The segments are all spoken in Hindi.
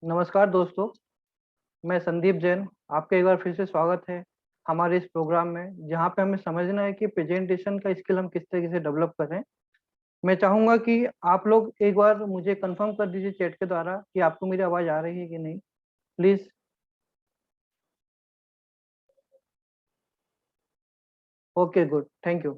नमस्कार दोस्तों, मैं संदीप जैन। आपका एक बार फिर से स्वागत है हमारे इस प्रोग्राम में, जहाँ पे हमें समझना है कि प्रेजेंटेशन का स्किल हम किस तरीके से डेवलप करें। मैं चाहूँगा कि आप लोग एक बार मुझे कंफर्म कर दीजिए चैट के द्वारा कि आपको मेरी आवाज़ आ रही है कि नहीं, please. Okay, good, thank you.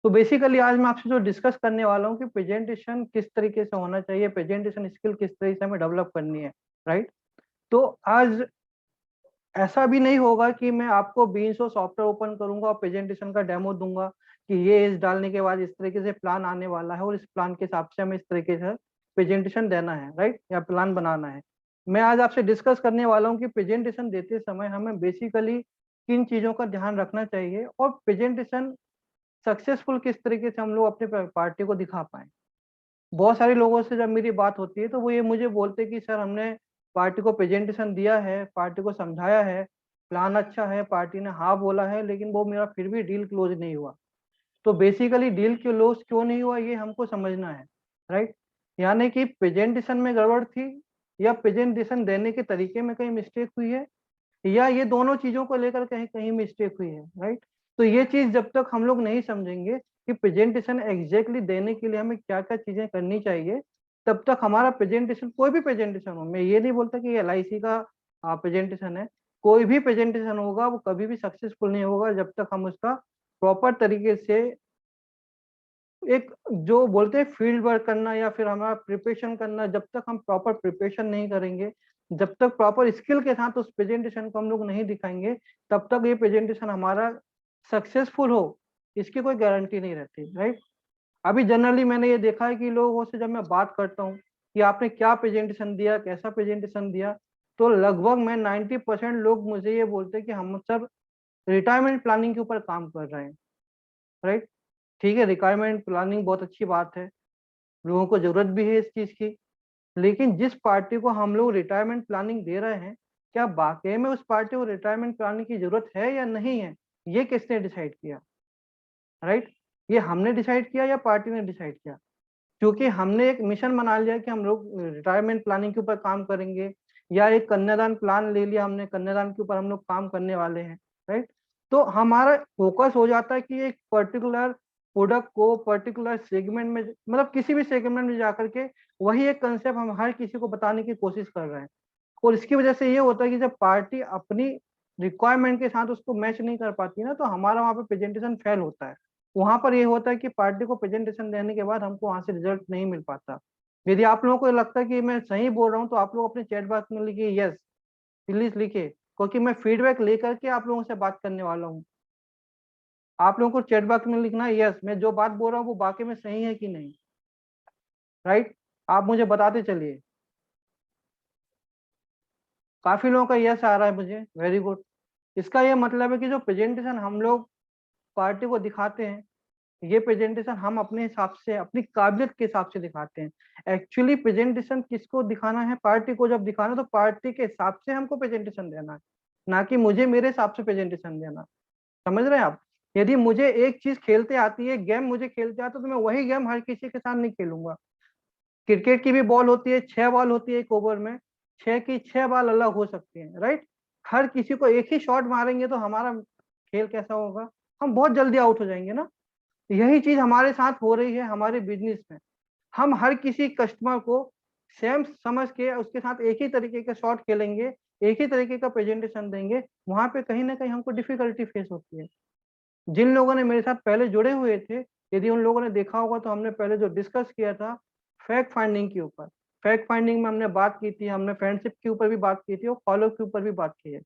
तो बेसिकली आज मैं आपसे जो डिस्कस करने वाला हूँ कि प्रेजेंटेशन किस तरीके से होना चाहिए, प्रेजेंटेशन स्किल किस तरीके से हमें डेवलप करनी है, राइट। तो आज ऐसा भी नहीं होगा कि मैं आपको बीन्स और सॉफ्टवेयर ओपन करूंगा और प्रेजेंटेशन का डेमो दूंगा कि ये इस डालने के बाद इस तरीके से प्लान आने वाला है और इस प्लान के हिसाब से हमें इस तरीके से प्रेजेंटेशन देना है, राइट, या प्लान बनाना है। मैं आज आपसे डिस्कस करने वाला हूँ कि प्रेजेंटेशन देते समय हमें बेसिकली किन चीजों का ध्यान रखना चाहिए और प्रेजेंटेशन सक्सेसफुल किस तरीके से हम लोग अपने पार्टी को दिखा पाए। बहुत सारे लोगों से जब मेरी बात होती है तो वो ये मुझे बोलते कि सर, हमने पार्टी को प्रेजेंटेशन दिया है, पार्टी को समझाया है, प्लान अच्छा है, पार्टी ने हाँ बोला है, लेकिन वो मेरा फिर भी डील क्लोज नहीं हुआ। तो बेसिकली डील क्लोज क्यों नहीं हुआ ये हमको समझना है, राइट। यानी कि प्रेजेंटेशन में गड़बड़ थी, या प्रेजेंटेशन देने के तरीके में कहीं मिस्टेक हुई है, या ये दोनों चीजों को लेकर कहीं कहीं मिस्टेक हुई है, राइट। तो ये चीज जब तक हम लोग नहीं समझेंगे कि प्रेजेंटेशन एग्जैक्टली देने के लिए हमें क्या क्या चीजें करनी चाहिए, तब तक हमारा प्रेजेंटेशन, कोई भी प्रेजेंटेशन हो, मैं ये नहीं बोलता कि LIC का प्रेजेंटेशन है, कोई भी प्रेजेंटेशन होगा वो कभी भी सक्सेसफुल नहीं होगा जब तक हम उसका प्रॉपर तरीके से एक, जो बोलते हैं फील्ड वर्क करना या फिर हमारा प्रिपरेशन करना, जब तक हम प्रॉपर प्रिपरेशन नहीं करेंगे, जब तक प्रॉपर स्किल के साथ उस प्रेजेंटेशन को हम लोग नहीं दिखाएंगे, तब तक ये प्रेजेंटेशन हमारा सक्सेसफुल हो इसकी कोई गारंटी नहीं रहती, राइट। अभी जनरली मैंने ये देखा है कि लोगों से जब मैं बात करता हूँ कि आपने क्या प्रेजेंटेशन दिया, कैसा प्रेजेंटेशन दिया, तो लगभग मैं 90% लोग मुझे ये बोलते हैं कि हम सर रिटायरमेंट प्लानिंग के ऊपर काम कर रहे हैं, राइट। ठीक है, रिटायरमेंट प्लानिंग बहुत अच्छी बात है, लोगों को जरूरत भी है इस चीज की, लेकिन जिस पार्टी को हम लोग रिटायरमेंट प्लानिंग दे रहे हैं, क्या वाकई में उस पार्टी को रिटायरमेंट प्लानिंग की जरूरत है या नहीं है, ये किसने डिसाइड किया, राइट। ये हमने डिसाइड किया या पार्टी ने डिसाइड किया? क्योंकि हमने एक मिशन बना लिया कि हम लोग रिटायरमेंट प्लानिंग के ऊपर काम करेंगे, या एक कन्यादान प्लान ले लिया हमने, कन्यादान के ऊपर हम लोग काम करने वाले हैं, राइट। तो हमारा फोकस हो जाता है कि एक पर्टिकुलर प्रोडक्ट को पर्टिकुलर सेगमेंट में, मतलब किसी भी सेगमेंट में जाकर के वही एक कंसेप्ट हम हर किसी को बताने की कोशिश कर रहे हैं। और इसकी वजह से ये होता है कि जब पार्टी अपनी रिक्वायरमेंट के साथ उसको मैच नहीं कर पाती ना, तो हमारा वहाँ पे प्रेजेंटेशन फेल होता है। वहां पर ये होता है कि पार्टी को प्रेजेंटेशन देने के बाद हमको वहां से रिजल्ट नहीं मिल पाता। यदि आप लोगों को लगता है कि मैं सही बोल रहा हूँ तो आप लोग अपने चैट बॉक्स में लिखिए यस, प्लीज लिखिए, क्योंकि मैं फीडबैक लेकर के आप लोगों से बात करने वाला हूँ। आप लोगों को चैट बॉक्स में लिखना है यस, मैं जो बात बोल रहा हूँ वो वाकई में सही है कि नहीं, राइट। आप मुझे बताते चलिए। काफी लोगों का यस आ रहा है मुझे, वेरी गुड। इसका ये मतलब है कि जो प्रेजेंटेशन हम लोग पार्टी को दिखाते हैं, ये प्रेजेंटेशन हम अपने हिसाब से, अपनी काबिलियत के हिसाब से दिखाते हैं। एक्चुअली प्रेजेंटेशन किसको दिखाना है, पार्टी को जब दिखाना है तो पार्टी के हिसाब से हमको प्रेजेंटेशन देना है, ना कि मुझे मेरे हिसाब से प्रेजेंटेशन देना। समझ रहे हैं आप? यदि मुझे एक चीज खेलते आती है, गेम मुझे खेलते आता है, तो मैं वही गेम हर किसी के साथ नहीं खेलूंगा। क्रिकेट की भी बॉल होती है, 6 बॉल होती है एक ओवर में, 6 की 6 बॉल अलग हो सकती है, राइट। हर किसी को एक ही शॉट मारेंगे तो हमारा खेल कैसा होगा, हम बहुत जल्दी आउट हो जाएंगे ना। यही चीज हमारे साथ हो रही है हमारे बिजनेस में। हम हर किसी कस्टमर को सेम समझ के उसके साथ एक ही तरीके का शॉट खेलेंगे, एक ही तरीके का प्रेजेंटेशन देंगे, वहां पे कहीं ना कहीं हमको डिफिकल्टी फेस होती है। जिन लोगों ने मेरे साथ पहले जुड़े हुए थे, यदि उन लोगों ने देखा होगा तो हमने पहले जो डिस्कस किया था फैक्ट फाइंडिंग के ऊपर, फैक्ट फाइंडिंग में हमने बात की थी, हमने फ्रेंडशिप के ऊपर भी बात की थी और फॉलो के ऊपर भी बात की है।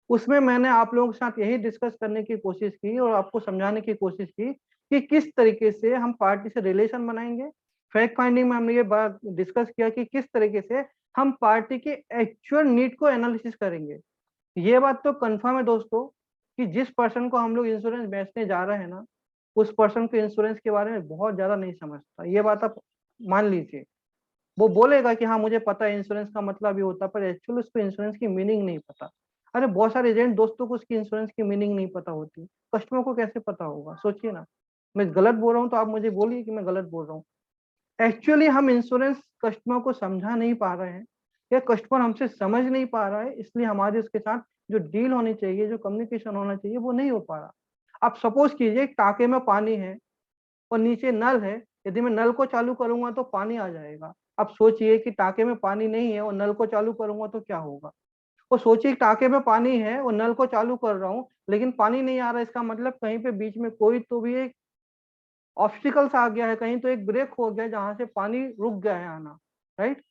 उसमें मैंने आप लोगों के साथ यही डिस्कस करने की कोशिश की और आपको समझाने की कोशिश की कि किस तरीके से हम पार्टी से रिलेशन बनाएंगे। फैक्ट फाइंडिंग में हमने ये बात डिस्कस किया कि किस तरीके से हम पार्टी के एक्चुअल नीड को एनालिसिस करेंगे। ये बात तो कंफर्म है दोस्तों कि जिस पर्सन को हम लोग इंश्योरेंस बेचने जा रहे हैं ना, उस पर्सन को इंश्योरेंस के बारे में बहुत ज्यादा नहीं समझता, ये बात आप मान लीजिए। वो बोलेगा कि हाँ मुझे पता है इंश्योरेंस का मतलब ये होता है, पर एक्चुअली उसको इंश्योरेंस की मीनिंग नहीं पता। अरे बहुत सारे एजेंट दोस्तों को उसकी इंश्योरेंस की मीनिंग नहीं पता होती, कस्टमर को कैसे पता होगा, सोचिए ना। मैं गलत बोल रहा हूँ तो आप मुझे बोलिए कि मैं गलत बोल रहा हूँ। एक्चुअली हम इंश्योरेंस कस्टमर को समझा नहीं पा रहे हैं, या कस्टमर हमसे समझ नहीं पा रहा है, इसलिए हमारे उसके साथ जो डील होनी चाहिए, जो कम्युनिकेशन होना चाहिए, वो नहीं हो पा रहा। आप सपोज कीजिए टाँके में पानी है और नीचे नल है, यदि मैं नल को चालू करूंगा तो पानी आ जाएगा। अब सोचिए कि टाँके में पानी नहीं है और नल को चालू करूंगा तो क्या होगा। और सोचिए टाँके में पानी है और नल को चालू कर रहा हूँ लेकिन पानी नहीं आ रहा, इसका मतलब कहीं पे बीच में कोई तो भी एक ऑब्स्टिकल्स आ गया है, कहीं तो एक ब्रेक हो गया जहां से पानी रुक गया है आना, राइट।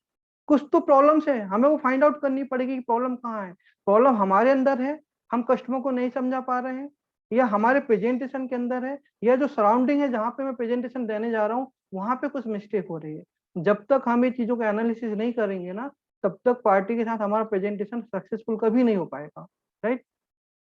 कुछ तो प्रॉब्लम्स है, हमें वो फाइंड आउट करनी पड़ेगी कि प्रॉब्लम कहाँ है। प्रॉब्लम हमारे अंदर है, हम कस्टमर को नहीं समझा पा रहे हैं, या हमारे प्रेजेंटेशन के अंदर है, या जो सराउंडिंग है जहाँ पे मैं प्रेजेंटेशन देने जा रहा हूँ वहां पे कुछ मिस्टेक हो रही है। जब तक हम ये चीजों का एनालिसिस नहीं करेंगे ना, तब तक पार्टी के साथ हमारा प्रेजेंटेशन सक्सेसफुल कभी नहीं हो पाएगा, राइट।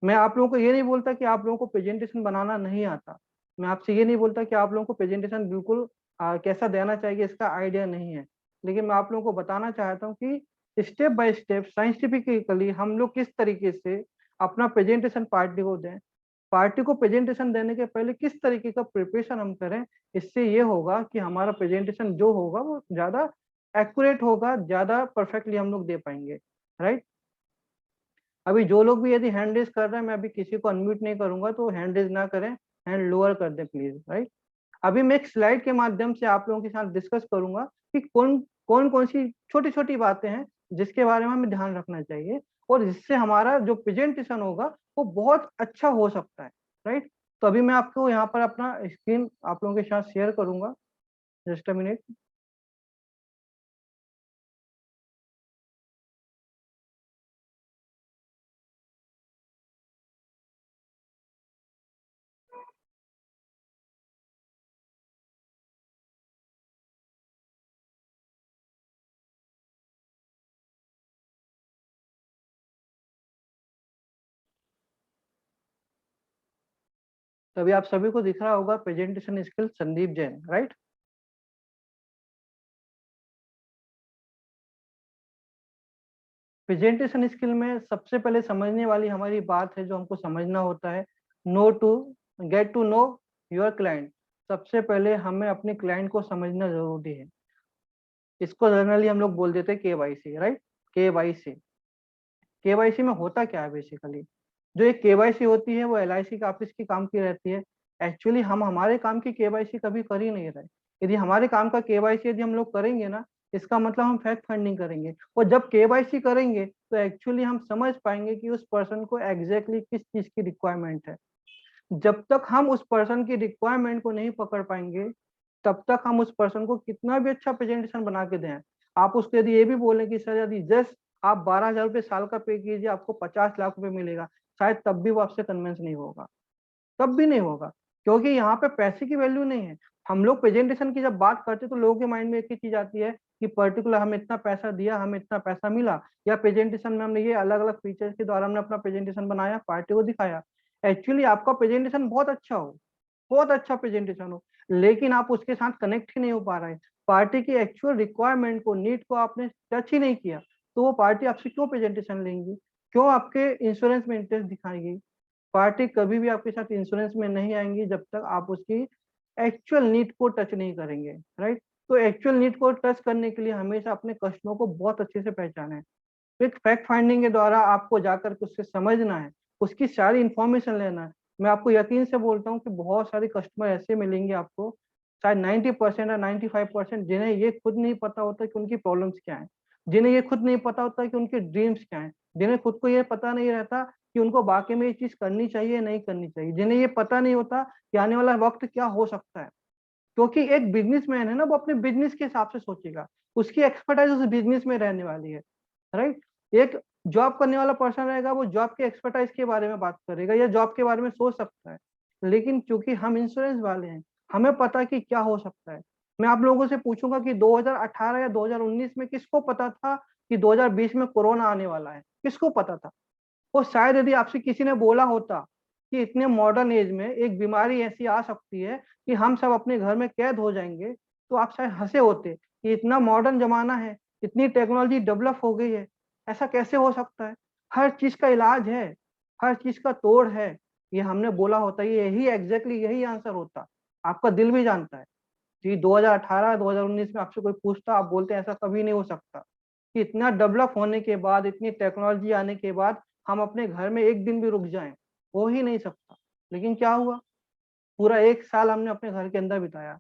मैं आप लोगों को ये नहीं बोलता कि आप लोगों को प्रेजेंटेशन बनाना नहीं आता, मैं आपसे ये नहीं बोलता कि आप लोगों को प्रेजेंटेशन बिल्कुल कैसा देना चाहिए इसका आइडिया नहीं है, लेकिन मैं आप लोगों को बताना चाहता हूँ कि स्टेप बाय स्टेप साइंटिफिकली हम लोग किस तरीके से अपना प्रेजेंटेशन पार्टी को दें, पार्टी को प्रेजेंटेशन देने के पहले किस तरीके का प्रिपरेशन हम करें। इससे ये होगा कि हमारा प्रेजेंटेशन जो होगा वो ज्यादा एक्यूरेट होगा, ज्यादा परफेक्टली हम लोग दे पाएंगे, राइट। अभी जो लोग भी यदि हैंड रेज कर रहे हैं, मैं अभी किसी को अनम्यूट नहीं करूंगा, तो हैंड रेज ना करें, हैंड लोअर कर दें प्लीज, राइट। अभी मैं एक स्लाइड के माध्यम से आप लोगों के साथ डिस्कस करूंगा कि कौन कौन कौन सी छोटी छोटी बातें हैं जिसके बारे में हमें ध्यान रखना चाहिए और जिससे हमारा जो प्रेजेंटेशन होगा वो बहुत अच्छा हो सकता है, राइट। तो अभी मैं आपको यहाँ पर अपना स्क्रीन आप लोगों के साथ शेयर करूंगा, जस्ट अ मिनट। तो अभी आप सभी को दिख रहा होगा presentation skill Sandeep Jain, right. Presentation skill में सबसे पहले समझने वाली हमारी बात है जो हमको समझना होता है, know to get to know your client. सबसे पहले हमें अपने क्लाइंट को समझना जरूरी है। इसको जनरली हम लोग बोल देते हैं केवाईसी, राइट। केवाईसी, केवाईसी में होता क्या है बेसिकली। जो एक केवाईसी होती है वो एलआईसी का ऑफिस की काम की रहती है। एक्चुअली हम हमारे काम की केवाईसी कभी कर ही नहीं रहे। यदि हमारे काम का केवाईसी यदि हम लोग करेंगे ना, इसका मतलब हम फैक्ट फाइंडिंग करेंगे, और जब केवाईसी करेंगे तो एक्चुअली हम समझ पाएंगे कि उस पर्सन को एग्जैक्टली किस चीज की रिक्वायरमेंट है। जब तक हम उस पर्सन की रिक्वायरमेंट को नहीं पकड़ पाएंगे, तब तक हम उस पर्सन को कितना भी अच्छा प्रेजेंटेशन बना के दें। आप उसको यदि ये भी बोले कि सर यदि जस्ट आप 12,000 रुपये साल का पे कीजिए आपको 50 लाख रुपए मिलेगा, शायद तब भी वो आपसे कन्विंस नहीं होगा, तब भी नहीं होगा। क्योंकि यहाँ पे पैसे की वैल्यू नहीं है। हम लोग प्रेजेंटेशन की जब बात करते हैं तो लोगों के माइंड में एक ही चीज आती है कि पर्टिकुलर हमें इतना पैसा दिया, हमें इतना पैसा मिला, या प्रेजेंटेशन में हमने ये अलग अलग फीचर्स के द्वारा हमने अपना प्रेजेंटेशन बनाया, पार्टी को दिखाया। एक्चुअली आपका प्रेजेंटेशन बहुत अच्छा हो, बहुत अच्छा प्रेजेंटेशन हो, लेकिन आप उसके साथ कनेक्ट ही नहीं हो पा रहे, पार्टी की एक्चुअल रिक्वायरमेंट को, नीड को आपने टच ही नहीं किया, तो वो पार्टी आपसे क्यों प्रेजेंटेशन लेंगी, क्यों आपके इंश्योरेंस में इंटरेस्ट दिखाएगी। पार्टी कभी भी आपके साथ इंश्योरेंस में नहीं आएंगी जब तक आप उसकी एक्चुअल नीड को टच नहीं करेंगे, राइट। तो एक्चुअल नीड को टच करने के लिए हमेशा अपने कस्टमर को बहुत अच्छे से पहचाना है। एक फैक्ट फाइंडिंग के द्वारा आपको जाकर के उससे समझना है, उसकी सारी इंफॉर्मेशन लेना है। मैं आपको यकीन से बोलता हूँ कि बहुत सारे कस्टमर ऐसे मिलेंगे आपको, शायद 90% या 95%, जिन्हें ये खुद नहीं पता होता कि उनकी प्रॉब्लम्स क्या है, जिन्हें ये खुद नहीं पता होता कि उनके ड्रीम्स क्या है, जिन्हें खुद को ये पता नहीं रहता कि उनको वाकई में ये चीज करनी चाहिए नहीं करनी चाहिए, जिन्हें ये पता नहीं होता कि आने वाला वक्त क्या हो सकता है। क्योंकि एक बिजनेसमैन है ना, वो अपने बिजनेस के हिसाब से सोचेगा, उसकी एक्सपर्टाइज उस बिजनेस में रहने वाली है, राइट। एक जॉब करने वाला पर्सन रहेगा, वो जॉब के एक्सपर्टाइज के बारे में बात करेगा या जॉब के बारे में सोच सकता है। लेकिन चूंकि हम इंश्योरेंस वाले हैं, हमें पता है कि क्या हो सकता है। मैं आप लोगों से पूछूंगा कि 2018 या 2019 में किसको पता था कि 2020 में कोरोना आने वाला है, किसको पता था। और शायद यदि आपसे किसी ने बोला होता कि इतने मॉडर्न एज में एक बीमारी ऐसी आ सकती है कि हम सब अपने घर में कैद हो जाएंगे, तो आप शायद हंसे होते कि इतना मॉडर्न जमाना है, इतनी टेक्नोलॉजी डेवलप हो गई है, ऐसा कैसे हो सकता है, हर चीज का इलाज है, हर चीज का तोड़ है। ये हमने बोला होता, ये यही एग्जैक्टली यही आंसर होता। आपका दिल भी जानता है कि 2018 2019 में आपसे कोई पूछता, आप बोलते ऐसा कभी नहीं हो सकता। कि इतना डेवलप होने के बाद, इतनी टेक्नोलॉजी आने के बाद हम अपने घर में एक दिन भी रुक जाएं, हो ही नहीं सकता। लेकिन क्या हुआ, पूरा 1 साल हमने अपने घर के अंदर बिताया।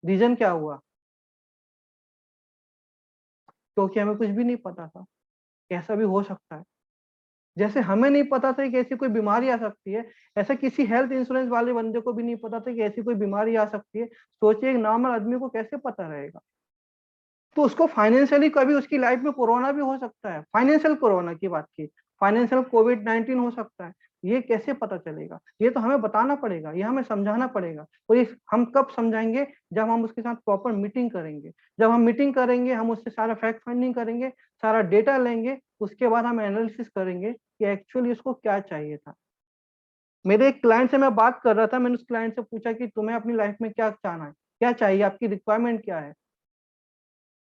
रीजन क्या हुआ, क्योंकि हमें कुछ भी नहीं पता था कैसा भी हो सकता है। जैसे हमें नहीं पता था कि ऐसी कोई बीमारी आ सकती है, ऐसा किसी हेल्थ इंश्योरेंस वाले बंदे को भी नहीं पता था कि ऐसी कोई बीमारी आ सकती है। सोचिए एक नॉर्मल आदमी को कैसे पता रहेगा। तो उसको फाइनेंशियली कभी उसकी लाइफ में कोरोना भी हो सकता है, फाइनेंशियल कोरोना की बात की, फाइनेंशियल कोविड-19 हो सकता है। ये कैसे पता चलेगा, ये तो हमें बताना पड़ेगा, ये हमें समझाना पड़ेगा। और ये हम कब समझाएंगे, जब हम उसके साथ प्रॉपर मीटिंग करेंगे। जब हम मीटिंग करेंगे, हम उससे सारा फैक्ट फाइंडिंग करेंगे, सारा डेटा लेंगे, उसके बाद हम एनालिसिस करेंगे कि एक्चुअली उसको क्या चाहिए था। मेरे एक क्लाइंट से मैं बात कर रहा था, मैंने उस क्लाइंट से पूछा कि तुम्हें अपनी लाइफ में क्या चाहना है, क्या चाहिए, आपकी रिक्वायरमेंट क्या है।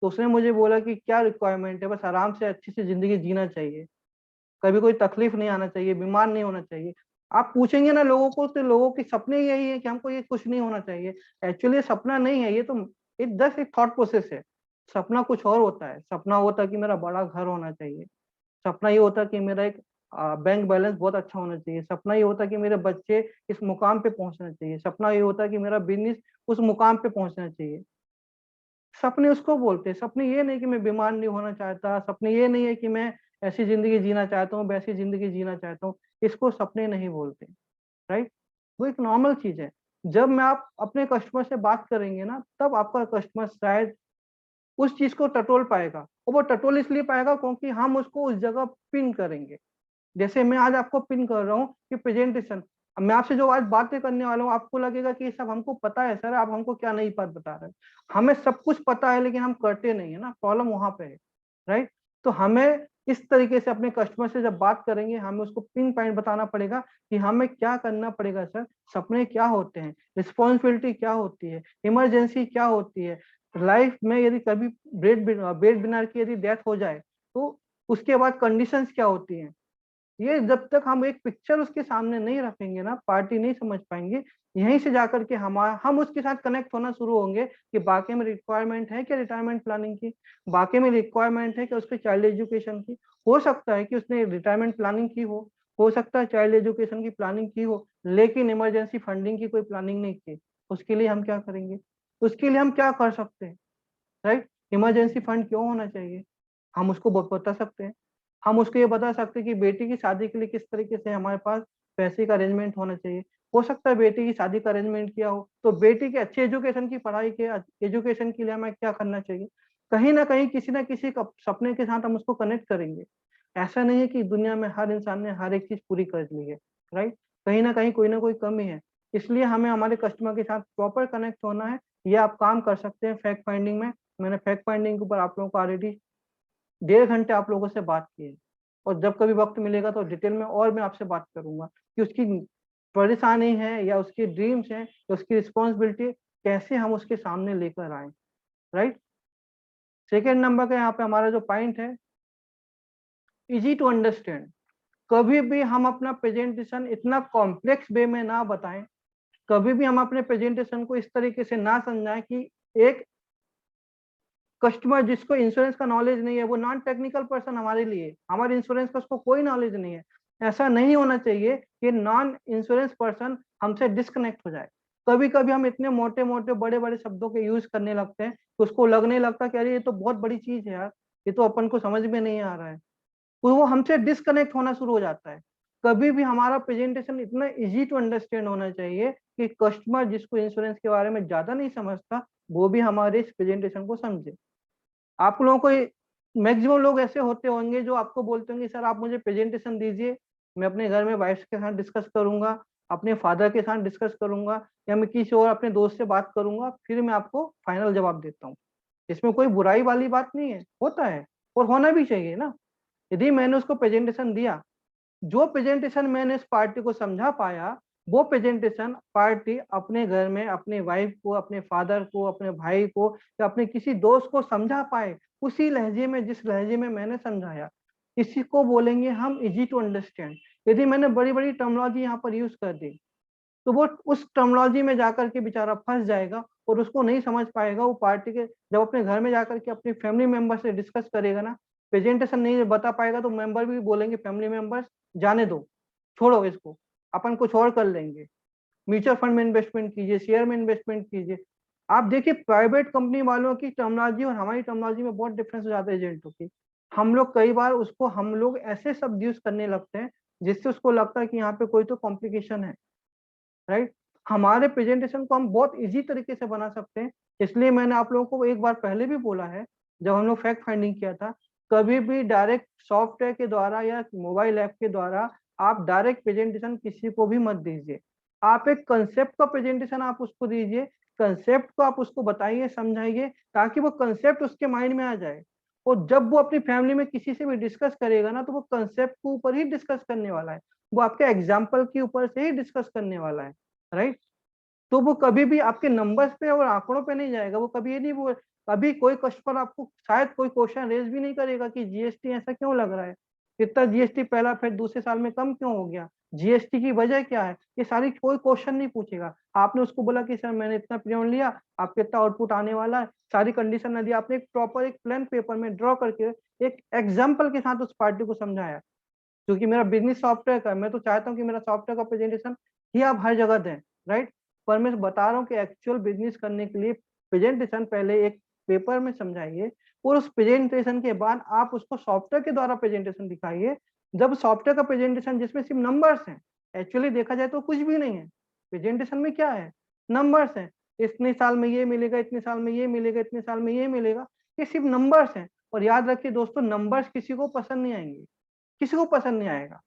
तो उसने मुझे बोला कि क्या रिक्वायरमेंट है, बस आराम से अच्छी सी जिंदगी जीना चाहिए, कभी कोई तकलीफ नहीं आना चाहिए, बीमार नहीं होना चाहिए। आप पूछेंगे ना लोगों को, तो लोगों के सपने यही है कि हमको ये कुछ नहीं होना चाहिए। एक्चुअली ये सपना नहीं है, ये तो एक जस्ट एक थॉट प्रोसेस है। सपना कुछ और होता है। सपना होता है कि मेरा बड़ा घर होना चाहिए, सपना ये होता है कि मेरा एक बैंक बैलेंस बहुत अच्छा होना चाहिए, सपना ये होता है कि मेरे बच्चे इस मुकाम पे पहुंचना चाहिए, सपना ये होता है कि मेरा बिजनेस उस मुकाम पे पहुंचना चाहिए। सपने उसको बोलते हैं। सपने ये नहीं कि मैं बीमार नहीं होना चाहता, सपने ये नहीं है कि मैं ऐसी जिंदगी जीना चाहता हूँ, वैसी जिंदगी जीना चाहता हूँ। इसको सपने नहीं बोलते, राइट। वो एक नॉर्मल चीज है। जब मैं आप अपने कस्टमर से बात करेंगे ना, तब आपका कस्टमर शायद उस चीज को टटोल पाएगा। और वो टटोल इसलिए पाएगा क्योंकि हम उसको उस जगह पिन करेंगे। जैसे मैं आज आपको पिन कर रहा हूँ कि प्रेजेंटेशन, मैं आपसे जो आज बातें करने वाला हूँ, आपको लगेगा कि ये सब हमको पता है सर, आप हमको क्या नई बात बता रहे हैं। हमें सब कुछ पता है, लेकिन हम करते नहीं है ना, प्रॉब्लम वहां पे है, राइट। तो हमें इस तरीके से अपने कस्टमर से जब बात करेंगे, हमें उसको पिन पॉइंट बताना पड़ेगा कि हमें क्या करना पड़ेगा सर, सपने क्या होते हैं, रिस्पॉन्सिबिलिटी क्या होती है, इमरजेंसी क्या होती है, लाइफ में यदि कभी बेड बिनार की यदि डेथ हो जाए तो उसके बाद कंडीशंस क्या होती हैं। ये जब तक हम एक पिक्चर उसके सामने नहीं रखेंगे ना, पार्टी नहीं समझ पाएंगे। यहीं से जाकर के हम उसके साथ कनेक्ट होना शुरू होंगे कि वाकई में रिक्वायरमेंट है क्या रिटायरमेंट प्लानिंग की, वाकई में रिक्वायरमेंट है कि उसके चाइल्ड एजुकेशन की। हो सकता है कि उसने रिटायरमेंट प्लानिंग की हो सकता है चाइल्ड एजुकेशन की प्लानिंग की हो, लेकिन इमरजेंसी फंडिंग की कोई प्लानिंग नहीं की। उसके लिए हम क्या करेंगे, उसके लिए हम क्या कर सकते हैं, राइट। इमरजेंसी फंड क्यों होना चाहिए, हम उसको बता सकते हैं। हम उसको ये बता सकते हैं कि बेटी की शादी के लिए किस तरीके से हमारे पास पैसे का अरेंजमेंट होना चाहिए। हो सकता है बेटी की शादी का अरेंजमेंट किया हो, तो बेटी के अच्छे एजुकेशन की पढ़ाई के एजुकेशन के लिए हमें क्या करना चाहिए। कहीं ना कहीं किसी ना किसी सपने के साथ हम उसको कनेक्ट करेंगे। ऐसा नहीं है कि दुनिया में हर इंसान ने हर एक चीज पूरी कर ली है, राइट। कहीं ना कोई कमी है। इसलिए हमें हमारे कस्टमर के साथ प्रॉपर कनेक्ट होना है। ये आप काम कर सकते हैं फैक्ट फाइंडिंग में। मैंने फैक्ट फाइंडिंग के ऊपर आप लोगों को ऑलरेडी 1.5 घंटे आप लोगों से बात की है। और जब कभी वक्त मिलेगा तो डिटेल में और मैं आपसे बात करूंगा कि उसकी परेशानी है या उसकी ड्रीम्स हैं या उसकी रिस्पॉन्सिबिलिटी कैसे हम उसके सामने लेकर आए, राइट। सेकेंड नंबर का यहाँ पे हमारा जो पॉइंट है, इजी टू अंडरस्टैंड। कभी भी हम अपना प्रेजेंटेशन इतना कॉम्प्लेक्स वे में ना बताएं, कभी भी हम अपने प्रेजेंटेशन को इस तरीके से ना समझाएं कि एक कस्टमर जिसको इंश्योरेंस का नॉलेज नहीं है, वो नॉन टेक्निकल पर्सन हमारे लिए, हमारे इंश्योरेंस का उसको कोई नॉलेज नहीं है। ऐसा नहीं होना चाहिए कि नॉन इंश्योरेंस पर्सन हमसे डिस्कनेक्ट हो जाए। कभी कभी हम इतने मोटे मोटे बड़े बड़े शब्दों के यूज करने लगते हैं कि उसको लगने लगता है कि अरे ये तो बहुत बड़ी चीज है यार, ये तो अपन को समझ में नहीं आ रहा है। तो वो हमसे डिस्कनेक्ट होना शुरू हो जाता है। कभी भी हमारा प्रेजेंटेशन इतना इजी टू अंडरस्टैंड होना चाहिए कि कस्टमर जिसको इंश्योरेंस के बारे में ज्यादा नहीं समझता, वो भी हमारे इस प्रेजेंटेशन को समझे। आप लोगों को मैक्सिमम लोग ऐसे होते होंगे जो आपको बोलते होंगे सर आप मुझे प्रेजेंटेशन दीजिए, मैं अपने घर में वाइफ के साथ डिस्कस करूंगा, अपने फादर के साथ डिस्कस करूंगा, या मैं किसी और अपने दोस्त से बात करूंगा, फिर मैं आपको फाइनल जवाब देता हूँ। इसमें कोई बुराई वाली बात नहीं है, होता है और होना भी चाहिए ना। यदि मैंने उसको प्रेजेंटेशन दिया, जो प्रेजेंटेशन मैंने इस पार्टी को समझा पाया, वो प्रेजेंटेशन पार्टी अपने घर में अपने वाइफ को, अपने फादर को, अपने भाई को या अपने किसी दोस्त को समझा पाए उसी लहजे में जिस लहजे में मैंने समझाया। इसी को बोलेंगे हम इजी टू अंडरस्टैंड। यदि मैंने बड़ी बड़ी टर्मिनोलॉजी यहाँ पर यूज कर दी, तो वो उस टर्मिनोलॉजी में जाकर के बेचारा फंस जाएगा और उसको नहीं समझ पाएगा। वो पार्टी के जब अपने घर में जाकर के अपनी फैमिली मेंबर से डिस्कस करेगा ना, प्रेजेंटेशन नहीं बता पाएगा तो मेंबर भी बोलेंगे, फैमिली मेंबर्स जाने दो, छोड़ो इसको, अपन कुछ और कर लेंगे। म्यूचुअल फंड में इन्वेस्टमेंट कीजिए, शेयर में इन्वेस्टमेंट कीजिए। आप देखिए प्राइवेट कंपनी वालों की टर्मिनोलॉजी और हमारी टर्मिनोलॉजी में बहुत डिफरेंस हो जाता है एजेंटों की। हम लोग कई बार उसको हम लोग ऐसे शब्द यूज करने लगते हैं जिससे उसको लगता है कि यहाँ पे कोई तो कॉम्प्लिकेशन है, राइट। हमारे प्रेजेंटेशन को हम बहुत इजी तरीके से बना सकते हैं। इसलिए मैंने आप लोगों को एक बार पहले भी बोला है, जब हम लोग फैक्ट फाइंडिंग किया था, कभी भी डायरेक्ट सॉफ्टवेयर के द्वारा या मोबाइल ऐप के द्वारा आप डायरेक्ट प्रेजेंटेशन किसी को भी मत दीजिए। आप एक कंसेप्ट का प्रेजेंटेशन आप उसको दीजिए, कंसेप्ट को आप उसको बताइए, समझाइए, ताकि वो कंसेप्ट उसके माइंड में आ जाए। और जब वो अपनी फैमिली में किसी से भी डिस्कस करेगा ना, तो वो कंसेप्ट के ऊपर ही डिस्कस करने वाला है, वो आपके एग्जाम्पल के ऊपर से ही डिस्कस करने वाला है, राइट। तो वो कभी भी आपके नंबर्स पे और आंकड़ों पे नहीं जाएगा। वो कभी ये नहीं, वो कभी कोई कस्टमर आपको शायद कोई क्वेश्चन रेज भी नहीं करेगा कि जीएसटी ऐसा क्यों लग रहा है, इतना जीएसटी पहला फिर दूसरे साल में कम क्यों हो गया, जीएसटी की वजह क्या है, ये सारी कोई क्वेश्चन नहीं पूछेगा। आपने उसको बोला कि सर मैंने इतना प्रीमियम लिया, आपको इतना आउटपुट आने वाला है, सारी कंडीशन ना दी, आपने एक प्रॉपर एक प्लान पेपर में ड्रॉ करके एक एग्जाम्पल के साथ उस पार्टी को समझाया। क्योंकि मेरा बिजनेस सॉफ्टवेयर का है, मैं तो चाहता हूँ कि मेरा सॉफ्टवेयर का प्रेजेंटेशन ही आप हर जगह दें, राइट। पर मैं बता रहा हूँ कि एक्चुअल बिजनेस करने के लिए प्रेजेंटेशन पहले एक पेपर में समझाइए, और उस प्रेजेंटेशन के बाद आप उसको सॉफ्टवेयर के द्वारा प्रेजेंटेशन दिखाइए। जब सॉफ्टवेयर का प्रेजेंटेशन जिसमें सिर्फ नंबर्स हैं, एक्चुअली देखा जाए तो कुछ भी नहीं है, प्रेजेंटेशन में क्या है, नंबर्स हैं, इतने साल में ये मिलेगा, इतने साल में ये मिलेगा, इतने साल में ये मिलेगा, ये सिर्फ नंबर्स हैं। और याद रखिए दोस्तों, नंबर्स किसी को पसंद नहीं आएंगे, किसी को पसंद नहीं आएगा।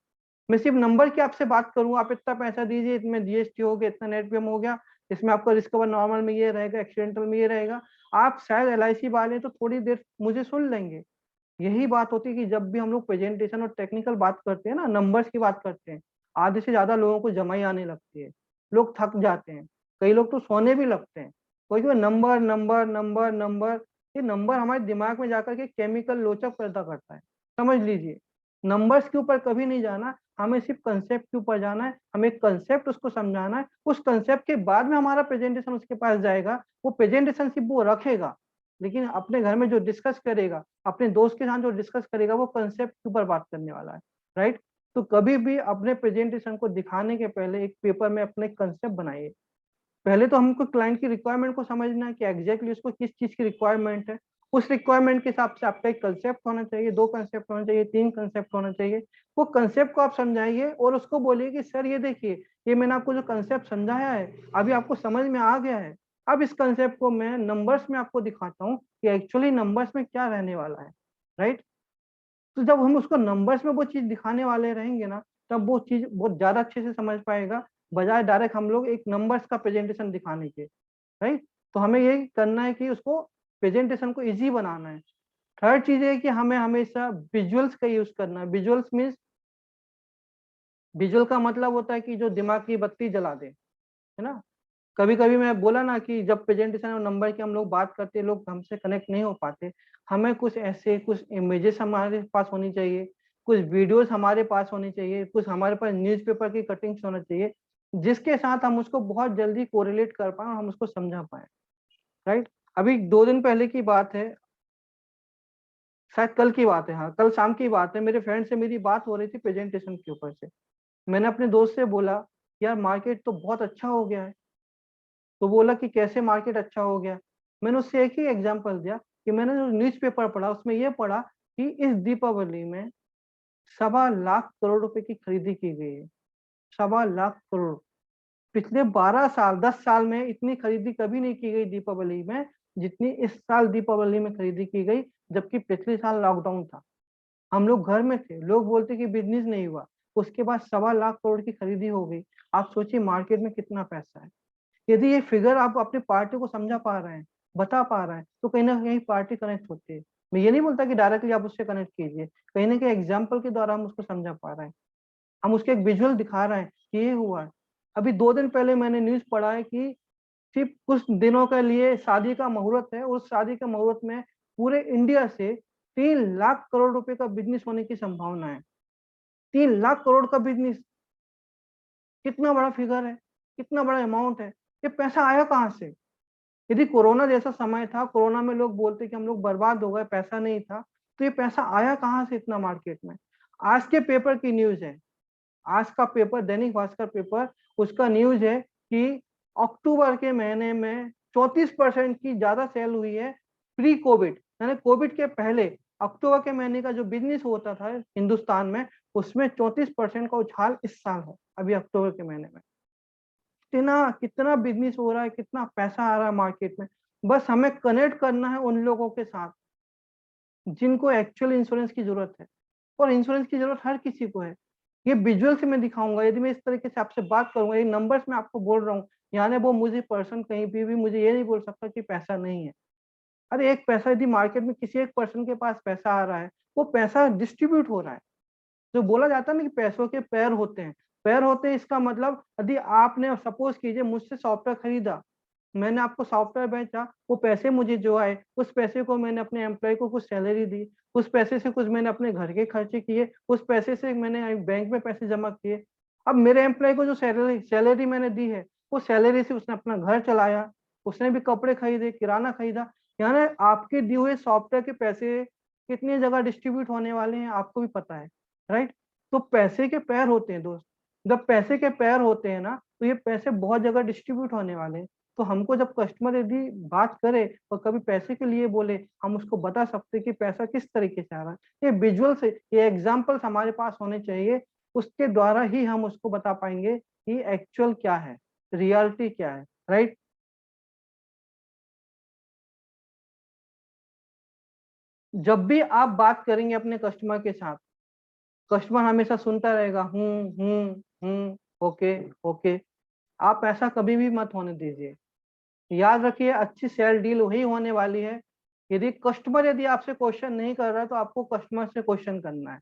मैं सिर्फ नंबर की आपसे बात करूं, आप इतना पैसा दीजिए, इसमें जीएसटी हो गया, इतना नेट पेम हो गया, इसमें आपका रिस्क कवर नॉर्मल में ये रहेगा, एक्सीडेंटल में ये रहेगा, आप शायद एलआईसी वाले तो थोड़ी देर मुझे सुन लेंगे। यही बात होती है कि जब भी हम लोग प्रेजेंटेशन और टेक्निकल बात करते हैं ना, नंबर्स की बात करते हैं, आधे से ज्यादा लोगों को जमाई आने लगती है, लोग थक जाते हैं, कई लोग तो सोने भी लगते हैं। कोई नंबर नंबर नंबर नंबर, ये नंबर हमारे दिमाग में जाकर के केमिकल लोचक पैदा करता है, समझ लीजिए। नंबर्स के ऊपर कभी नहीं जाना, हमें सिर्फ कंसेप्ट के ऊपर जाना है, हमें कंसेप्ट उसको समझाना है, उस कंसेप्ट के बाद में हमारा प्रेजेंटेशन उसके पास जाएगा, वो प्रेजेंटेशन सिर्फ वो रखेगा, लेकिन अपने घर में जो डिस्कस करेगा, अपने दोस्त के साथ जो डिस्कस करेगा, वो कंसेप्ट के ऊपर बात करने वाला है, राइट। तो कभी भी अपने प्रेजेंटेशन को दिखाने के पहले एक पेपर में अपने कंसेप्ट बनाइए। पहले तो हमको क्लाइंट की रिक्वायरमेंट को समझना है कि एग्जैक्टली उसको किस चीज की रिक्वायरमेंट है, उस रिक्वायरमेंट के हिसाब से आपका एक कंसेप्ट होना चाहिए, 2 कंसेप्ट होना चाहिए, 3 कंसेप्ट होना चाहिए। वो कंसेप्ट को आप समझाइए और उसको बोलिए कि सर ये देखिए, ये मैंने आपको जो कंसेप्ट समझाया है, अभी आपको समझ में आ गया है, अब इस कंसेप्ट को मैं नंबर्स में आपको दिखाता हूँ कि एक्चुअली नंबर्स में क्या रहने वाला है, राइट। तो जब हम उसको नंबर्स में वो चीज दिखाने वाले रहेंगे ना, तब वो चीज बहुत ज्यादा अच्छे से समझ पाएगा, बजाय डायरेक्ट हम लोग एक नंबर्स का प्रेजेंटेशन दिखाने के, राइट। तो हमें यही करना है कि उसको प्रेजेंटेशन को इजी बनाना है। थर्ड चीज है कि हमें हमेशा विजुअल्स का यूज करना है। विजुअल्स मीन्स, विजुअल का मतलब होता है कि जो दिमाग की बत्ती जला दे, है ना। कभी कभी मैं बोला ना कि जब प्रेजेंटेशन और नंबर की हम लोग बात करते हैं, लोग हमसे कनेक्ट नहीं हो पाते। हमें कुछ ऐसे कुछ इमेजेस हमारे पास होनी चाहिए, कुछ वीडियोस हमारे पास होनी चाहिए, कुछ हमारे पास न्यूज़पेपर की कटिंग्स होना चाहिए, जिसके साथ हम उसको बहुत जल्दी कोरिलेट कर पाए और हम उसको समझा पाए, राइट। अभी 2 दिन पहले की बात है, शायद कल की बात है, हाँ कल शाम की बात है, मेरे फ्रेंड से मेरी बात हो रही थी प्रेजेंटेशन के ऊपर से। मैंने अपने दोस्त से बोला, यार मार्केट तो बहुत अच्छा हो गया है। तो बोला कि कैसे मार्केट अच्छा हो गया। मैंने उससे एक ही एग्जांपल दिया कि मैंने जो न्यूज़पेपर पढ़ा उसमें यह पढ़ा कि इस दीपावली में 1.25 लाख करोड़ रुपए की खरीदी की गई है। 1.25 लाख करोड़। पिछले 12 साल 10 साल में इतनी खरीदी कभी नहीं की गई दीपावली में, जितनी इस साल दीपावली में खरीदी की गई, जबकि पिछले साल लॉकडाउन था, हम लोग घर में थे, लोग बोलते कि बिजनेस नहीं हुआ, उसके बाद 1.25 लाख करोड़ की खरीदी हो गई। आप सोचिए मार्केट में कितना पैसा है। यदि ये फिगर आप अपनी पार्टी को समझा पा रहे हैं, बता पा रहे हैं, तो कहीं ना कहीं पार्टी कनेक्ट होती है। मैं ये नहीं बोलता कि डायरेक्टली आप उससे कनेक्ट कीजिए, कहीं ना कहीं एग्जाम्पल के द्वारा हम उसको समझा पा रहे हैं, हम उसके एक विजुअल दिखा रहे हैं कि ये हुआ है। अभी 2 दिन पहले मैंने न्यूज पढ़ा है कि सिर्फ कुछ दिनों के लिए शादी का मुहूर्त है, उस शादी के मुहूर्त में पूरे इंडिया से 3 लाख करोड़ रुपए का बिजनेस होने की संभावना है। 3 लाख करोड़ का बिजनेस, कितना बड़ा फिगर है, कितना बड़ा अमाउंट है। ये पैसा आया कहाँ से? यदि कोरोना जैसा समय था, कोरोना में लोग बोलते कि हम लोग बर्बाद हो गए, पैसा नहीं था, तो ये पैसा आया कहाँ से इतना मार्केट में? आज के पेपर की न्यूज है, आज का पेपर दैनिक भास्कर पेपर, उसका न्यूज है कि अक्टूबर के महीने में 34% की ज्यादा सेल हुई है प्री कोविड, यानी कोविड के पहले अक्टूबर के महीने का जो बिजनेस होता था हिंदुस्तान में, उसमें 34% का उछाल इस साल है अभी अक्टूबर के महीने में। कितना कितना बिजनेस हो रहा है, कितना पैसा आ रहा है मार्केट में। बस हमें कनेक्ट करना है उन लोगों के साथ जिनको एक्चुअल इंश्योरेंस की जरूरत है, और इंश्योरेंस की जरूरत हर किसी को है। ये विजुअल से मैं दिखाऊंगा, यदि मैं इस तरीके से आपसे बात करूंगा, ये नंबर्स में आपको बोल रहा हूँ, यानी वो मुझे पर्सन कहीं भी मुझे ये नहीं बोल सकता कि पैसा नहीं है। अरे एक पैसा यदि मार्केट में किसी एक पर्सन के पास पैसा आ रहा है, वो पैसा डिस्ट्रीब्यूट हो रहा है। जो बोला जाता है ना कि पैसों के पैर होते हैं, पैर होते हैं, इसका मतलब यदि आपने सपोज कीजिए मुझसे सॉफ्टवेयर खरीदा, मैंने आपको सॉफ्टवेयर बेचा, वो पैसे मुझे जो आए, उस पैसे को मैंने अपने एम्प्लॉय को कुछ सैलरी दी, उस पैसे से कुछ मैंने अपने घर के खर्चे किए, उस पैसे से मैंने बैंक में पैसे जमा किए। अब मेरे एम्प्लॉय को जो सैलरी सैलरी मैंने दी है, वो सैलरी से उसने अपना घर चलाया, उसने भी कपड़े खरीदे, किराना खरीदा। यानी आपके दिए हुए सॉफ्टवेयर के पैसे कितनी जगह डिस्ट्रीब्यूट होने वाले हैं आपको भी पता है, राइट? तो पैसे के पैर होते हैं दोस्त, जब पैसे के पैर होते हैं ना, तो ये पैसे बहुत जगह डिस्ट्रीब्यूट होने वाले हैं। तो हमको जब कस्टमर यदि बात करे और कभी पैसे के लिए बोले, हम उसको बता सकते कि पैसा किस तरीके से आ रहा है। ये विजुअल से, ये एग्जाम्पल्स हमारे पास होने चाहिए, उसके द्वारा ही हम उसको बता पाएंगे कि एक्चुअल क्या है, रियलिटी क्या है, राइट? जब भी आप बात करेंगे अपने कस्टमर के साथ, कस्टमर हमेशा सुनता रहेगा ओके ओके। आप ऐसा कभी भी मत होने दीजिए। याद रखिए, अच्छी सेल डील वही होने वाली है यदि कस्टमर यदि आपसे क्वेश्चन नहीं कर रहा है, तो आपको कस्टमर से क्वेश्चन करना है।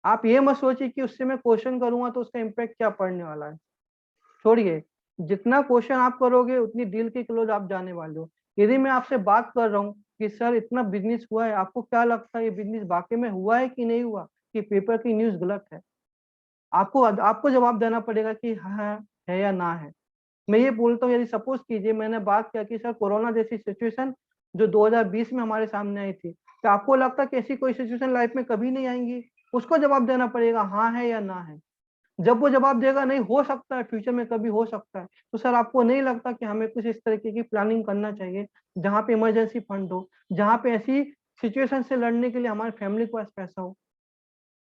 आप ये मत सोचिए कि उससे मैं क्वेश्चन करूंगा तो उसका इम्पैक्ट क्या पड़ने वाला है। छोड़िए, जितना क्वेश्चन आप करोगे उतनी डील की क्लोज आप जाने वाले हो। यदि मैं आपसे बात कर रहा हूँ कि सर इतना बिजनेस हुआ है, आपको क्या लगता है ये बिजनेस वाकई में हुआ है कि नहीं हुआ, कि पेपर की न्यूज गलत है, आपको आपको जवाब देना पड़ेगा कि हाँ है या ना है। मैं ये बोलता हूँ, यदि सपोज कीजिए मैंने बात किया कि सर कोरोना जैसी सिचुएशन जो 2020 में हमारे सामने आई थी, क्या आपको लगता है कि ऐसी कोई सिचुएशन लाइफ में कभी नहीं आएंगी? उसको जवाब देना पड़ेगा हाँ है या ना है। जब वो जवाब देगा नहीं हो सकता है, फ्यूचर में कभी हो सकता है, तो सर आपको नहीं लगता कि हमें कुछ इस तरीके की प्लानिंग करना चाहिए जहाँ पे इमरजेंसी फंड हो, जहाँ पे ऐसी सिचुएशन से लड़ने के लिए हमारी फैमिली के पास पैसा हो?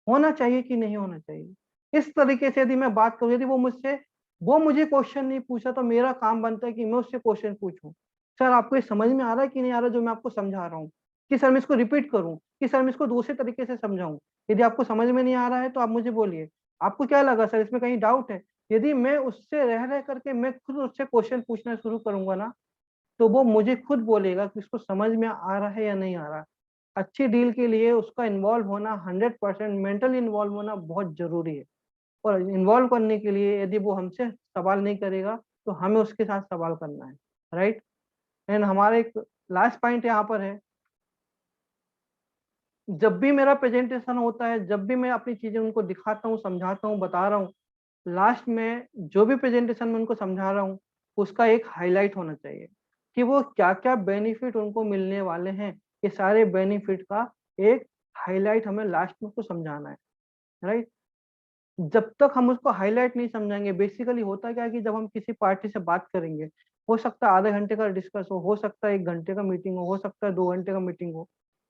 होना चाहिए कि नहीं होना चाहिए? इस तरीके से यदि मैं बात करूं, यदि वो मुझे क्वेश्चन नहीं पूछा, तो मेरा काम बनता है कि मैं उससे क्वेश्चन पूछूं। सर आपको ये समझ में आ रहा है कि नहीं आ रहा जो मैं आपको समझा रहा हूँ? कि सर मैं इसको रिपीट करूं, कि सर मैं इसको दूसरे तरीके से समझाऊं? यदि आपको समझ में नहीं आ रहा है तो आप मुझे बोलिए, आपको क्या लगा सर, इसमें कहीं डाउट है? यदि मैं उससे रह रह करके मैं खुद उससे क्वेश्चन पूछना शुरू करूंगा ना, तो वो मुझे खुद बोलेगा कि इसको समझ में आ रहा है या नहीं आ रहा। अच्छी डील के लिए उसका इन्वॉल्व होना 100%, मेंटल इन्वॉल्व होना बहुत जरूरी है। और इन्वॉल्व करने के लिए यदि वो हमसे सवाल नहीं करेगा, तो हमें उसके साथ सवाल करना है, राइट? एंड हमारा एक लास्ट पॉइंट यहाँ पर है, जब भी मेरा प्रेजेंटेशन होता है, जब भी मैं अपनी चीजें उनको दिखाता हूँ, समझाता हूँ, बता रहा हूँ, लास्ट में जो भी प्रेजेंटेशन में उनको समझा रहा हूँ, उसका एक हाईलाइट होना चाहिए कि वो क्या क्या बेनिफिट उनको मिलने वाले हैं। ये सारे बेनिफिट का एक हाईलाइट हमें लास्ट में उसको समझाना है, राइट? जब तक हम उसको हाईलाइट नहीं समझाएंगे, बेसिकली होता क्या है कि जब हम किसी पार्टी से बात करेंगे, हो सकता है आधे घंटे का डिस्कस हो सकता है 1 घंटे का मीटिंग हो सकता है 2 घंटे का मीटिंग हो,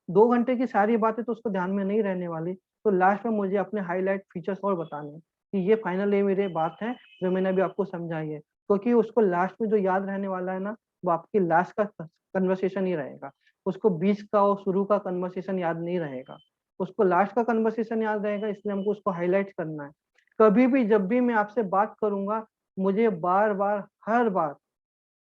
2 घंटे की सारी बातें तो उसको ध्यान में नहीं रहने वाली। तो लास्ट में मुझे अपने हाईलाइट फीचर्स और बताने हैं कि ये फाइनल ये मेरे बात है जो मैंने अभी आपको समझाई है, क्योंकि उसको लास्ट में जो याद रहने वाला है ना, वो आपकी लास्ट का कन्वर्सेशन ही रहेगा। उसको बीच का और शुरू का कन्वर्सेशन याद नहीं रहेगा, उसको लास्ट का कन्वर्सेशन याद रहेगा, इसलिए हमको उसको हाईलाइट करना है। कभी भी जब भी मैं आपसे बात करूंगा, मुझे बार बार हर बार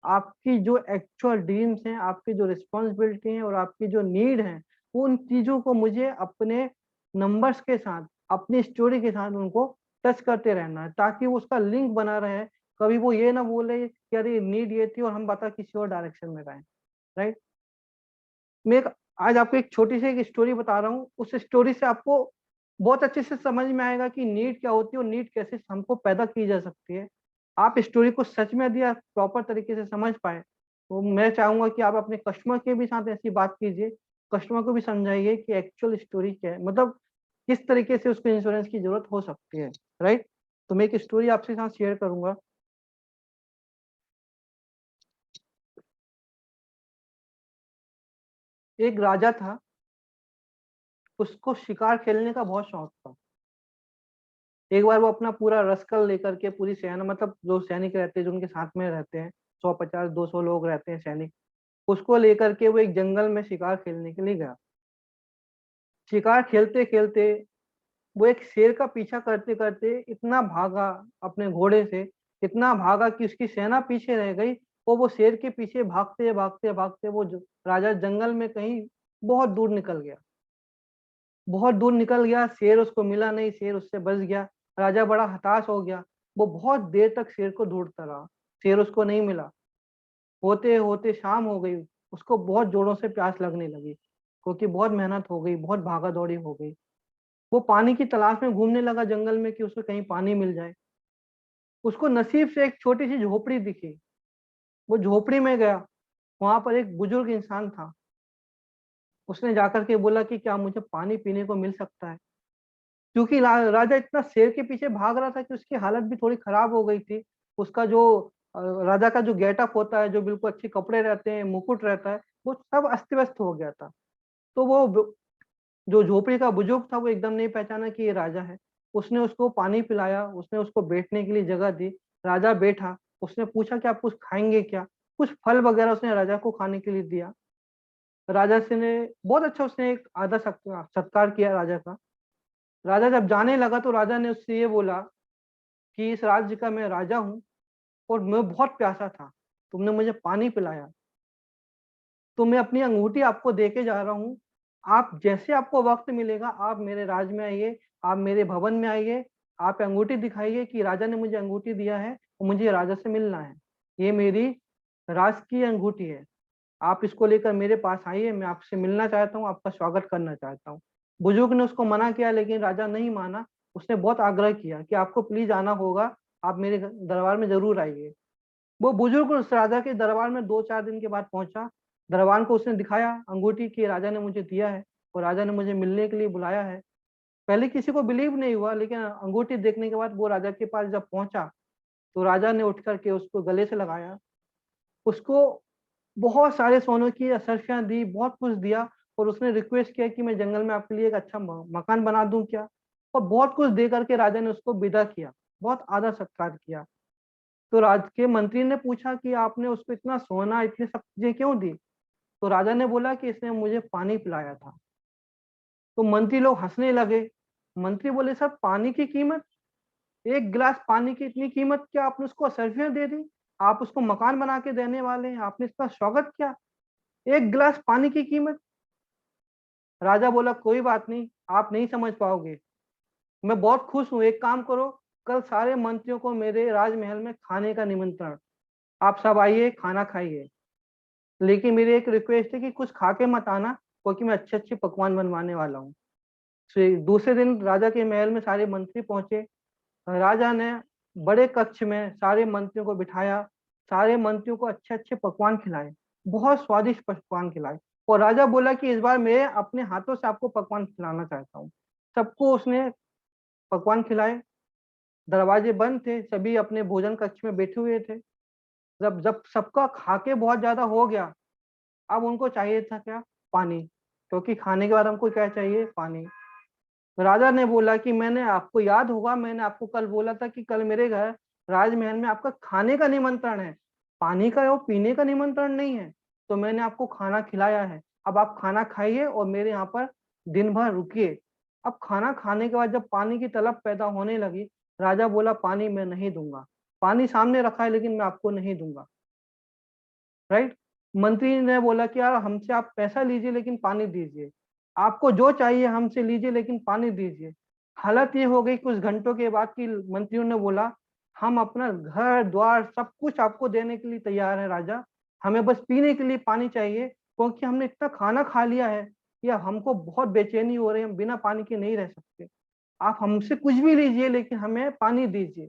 आपकी जो एक्चुअल ड्रीम्स हैं, आपकी जो रिस्पॉन्सिबिलिटी है और आपकी जो नीड है, उन चीजों को मुझे अपने नंबर्स के साथ, अपनी स्टोरी के साथ उनको टच करते रहना है, ताकि उसका लिंक बना रहे। कभी वो ये ना बोले कि अरे नीड ये थी और हम बता किसी और डायरेक्शन में गए, राइट? मैं आज आपको एक छोटी सी एक स्टोरी बता रहा हूँ, उस स्टोरी से आपको बहुत अच्छे से समझ में आएगा कि नीड क्या होती है और नीड कैसे हमको पैदा की जा सकती है। आप स्टोरी को सच में यदि आप प्रॉपर तरीके से समझ पाए, तो मैं चाहूंगा कि आप अपने कस्टमर के भी साथ ऐसी बात कीजिए कस्टमर को भी समझाइए कि एक्चुअल स्टोरी क्या है, मतलब किस तरीके से उसको इंश्योरेंस की जरूरत हो सकती है, राइट। तो मैं एक स्टोरी आपके साथ शेयर करूंगा। एक राजा था, उसको शिकार खेलने का बहुत शौक था। एक बार वो अपना पूरा रसकल लेकर के, पूरी सेना, मतलब जो सैनिक रहते हैं, जो उनके साथ में रहते हैं, 150-200 लोग रहते हैं सैनिक, उसको लेकर के वो एक जंगल में शिकार खेलने के लिए गया। शिकार खेलते खेलते वो एक शेर का पीछा करते करते इतना भागा अपने घोड़े से, इतना भागा कि उसकी सेना पीछे रह गई। वो शेर के पीछे भागते भागते भागते राजा जंगल में कहीं बहुत दूर निकल गया। बहुत दूर निकल गया, शेर उसको मिला नहीं, शेर उससे बच गया। राजा बड़ा हताश हो गया। वो बहुत देर तक शेर को ढूंढता रहा, शेर उसको नहीं मिला। होते होते शाम हो गई, उसको बहुत जोरों से प्यास लगने लगी, क्योंकि बहुत मेहनत हो गई, बहुत भागा दौड़ी हो गई। वो पानी की तलाश में घूमने लगा जंगल में कि उसे कहीं पानी मिल जाए। उसको नसीब से एक छोटी सी झोपड़ी दिखी। वो झोपड़ी में गया, वहां पर एक बुजुर्ग इंसान था। उसने जाकर के बोला कि क्या मुझे पानी पीने को मिल सकता है। क्योंकि राजा इतना शेर के पीछे भाग रहा था कि उसकी हालत भी थोड़ी खराब हो गई थी। उसका जो राजा का जो गेटअप होता है, जो बिल्कुल अच्छे कपड़े रहते हैं, मुकुट रहता है, वो सब अस्त व्यस्त हो गया था। तो जो झोपड़ी का बुजुर्ग था, वो एकदम नहीं पहचाना कि ये राजा है। उसने उसको पानी पिलाया, उसने उसको बैठने के लिए जगह दी। राजा बैठा। उसने पूछा कि आप कुछ खाएंगे क्या। कुछ फल वगैरह उसने राजा को खाने के लिए दिया। राजा से ने बहुत अच्छा, उसने एक आदर सत्कार किया राजा का। राजा जब जाने लगा तो राजा ने उससे ये बोला कि इस राज्य का मैं राजा हूँ, और मैं बहुत प्यासा था, तुमने मुझे पानी पिलाया, तो मैं अपनी अंगूठी आपको दे के जा रहा हूँ। आप जैसे आपको वक्त मिलेगा, आप मेरे राज में आइए, आप मेरे भवन में आइए, आप अंगूठी दिखाइए कि राजा ने मुझे अंगूठी दिया है और मुझे राजा से मिलना है। ये मेरी राज की अंगूठी है। आप इसको लेकर मेरे पास आइए, मैं आपसे मिलना चाहता हूँ, आपका स्वागत करना चाहता हूँ। बुजुर्ग ने उसको मना किया, लेकिन राजा नहीं माना। उसने बहुत आग्रह किया कि आपको प्लीज आना होगा, आप मेरे दरबार में जरूर आइए। वो बुजुर्ग उस राजा के दरबार में 2-4 दिन के बाद पहुंचा। दरबार को उसने दिखाया अंगूठी कि राजा ने मुझे दिया है और राजा ने मुझे मिलने के लिए बुलाया है। पहले किसी को बिलीव नहीं हुआ, लेकिन अंगूठी देखने के बाद वो राजा के पास जब पहुंचा, तो राजा ने उठ करके उसको गले से लगाया। उसको बहुत सारे सोने की अशर्फियां दी, बहुत कुछ दिया। और उसने रिक्वेस्ट किया कि मैं जंगल में आपके लिए एक अच्छा मकान बना दूं क्या। और बहुत कुछ दे करके राजा ने उसको विदा किया, बहुत आदर सत्कार किया। तो राज के मंत्री ने पूछा कि आपने उसको इतना सोना, इतनी सब चीजें क्यों दी। तो राजा ने बोला कि इसने मुझे पानी पिलाया था। तो मंत्री लोग हंसने लगे। मंत्री बोले, सर पानी की कीमत, एक गिलास पानी की इतनी कीमत क्या, आपने उसको असर्फियां दे दी। आप उसको मकान बना के देने वाले हैं, आपने इसका स्वागत किया, एक गिलास पानी की कीमत। राजा बोला, कोई बात नहीं, आप नहीं समझ पाओगे, मैं बहुत खुश हूँ। एक काम करो, कल सारे मंत्रियों को मेरे राजमहल में खाने का निमंत्रण, आप सब आइए, खाना खाइए। लेकिन मेरी एक रिक्वेस्ट है कि कुछ खा के मत आना, क्योंकि मैं अच्छे अच्छे पकवान बनवाने वाला हूँ। दूसरे दिन राजा के महल में सारे मंत्री पहुंचे। राजा ने बड़े कक्ष में सारे मंत्रियों को बिठाया, सारे मंत्रियों को अच्छे अच्छे पकवान खिलाए, बहुत स्वादिष्ट पकवान खिलाए। और राजा बोला कि इस बार मैं अपने हाथों से आपको पकवान खिलाना चाहता हूँ। सबको उसने पकवान खिलाए। दरवाजे बंद थे, सभी अपने भोजन कक्ष में बैठे हुए थे। जब जब सबका खा के बहुत ज्यादा हो गया, अब उनको चाहिए था क्या, पानी। क्योंकि खाने के बाद हमको क्या चाहिए, पानी। राजा ने बोला कि मैंने, आपको याद होगा, मैंने आपको कल बोला था कि कल मेरे घर राजमहल में आपका खाने का निमंत्रण है, पानी का और पीने का निमंत्रण नहीं है। तो मैंने आपको खाना खिलाया है, अब आप खाना खाइए और मेरे यहाँ पर दिन भर रुकिए। अब खाना खाने के बाद जब पानी की तलब पैदा होने लगी, राजा बोला, पानी मैं नहीं दूंगा। पानी सामने रखा है, लेकिन मैं आपको नहीं दूंगा, राइट। मंत्री ने बोला कि यार, हमसे आप पैसा लीजिए लेकिन पानी दीजिए, आपको जो चाहिए हमसे लीजिए लेकिन पानी दीजिए। हालत ये हो गई कुछ घंटों के बाद कि मंत्रियों ने बोला, हम अपना घर द्वार सब कुछ आपको देने के लिए तैयार है राजा, हमें बस पीने के लिए पानी चाहिए, क्योंकि हमने इतना खाना खा लिया है कि अब हमको बहुत बेचैनी हो रही है, हम बिना पानी के नहीं रह सकते। आप हमसे कुछ भी लीजिए लेकिन हमें पानी दीजिए।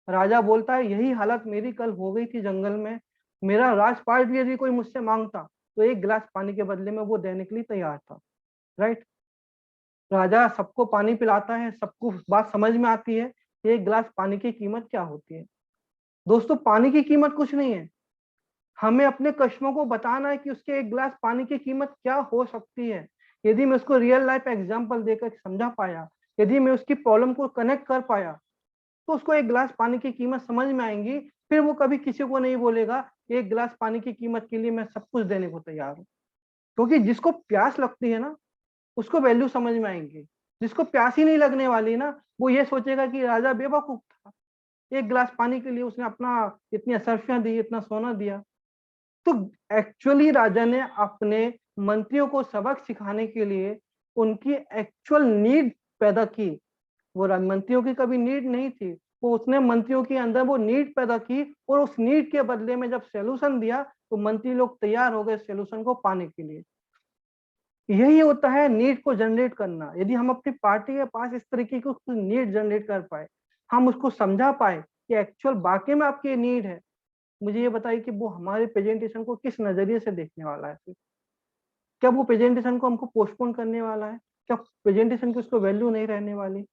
राजा बोलता है, यही हालत मेरी कल हो गई थी जंगल में। मेरा राजपाट भी यदि कोई मुझसे मांगता तो 1 गिलास पानी के बदले में वो देने के लिए तैयार था, राइट। राजा सबको पानी पिलाता है, सबको बात समझ में आती है 1 गिलास पानी की कीमत क्या होती है। दोस्तों पानी की कीमत कुछ नहीं है, हमें अपने कस्टमर को बताना है कि उसके 1 गिलास पानी की कीमत क्या हो सकती है। यदि मैं उसको रियल लाइफ एग्जांपल देकर समझा पाया, यदि मैं उसकी प्रॉब्लम को कनेक्ट कर पाया, तो उसको 1 गिलास पानी की कीमत समझ में आएंगी। फिर वो कभी किसी को नहीं बोलेगा 1 गिलास पानी की कीमत के लिए मैं सब कुछ देने को तैयार हूँ। क्योंकि जिसको प्यास लगती है ना, उसको वैल्यू समझ में आएंगी। जिसको प्यास ही नहीं लगने वाली ना, वो ये सोचेगा कि राजा बेवकूफ था, 1 गिलास पानी के लिए उसने अपना इतनी असरफियां दी, इतना सोना दिया। तो एक्चुअली राजा ने अपने मंत्रियों को सबक सिखाने के लिए उनकी एक्चुअल नीड पैदा की। वो मंत्रियों की कभी नीड नहीं थी, वो उसने मंत्रियों के अंदर वो नीड पैदा की, और उस नीड के बदले में जब सोल्यूशन दिया तो मंत्री लोग तैयार हो गए सोल्यूशन को पाने के लिए। यही होता है नीड को जनरेट करना। यदि हम अपनी पार्टी के पास इस तरीके की नीड जनरेट कर पाए, हम उसको समझा पाए कि एक्चुअल वाकई में आपकी नीड है, मुझे ये बताइए कि वो हमारे प्रेजेंटेशन को किस नजरिए से देखने वाला है। फिर क्या वो प्रेजेंटेशन को हमको पोस्टपोन करने वाला है? क्या प्रेजेंटेशन की उसको वैल्यू नहीं रहने वाली?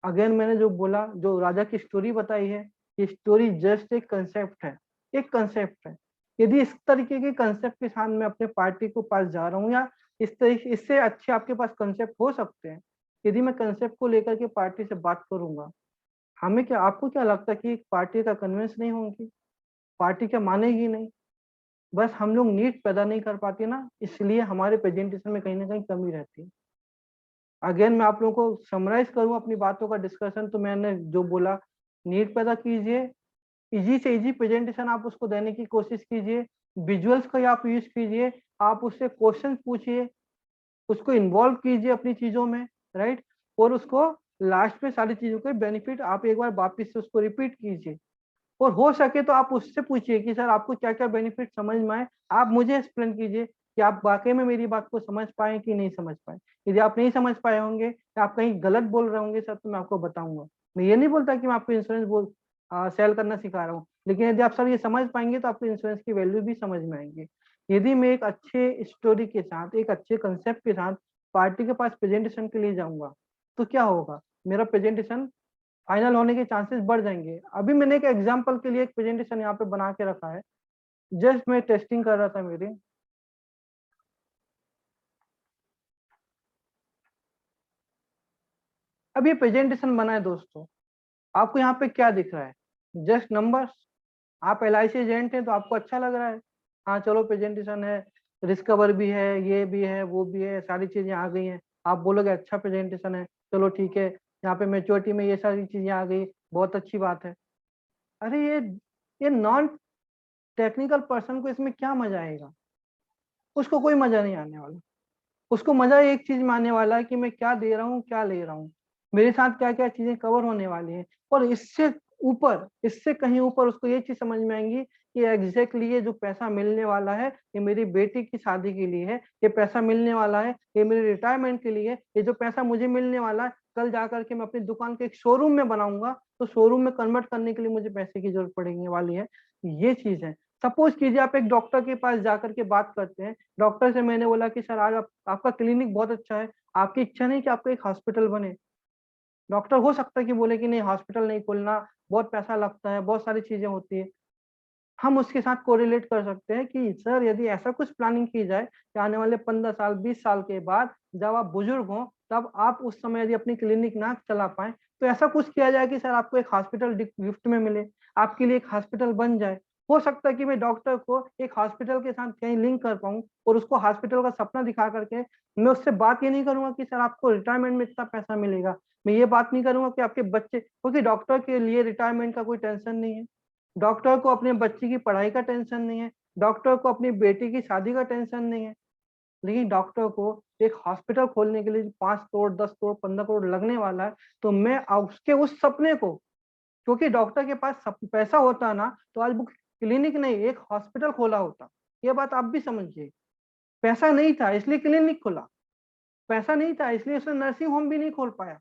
अगेन मैंने जो बोला, जो राजा की स्टोरी बताई है, ये स्टोरी जस्ट एक कंसेप्ट है, एक कंसेप्ट है। यदि इस तरीके के कंसेप्ट के साथ मैं अपने पार्टी को पास जा रहा हूँ, या इस तरीके इससे अच्छे आपके पास कंसेप्ट हो सकते हैं, यदि मैं कंसेप्ट को लेकर के पार्टी से बात करूंगा, हमें क्या, आपको क्या लगता है कि पार्टी का कन्विंस नहीं होंगी? पार्टी क्या मानेगी नहीं? बस हम लोग नीड पैदा नहीं कर पाते ना, इसलिए हमारे प्रेजेंटेशन में कहीं ना कहीं कमी रहती है। अगेन मैं आप लोगों को समराइज करूं अपनी बातों का डिस्कशन, तो मैंने जो बोला, नीड पैदा कीजिए, इजी से इजी प्रेजेंटेशन आप उसको देने की कोशिश कीजिए, विजुअल्स का आप यूज कीजिए, आप उससे क्वेश्चन पूछिए, उसको इन्वॉल्व कीजिए अपनी चीजों में, राइट। और उसको लास्ट में सारी चीजों के बेनिफिट आप एक बार वापिस से उसको रिपीट कीजिए, और हो सके तो आप उससे पूछिए कि सर आपको क्या क्या बेनिफिट समझ में आए, आप मुझे एक्सप्लेन कीजिए कि आप वाकई में मेरी बात को समझ पाए कि नहीं समझ पाए। यदि आप नहीं समझ पाए होंगे या आप कहीं गलत बोल रहे होंगे सर, तो मैं आपको बताऊंगा। मैं ये नहीं बोलता कि मैं आपको इंश्योरेंस सेल करना सिखा रहा हूँ, लेकिन यदि आप सर ये समझ पाएंगे तो आपको इंश्योरेंस की वैल्यू भी समझ में आएंगे। यदि मैं एक अच्छे स्टोरी के साथ, एक अच्छे कंसेप्ट के साथ पार्टी के पास प्रेजेंटेशन के लिए जाऊंगा, तो क्या होगा, मेरा प्रेजेंटेशन फाइनल होने के चांसेस बढ़ जाएंगे। अभी मैंने एक एग्जांपल के लिए एक प्रेजेंटेशन यहाँ पे बना के रखा है, जस्ट मैं टेस्टिंग कर रहा था मेरी। अब ये प्रेजेंटेशन बना है दोस्तों, आपको यहाँ पे क्या दिख रहा है? Just numbers. आप LIC एजेंट हैं तो आपको अच्छा लग रहा है, हाँ चलो प्रेजेंटेशन है, रिस्क कवर भी है, ये भी है, वो भी है, सारी चीजें आ गई हैं। आप बोलोगे अच्छा प्रेजेंटेशन है, चलो ठीक है, यहाँ पे मैच्योरिटी में ये सारी चीजें आ गई, बहुत अच्छी बात है। अरे ये नॉन टेक्निकल पर्सन को इसमें क्या मजा आएगा? उसको कोई मजा नहीं आने वाला। उसको मजा एक चीज में आने वाला है कि मैं क्या दे रहा हूँ, क्या ले रहा हूँ, मेरे साथ क्या क्या चीजें कवर होने वाली हैं। और इससे ऊपर, इससे कहीं ऊपर उसको ये चीज समझ में आएंगी कि एग्जैक्टली ये जो पैसा मिलने वाला है, ये मेरी बेटी की शादी के लिए है, ये पैसा मिलने वाला है, ये मेरे रिटायरमेंट के लिए, ये जो पैसा मुझे मिलने वाला है, कल जाकर के मैं अपनी दुकान के एक शोरूम में बनाऊंगा, तो शोरूम में कन्वर्ट करने के लिए मुझे पैसे की जरूरत पड़ने वाली है। ये चीज है। सपोज कीजिए आप एक डॉक्टर के पास जाकर के बात करते हैं, डॉक्टर से मैंने बोला कि सर आज आपका क्लिनिक बहुत अच्छा है, आपकी इच्छा नहीं कि आपका एक हॉस्पिटल बने? डॉक्टर हो सकता है कि बोले कि नहीं, हॉस्पिटल नहीं खोलना, बहुत पैसा लगता है, बहुत सारी चीजें होती है। हम उसके साथ कोरिलेट कर सकते हैं कि सर यदि ऐसा कुछ प्लानिंग की जाए कि आने वाले 15 साल 20 साल के बाद जब आप बुजुर्ग हो, तब आप उस समय यदि अपनी क्लिनिक ना चला पाए, तो ऐसा कुछ किया जाए कि सर आपको एक हॉस्पिटल गिफ्ट में मिले, आपके लिए एक हॉस्पिटल बन जाए। हो सकता है कि मैं डॉक्टर को एक हॉस्पिटल के साथ कहीं लिंक कर पाऊँ, और उसको हॉस्पिटल का सपना दिखा करके मैं उससे बात ये नहीं करूंगा कि सर आपको रिटायरमेंट में इतना पैसा मिलेगा, मैं ये बात नहीं करूंगा कि आपके बच्चे, क्योंकि डॉक्टर के लिए रिटायरमेंट का कोई टेंशन नहीं है, डॉक्टर को अपने बच्चे की पढ़ाई का टेंशन नहीं है, डॉक्टर को अपनी बेटी की शादी का टेंशन नहीं है। लेकिन डॉक्टर को एक हॉस्पिटल खोलने के लिए 5 करोड़ 10 करोड़ 15 करोड़ लगने वाला है, तो मैं उसके उस सपने को, क्योंकि डॉक्टर के पास पैसा होता ना, तो आज वो क्लिनिक नहीं एक हॉस्पिटल खोला होता। ये बात आप भी समझिए। पैसा नहीं था इसलिए क्लिनिक खोला, पैसा नहीं था इसलिए उसने नर्सिंग होम भी नहीं खोल पाया।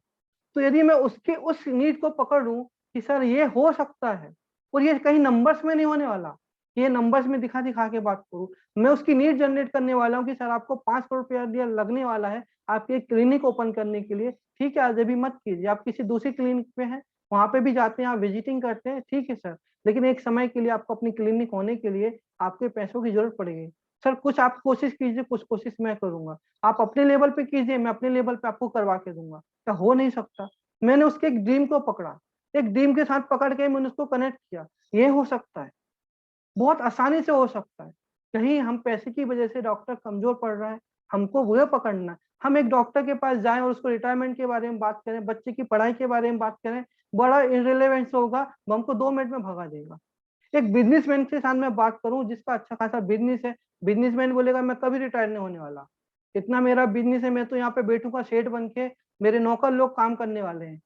तो यदि मैं उसके उस नीड को पकड़ लूं कि सर ये हो सकता है, और ये कहीं नंबर्स में नहीं होने वाला, ये नंबर्स में दिखा दिखा के बात करूं। मैं उसकी नीड जनरेट करने वाला हूँ कि सर आपको 5 करोड़ रुपया लगने वाला है आपके एक क्लिनिक ओपन करने के लिए, ठीक है आज अभी मत कीजिए, आप किसी दूसरी क्लिनिक पे हैं वहां पे भी जाते हैं, आप विजिटिंग करते हैं, ठीक है सर, लेकिन एक समय के लिए आपको अपनी क्लिनिक होने के लिए आपके पैसों की जरूरत पड़ेगी। सर कुछ आप कोशिश कीजिए, कुछ कोशिश मैं करूंगा, आप अपने लेवल पे कीजिए, मैं अपने लेवल पे आपको करवा के दूंगा। क्या हो नहीं सकता? मैंने उसके एक ड्रीम को पकड़ा, एक ड्रीम के साथ पकड़ के मैंने उसको कनेक्ट किया। ये हो सकता है, बहुत आसानी से हो सकता है। कहीं हम पैसे की वजह से डॉक्टर कमजोर पड़ रहा है, हमको वो पकड़ना है। हम एक डॉक्टर के पास जाएं और उसको रिटायरमेंट के बारे में बात करें, बच्चे की पढ़ाई के बारे में बात करें, बड़ा इरेलेवेंस होगा, वो हमको 2 मिनट में भगा देगा। एक बिजनेसमैन के साथ मैं बात करूं जिसका अच्छा खासा बिजनेस है, बिजनेसमैन बोलेगा मैं कभी रिटायर नहीं होने वाला, इतना मेरा बिजनेस है, मैं तो यहाँ पे बैठूंगा सेठ बन के, मेरे नौकर लोग काम करने वाले हैं,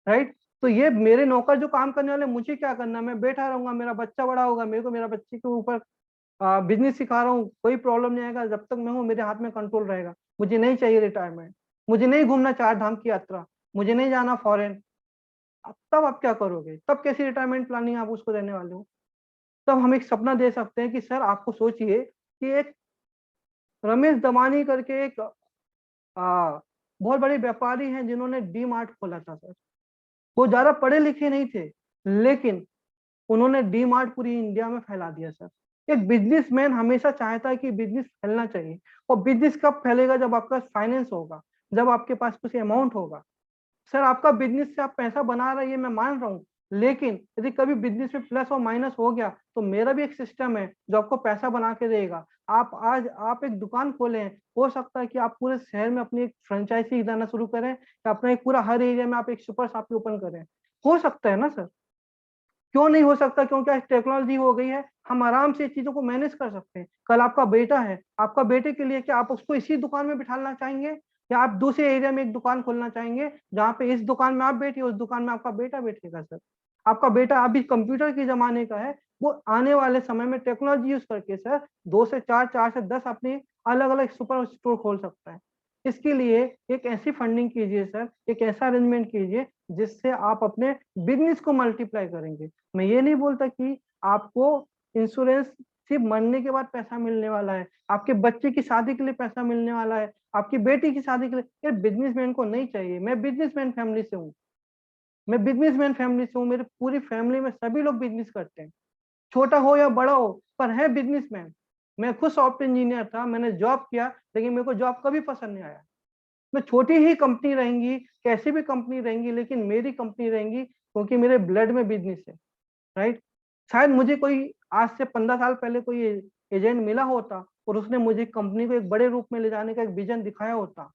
राइट। तो ये मेरे नौकर जो काम करने वाले, मुझे क्या करना, मैं बैठा रहूंगा, मेरा बच्चा बड़ा होगा, मेरे को मेरा बच्चे के ऊपर बिजनेस सिखा रहा हूँ, कोई प्रॉब्लम नहीं आएगा, जब तक मैं हूँ मेरे हाथ में कंट्रोल रहेगा। मुझे नहीं चाहिए रिटायरमेंट, मुझे नहीं घूमना 4 धाम की यात्रा, मुझे नहीं जाना फॉरेन। अब तब आप क्या करोगे? तब कैसी रिटायरमेंट प्लानिंग आप उसको देने वाले हो? तब हम एक सपना दे सकते हैं कि सर आपको सोचिए कि एक रमेश दमानी करके एक बहुत बड़े व्यापारी हैं जिन्होंने डी मार्ट खोला था सर। वो ज्यादा पढ़े लिखे नहीं थे, लेकिन उन्होंने डी मार्ट पूरी इंडिया में फैला दिया सर। एक बिजनेसमैन हमेशा चाहता है कि बिजनेस फैलना चाहिए, और बिजनेस कब फैलेगा? जब आपका फाइनेंस होगा, जब आपके पास कुछ अमाउंट होगा। सर आपका बिजनेस से आप पैसा बना रहे हैं, मैं मान रहा हूँ, लेकिन यदि कभी बिजनेस में प्लस और माइनस हो गया तो मेरा भी एक सिस्टम है जो आपको पैसा बना के देगा। आप आज आप एक दुकान खोले हैं, हो सकता है कि आप पूरे शहर में अपनी एक फ्रेंचाइजी देना शुरू करें, या अपना एक पूरा हर एरिया में आप एक सुपर शॉप ओपन करें। हो सकता है ना सर? क्यों नहीं हो सकता? क्योंकि आज टेक्नोलॉजी हो गई है, हम आराम से चीजों को मैनेज कर सकते हैं। कल आपका बेटा है, आपका बेटे के लिए क्या आप उसको इसी दुकान में बिठाना चाहेंगे, या आप दूसरे एरिया में एक दुकान खोलना चाहेंगे जहाँ पे इस दुकान में आप बैठिए, उस दुकान में आपका बेटा बैठेगा? सर आपका बेटा अभी कंप्यूटर के जमाने का है, वो आने वाले समय में टेक्नोलॉजी यूज करके सर 2 से 4, 4 से 10 अपनी अलग अलग सुपर स्टोर खोल सकता है। इसके लिए एक ऐसी फंडिंग कीजिए सर, एक ऐसा अरेंजमेंट कीजिए जिससे आप अपने बिजनेस को मल्टीप्लाई करेंगे। मैं ये नहीं बोलता कि आपको इंश्योरेंस सिर्फ मरने के बाद पैसा मिलने वाला है, आपके बच्चे की शादी के लिए पैसा मिलने वाला है, आपकी बेटी की शादी के लिए, ये बिजनेसमैन को नहीं चाहिए। मैं बिजनेसमैन फैमिली से हूँ, मैं बिजनेसमैन फैमिली से हूँ, मेरी पूरी फैमिली में सभी लोग बिजनेस करते हैं, छोटा हो या बड़ा हो, पर है बिजनेसमैन। मैं खुद सॉफ्टवेयर इंजीनियर था, मैंने जॉब किया, लेकिन मेरे को जॉब कभी पसंद नहीं आया। मैं छोटी ही कंपनी रहेंगी, कैसी भी कंपनी रहेंगी, लेकिन मेरी कंपनी रहेंगी, क्योंकि मेरे ब्लड में बिजनेस है, राइट। शायद मुझे कोई आज से 15 साल पहले कोई एजेंट मिला होता और उसने मुझे कंपनी को एक बड़े रूप में ले जाने का एक विजन दिखाया होता,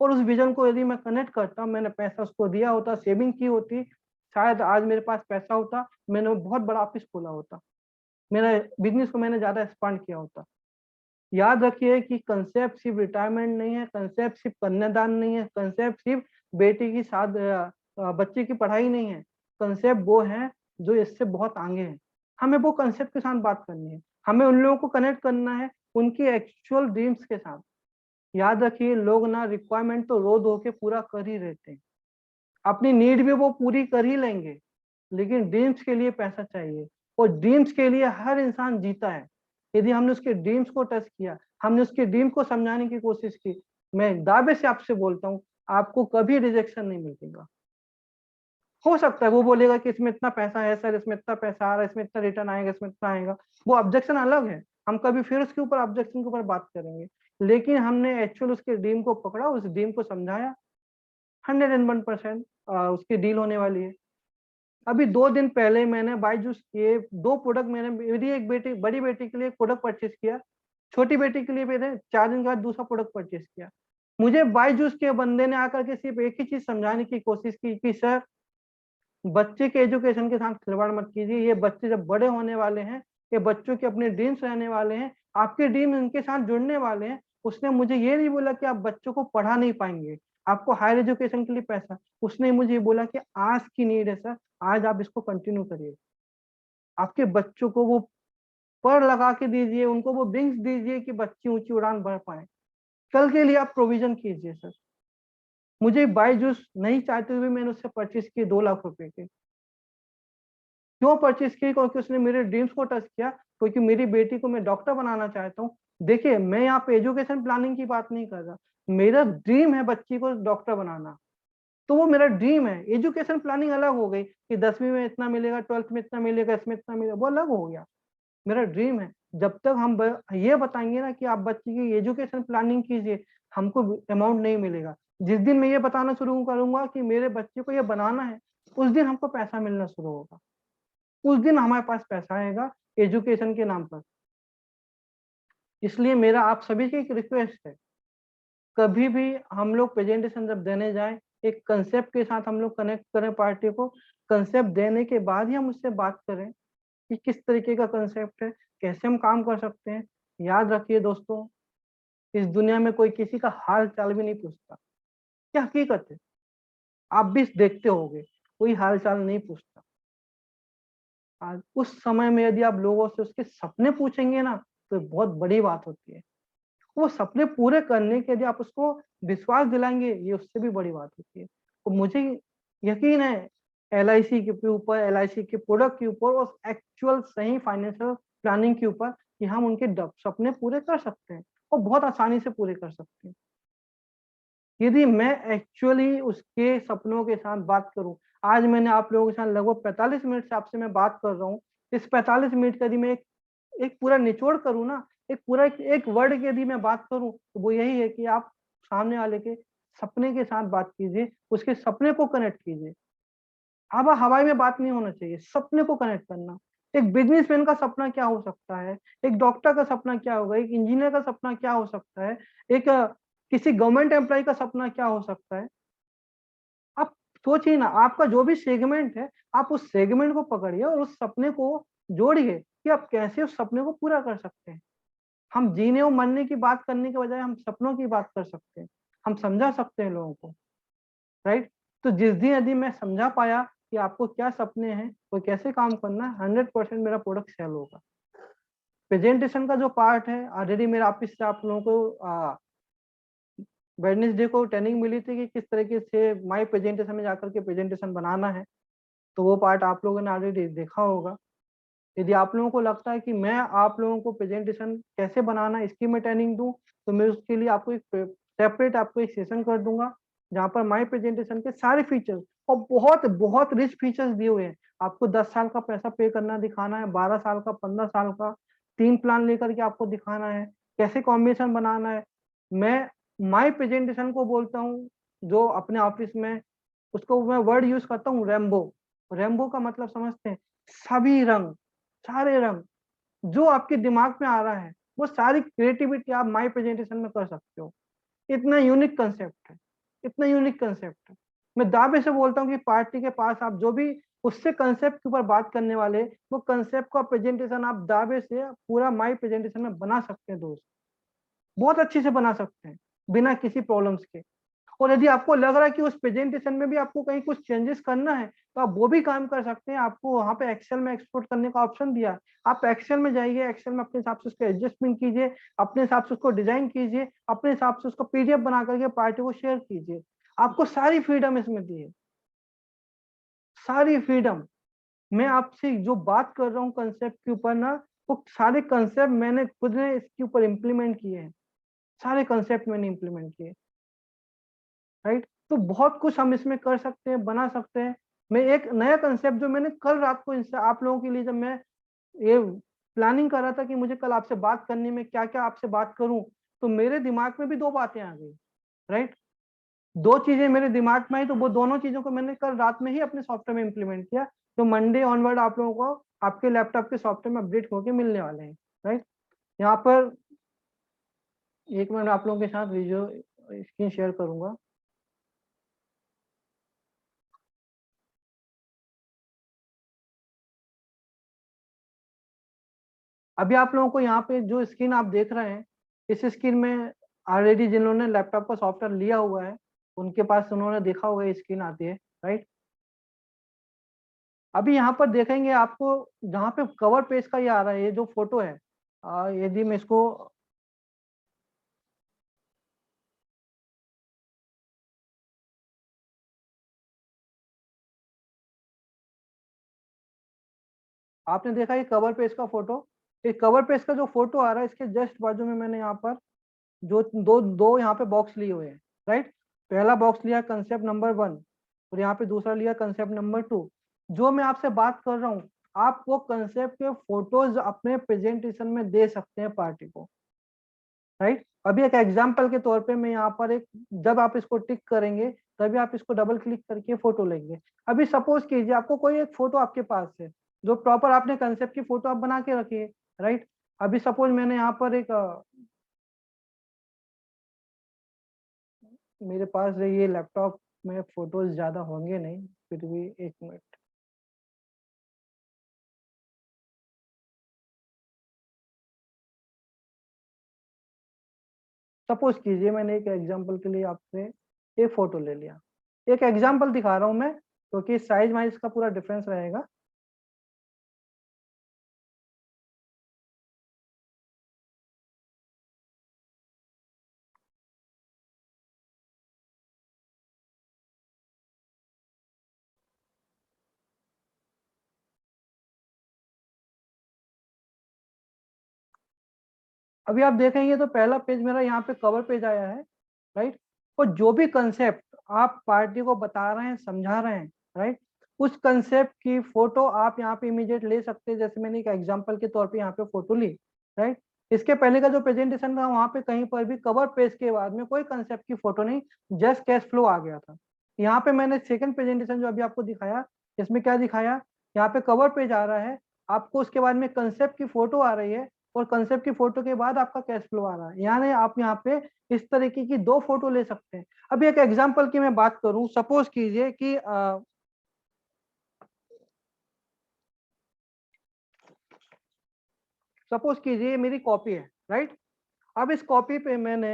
और उस विजन को यदि मैं कनेक्ट करता, मैंने पैसा उसको दिया होता, सेविंग की होती, शायद आज मेरे पास पैसा होता, मैंने बहुत बड़ा ऑफिस खोला होता, मेरा बिजनेस को मैंने ज्यादा एक्सपांड किया होता। याद रखिए कि कंसेप्ट सिर्फ रिटायरमेंट नहीं है, कंसेप्ट सिर्फ कन्यादान नहीं है, कंसेप्ट सिर्फ बेटी की बच्चे की पढ़ाई नहीं है। कंसेप्ट वो है जो इससे बहुत आगे है। हमें वो कंसेप्ट के साथ बात करनी है, हमें उन लोगों को कनेक्ट करना है उनकी एक्चुअल ड्रीम्स के साथ। याद रखिए लोग ना रिक्वायरमेंट तो रो धो के पूरा कर ही रहते हैं, अपनी नीड भी वो पूरी कर ही लेंगे, लेकिन ड्रीम्स के लिए पैसा चाहिए, और ड्रीम्स के लिए हर इंसान जीता है। यदि हमने उसके ड्रीम्स को टच किया, हमने उसके ड्रीम को समझाने की कोशिश की, मैं दावे से आपसे बोलता हूँ आपको कभी रिजेक्शन नहीं मिलेगा। हो सकता है वो बोलेगा कि इसमें इतना पैसा है सर, इसमें इतना पैसा आ रहा है, इसमें इतना रिटर्न आएगा, इसमें इतना आएगा, वो ऑब्जेक्शन अलग है, हम कभी फिर उसके ऊपर ऑब्जेक्शन के ऊपर बात करेंगे। लेकिन हमने एक्चुअल उसके ड्रीम को पकड़ा, उस ड्रीम को समझाया, 101% उसकी डील होने वाली है। अभी 2 दिन पहले मैंने बायजूस के 2 प्रोडक्ट, मैंने मेरी एक बेटी, बड़ी बेटी के लिए एक प्रोडक्ट परचेस किया, छोटी बेटी के लिए मैंने 4 दिन के बाद दूसरा प्रोडक्ट परचेस किया। मुझे बायजूस के बंदे ने आकर के सिर्फ एक ही चीज समझाने की कोशिश की कि सर बच्चे के एजुकेशन के साथ खिलवाड़ मत कीजिए, ये बच्चे जब बड़े होने वाले हैं, ये बच्चों के अपने ड्रीम्स रहने वाले हैं, आपके ड्रीम इनके साथ जुड़ने वाले हैं। उसने मुझे ये नहीं बोला कि आप बच्चों को पढ़ा नहीं पाएंगे, आपको हायर एजुकेशन के लिए पैसा, उसने मुझे ये बोला कि आज की नीड है सर, आज आप इसको कंटिन्यू करिए, आपके बच्चों को वो पर लगा के दीजिए, उनको वो विंग्स दीजिए कि बच्चे ऊंची उड़ान भर पाए, कल के लिए आप प्रोविजन कीजिए सर। मुझे बायजूस नहीं चाहते हुए मैंने उससे परचेस किए 2 लाख रुपए के, क्यों परचेज की? क्योंकि उसने मेरे ड्रीम्स को टच किया, क्योंकि मेरी बेटी को मैं डॉक्टर बनाना चाहता हूँ। देखिए, मैं यहाँ पे एजुकेशन प्लानिंग की बात नहीं कर रहा, मेरा ड्रीम है बच्ची को डॉक्टर बनाना, तो वो मेरा ड्रीम है। एजुकेशन प्लानिंग अलग हो गई कि 10वीं में इतना मिलेगा, 12th में इतना मिलेगा, इसमें इतना मिलेगा, वो अलग हो गया। मेरा ड्रीम है, जब तक हम ये बताएंगे ना कि आप बच्ची की एजुकेशन प्लानिंग कीजिए, हमको अमाउंट नहीं मिलेगा। जिस दिन मैं ये बताना शुरू करूंगा कि मेरे बच्चे को ये बनाना है, उस दिन हमको पैसा मिलना शुरू होगा, उस दिन हमारे पास पैसा आएगा एजुकेशन के नाम पर। इसलिए मेरा आप सभी की एक रिक्वेस्ट है, कभी भी हम लोग प्रेजेंटेशन जब देने जाएं, एक कंसेप्ट के साथ हम लोग कनेक्ट करें पार्टी को। कंसेप्ट देने के बाद ही हम उससे बात करें कि किस तरीके का कंसेप्ट है, कैसे हम काम कर सकते हैं। याद रखिए दोस्तों, इस दुनिया में कोई किसी का हाल चाल भी नहीं पूछता, क्या हकीकत है, आप भी देखते होगे, कोई हाल चाल नहीं पूछता। आज उस समय में यदि आप लोगों से उसके सपने पूछेंगे ना, तो बहुत बड़ी बात होती है। वो सपने पूरे करने के यदि आप उसको विश्वास दिलाएंगे, ये उससे भी बड़ी बात होती है। तो मुझे यकीन है एलआईसी के ऊपर, एलआईसी के प्रोडक्ट के ऊपर और एक्चुअल सही फाइनेंशियल प्लानिंग के ऊपर, कि हम उनके सपने पूरे कर सकते हैं और बहुत आसानी से पूरे कर सकते हैं यदि मैं एक्चुअली उसके सपनों के साथ बात करूं। आज मैंने आप लोगों के साथ लगभग 45 मिनट से आपसे मैं बात कर रहा हूँ। इस 45 मिनट का यदि मैं एक पूरा निचोड़ करूँ ना, एक पूरा एक वर्ड की यदि मैं बात करूँ, तो वो यही है कि आप सामने वाले के सपने के साथ बात कीजिए, उसके सपने को कनेक्ट कीजिए। हवा हवाई में बात नहीं होना चाहिए, सपने को कनेक्ट करना। एक बिजनेसमैन का सपना क्या हो सकता है, एक डॉक्टर का सपना क्या होगा, एक इंजीनियर का सपना क्या हो सकता है, एक किसी गवर्नमेंट एम्प्लॉय का सपना क्या हो सकता है। आप सोचिए ना, आपका जो भी सेगमेंट है, आप उस सेगमेंट को पकड़िए और उस सपने को जोड़िए कि आप कैसे उस सपने को पूरा कर सकते हैं। हम जीने और मरने की बात करने के बजाय हम सपनों की बात कर सकते हैं, हम समझा सकते हैं लोगों को, राइट। तो जिस दिन यदि मैं समझा पाया कि आपको क्या सपने हैं और कैसे काम करना है, 100% मेरा प्रोडक्ट सेल होगा। प्रेजेंटेशन का जो पार्ट है, ऑलरेडी मेरा ऑफिस से आप लोगों को वेडनेसडे को ट्रेनिंग मिली थी कि किस तरीके से माई प्रेजेंटेशन में जाकर के प्रेजेंटेशन बनाना है, तो वो पार्ट आप लोगों ने ऑलरेडी देखा होगा। यदि आप लोगों को लगता है कि मैं आप लोगों को प्रेजेंटेशन कैसे बनाना है इसकी मैं ट्रेनिंग दूं, तो मैं उसके लिए आपको एक सेपरेट आपको एक सेशन कर दूंगा, जहां पर माई प्रेजेंटेशन के सारे फीचर्स और बहुत बहुत रिच फीचर्स दिए हुए हैं। आपको 10 साल का पैसा पे करना दिखाना है, 12 साल का, 15 साल का, 3 प्लान लेकर के आपको दिखाना है, कैसे कॉम्बिनेशन बनाना है। मैं माई प्रेजेंटेशन को बोलता हूँ, जो अपने ऑफिस में उसको मैं वर्ड यूज करता हूँ, रेम्बो। रेम्बो का मतलब समझते हैं? सभी रंग, सारे रंग जो आपके दिमाग में आ रहा है, वो सारी क्रिएटिविटी आप माई प्रेजेंटेशन में कर सकते हो। इतना यूनिक कंसेप्ट है, इतना यूनिक कंसेप्ट है। मैं दावे से बोलता हूँ कि पार्टी के पास आप जो भी उससे कंसेप्ट के ऊपर बात करने वाले, वो कंसेप्ट का प्रेजेंटेशन आप दावे से पूरा माई प्रेजेंटेशन में बना सकते हैं दोस्त, बहुत अच्छे से बना सकते हैं बिना किसी प्रॉब्लम्स के। और यदि आपको लग रहा है कि उस प्रेजेंटेशन में भी आपको कहीं कुछ चेंजेस करना है, तो आप वो भी काम कर सकते हैं। आपको वहां पे एक्सेल में एक्सपोर्ट करने का ऑप्शन दिया है, आप एक्सेल में जाइए, एक्सेल में अपने हिसाब से उसको एडजस्टमेंट कीजिए, अपने हिसाब से उसको डिजाइन कीजिए, अपने हिसाब से उसको पीडीएफ बना करके पार्टी को शेयर कीजिए। आपको सारी फ्रीडम इसमें दी है, सारी फ्रीडम। मैं आपसे जो बात कर रहा हूँ कंसेप्ट के ऊपर ना, वो सारे कंसेप्ट मैंने खुद ने इसके ऊपर इम्प्लीमेंट किए हैं, सारे कंसेप्ट मैंने इम्प्लीमेंट किए, राइट। तो बहुत कुछ हम इसमें कर सकते हैं, बना सकते हैं। मैं एक नया कंसेप्ट जो मैंने कल रात को इनसे आप लोगों के लिए, जब मैं ये प्लानिंग कर रहा था कि मुझे कल आपसे बात करने में क्या क्या आपसे बात करूं, तो मेरे दिमाग में भी दो बातें आ गई, राइट। दो चीजें मेरे दिमाग में आई, तो वो दोनों चीजों को मैंने कल रात में ही अपने सॉफ्टवेयर में इम्प्लीमेंट किया, तो मंडे ऑनवर्ड आप लोगों को आपके लैपटॉप के सॉफ्टवेयर में अपडेट होके मिलने वाले हैं, राइट। यहाँ पर एक मिनट आप लोगों के साथ वीडियो स्क्रीन शेयर करूंगा। अभी आप लोगों को यहाँ पे जो स्क्रीन आप देख रहे हैं, इस स्क्रीन में ऑलरेडी जिन्होंने लैपटॉप का सॉफ्टवेयर लिया हुआ है, उनके पास उन्होंने देखा होगा ये स्क्रीन आती है, राइट। अभी यहाँ पर देखेंगे आपको, जहाँ पे कवर पेज का ये आ रहा है, ये जो फोटो है, यदि मैं इसको आपने देखा ये कवर पेज का फोटो, ये कवर पेज का जो फोटो आ रहा है इसके जस्ट बाजू में मैंने यहाँ पर जो दो दो यहाँ पे बॉक्स लिए हुए हैं, राइट। पहला बॉक्स लिया कंसेप्ट नंबर 1 और यहाँ पे दूसरा लिया कंसेप्ट नंबर 2। जो मैं आपसे बात कर रहा हूँ, आप वो कंसेप्ट के फोटोज अपने प्रेजेंटेशन में दे सकते हैं पार्टी को, राइट। अभी एक एग्जाम्पल के तौर पे मैं यहाँ पर एक, जब आप इसको टिक करेंगे तभी आप इसको डबल क्लिक करके फोटो लेंगे। अभी सपोज कीजिए आपको कोई एक फोटो आपके पास है जो प्रॉपर आपने कंसेप्ट की फोटो आप बना के रखी है, राइट। अभी सपोज मैंने यहाँ पर एक मेरे पास ये लैपटॉप में फोटोज ज्यादा होंगे नहीं, फिर भी एक मिनट। सपोज कीजिए मैंने एक एग्जांपल के लिए आपसे एक फोटो ले लिया, एक एग्जांपल दिखा रहा हूं मैं क्योंकि साइज वाइज का पूरा डिफरेंस रहेगा। अभी आप देखेंगे तो पहला पेज मेरा यहाँ पे कवर पेज आया है, राइट। और जो भी कंसेप्ट आप पार्टी को बता रहे हैं, समझा रहे हैं, राइट, उस कंसेप्ट की फोटो आप यहाँ पे इमीडिएट ले सकते हैं। जैसे मैंने एक एग्जांपल के तौर पे यहाँ पे फोटो ली, राइट। इसके पहले का जो प्रेजेंटेशन था वहां पे कहीं पर भी कवर पेज के बाद में कोई कंसेप्ट की फोटो नहीं, जस्ट कैश फ्लो आ गया था। यहाँ पे मैंने सेकंड प्रेजेंटेशन जो अभी आपको दिखाया, इसमें क्या दिखाया, यहाँ पे कवर पेज आ रहा है, आपको उसके बाद में कंसेप्ट की फोटो आ रही है और कंसेप्ट की फोटो के बाद आपका कैश फ्लो आ रहा है। यानी आप यहाँ पे इस तरीके की दो फोटो ले सकते हैं। अभी एक एग्जांपल की मैं बात करूं, सपोज कीजिए कि सपोज कीजिए मेरी कॉपी है, राइट। अब इस कॉपी पे मैंने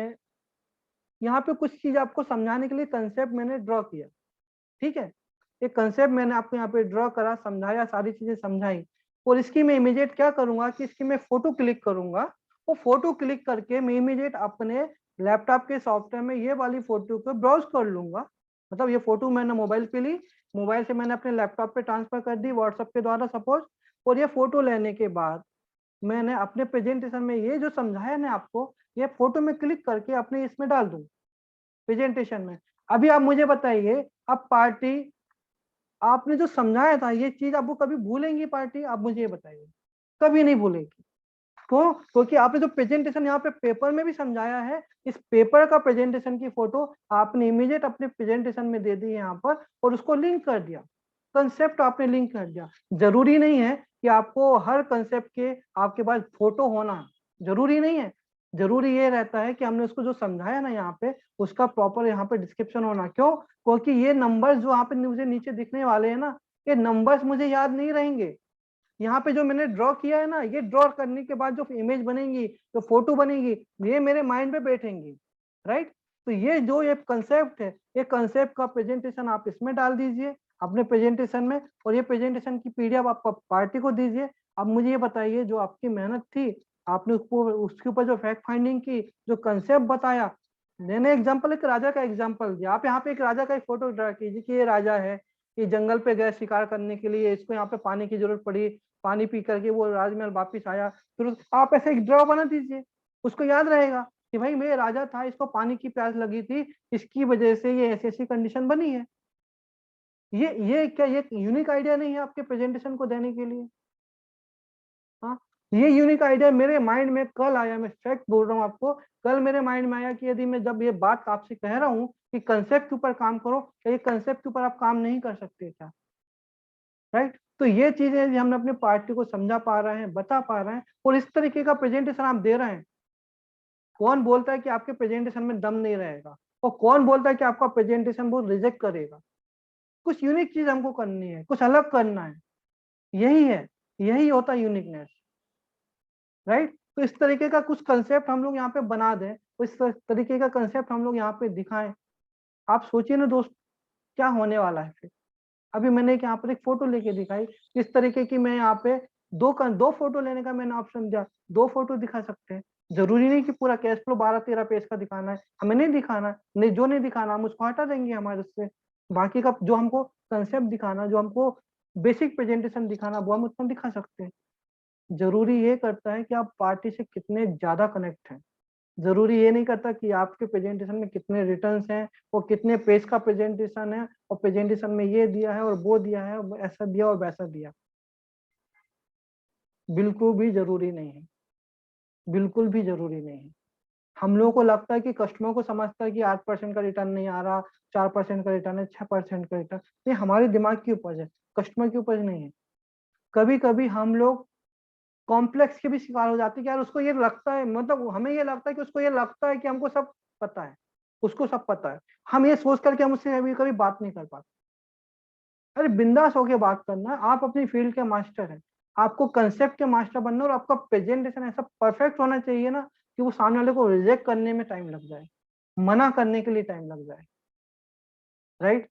यहाँ पे कुछ चीज आपको समझाने के लिए कंसेप्ट मैंने ड्रॉ किया, ठीक है। एक कंसेप्ट मैंने आपको यहाँ पे ड्रॉ करा, समझाया, सारी चीजें समझाई, और इसकी मैं इमीडिएट क्या करूंगा कि इसकी मैं फोटो क्लिक करूंगा। वो फोटो क्लिक करके मैं इमीडिएट अपने लैपटॉप के सॉफ्टवेयर में ये वाली फोटो को ब्राउज कर लूंगा। मतलब ये फोटो मैंने मोबाइल पे ली, मोबाइल से मैंने अपने लैपटॉप पे ट्रांसफर कर दी व्हाट्सएप के द्वारा सपोज, और ये फोटो लेने के बाद मैंने अपने प्रेजेंटेशन में ये जो समझाया ना आपको, ये फोटो में क्लिक करके अपने इसमें डाल दूं प्रेजेंटेशन में। अभी आप मुझे बताइए, अब पार्टी आपने जो समझाया था ये चीज आपको कभी भूलेंगी पार्टी? आप मुझे ये बताइए, कभी नहीं भूलेगी। क्यों? क्योंकि आपने जो प्रेजेंटेशन यहाँ पे पेपर में भी समझाया है, इस पेपर का प्रेजेंटेशन की फोटो आपने इमीडिएट अपने प्रेजेंटेशन में दे दी यहाँ पर और उसको लिंक कर दिया, कंसेप्ट आपने लिंक कर दिया। जरूरी नहीं है कि आपको हर कंसेप्ट के आपके पास फोटो होना, जरूरी नहीं है। जरूरी ये रहता है कि हमने उसको जो समझाया ना यहाँ पे, उसका प्रॉपर यहाँ पे डिस्क्रिप्शन होना। क्यों? क्योंकि ये नंबर्स जो यहाँ पे मुझे नीचे दिखने वाले हैं ना, ये नंबर्स मुझे याद नहीं रहेंगे। यहाँ पे जो मैंने ड्रॉ किया है ना, ये ड्रॉ करने के बाद जो इमेज बनेगी, जो फोटो बनेगी, ये मेरे माइंड पे बैठेंगी, राइट। तो ये जो ये कंसेप्ट है, ये कंसेप्ट का प्रेजेंटेशन आप इसमें डाल दीजिए अपने प्रेजेंटेशन में, और ये प्रेजेंटेशन की पीडीएफ आप पार्टी को दीजिए। अब मुझे ये बताइए, जो आपकी मेहनत थी, आपने उसको उसके ऊपर जो फैक्ट फाइंडिंग की, जो कंसेप्ट बताया, मैंने एग्जाम्पल एक राजा का एग्जाम्पल दिया, आप यहाँ पे एक राजा का एक फोटो ड्रा कीजिए कि ये राजा है, ये जंगल पे गए शिकार करने के लिए, इसको यहाँ पे पानी की जरूरत पड़ी, पानी पी करके वो राजमहल वापिस आया। फिर आप ऐसे एक ड्रॉ बना दीजिए, उसको याद रहेगा कि भाई मैं राजा था, इसको पानी की प्यास लगी थी, इसकी वजह से ये ऐसी ऐसी कंडीशन बनी है। ये क्या ये यूनिक आइडिया नहीं है आपके प्रेजेंटेशन को देने के लिए? हाँ, ये यूनिक आइडिया मेरे माइंड में कल आया, मैं फैक्ट बोल रहा हूँ आपको। कल मेरे माइंड में आया कि यदि मैं जब ये बात आपसे कह रहा हूँ कि कंसेप्ट के ऊपर काम करो, क्या ये कंसेप्ट के ऊपर आप काम नहीं कर सकते क्या? राइट। तो ये चीजें हम अपने पार्टी को समझा पा रहे हैं, बता पा रहे हैं, और इस तरीके का प्रेजेंटेशन आप दे रहे हैं। कौन बोलता है कि आपके प्रेजेंटेशन में दम नहीं रहेगा, और कौन बोलता है कि आपका प्रेजेंटेशन वो रिजेक्ट करेगा? कुछ यूनिक चीज हमको करनी है, कुछ अलग करना है, यही है, यही होता है यूनिकनेस, राइट। तो इस तरीके का कुछ कंसेप्ट हम लोग यहाँ पे बना दें, तो इस तरीके का कंसेप्ट हम लोग यहाँ पे दिखाएं। आप सोचिए ना दोस्त, क्या होने वाला है फिर। अभी मैंने यहाँ पर एक फोटो लेके दिखाई, इस तरीके की मैं यहाँ पे दो फोटो लेने का मैंने ऑप्शन दिया, दो फोटो दिखा सकते हैं। जरूरी नहीं कि पूरा कैश फ्लो 12-13 पेज का दिखाना है, हमें नहीं दिखाना है, नहीं जो नहीं दिखाना हम उसको हटा देंगे हमारे उससे। बाकी का जो हमको कंसेप्ट दिखाना, जो हमको बेसिक प्रेजेंटेशन दिखाना वो हम उतना दिखा सकते हैं। जरूरी ये करता है कि आप पार्टी से कितने ज्यादा कनेक्ट हैं। जरूरी ये नहीं करता कि आपके प्रेजेंटेशन में कितने रिटर्न्स हैं, वो कितने पेज का प्रेजेंटेशन है, और प्रेजेंटेशन में ये दिया है और वो दिया है, और ऐसा दिया और वैसा दिया। बिल्कुल भी जरूरी नहीं है, बिल्कुल भी जरूरी नहीं है। हम लोगों को लगता है कि कस्टमर को समझता है कि 8% का रिटर्न नहीं आ रहा, 4% का रिटर्न है, 6% का रिटर्न। ये हमारे दिमाग की उपज है, कस्टमर की उपज नहीं है। कभी कभी हम लोग कॉम्प्लेक्स के भी शिकार हो जाते हैं कि यार उसको ये लगता है, मतलब हमें ये लगता है कि उसको ये लगता है कि हमको सब पता है, उसको सब पता है। हम ये सोच करके हम उससे कभी कभी बात नहीं कर पाते। अरे बिंदास होके बात करना, आप अपनी फील्ड के मास्टर हैं, आपको कंसेप्ट के मास्टर बनना, और आपका प्रेजेंटेशन ऐसा परफेक्ट होना चाहिए ना कि वो सामने वाले को रिजेक्ट करने में टाइम लग जाए, मना करने के लिए टाइम लग जाए। राइट।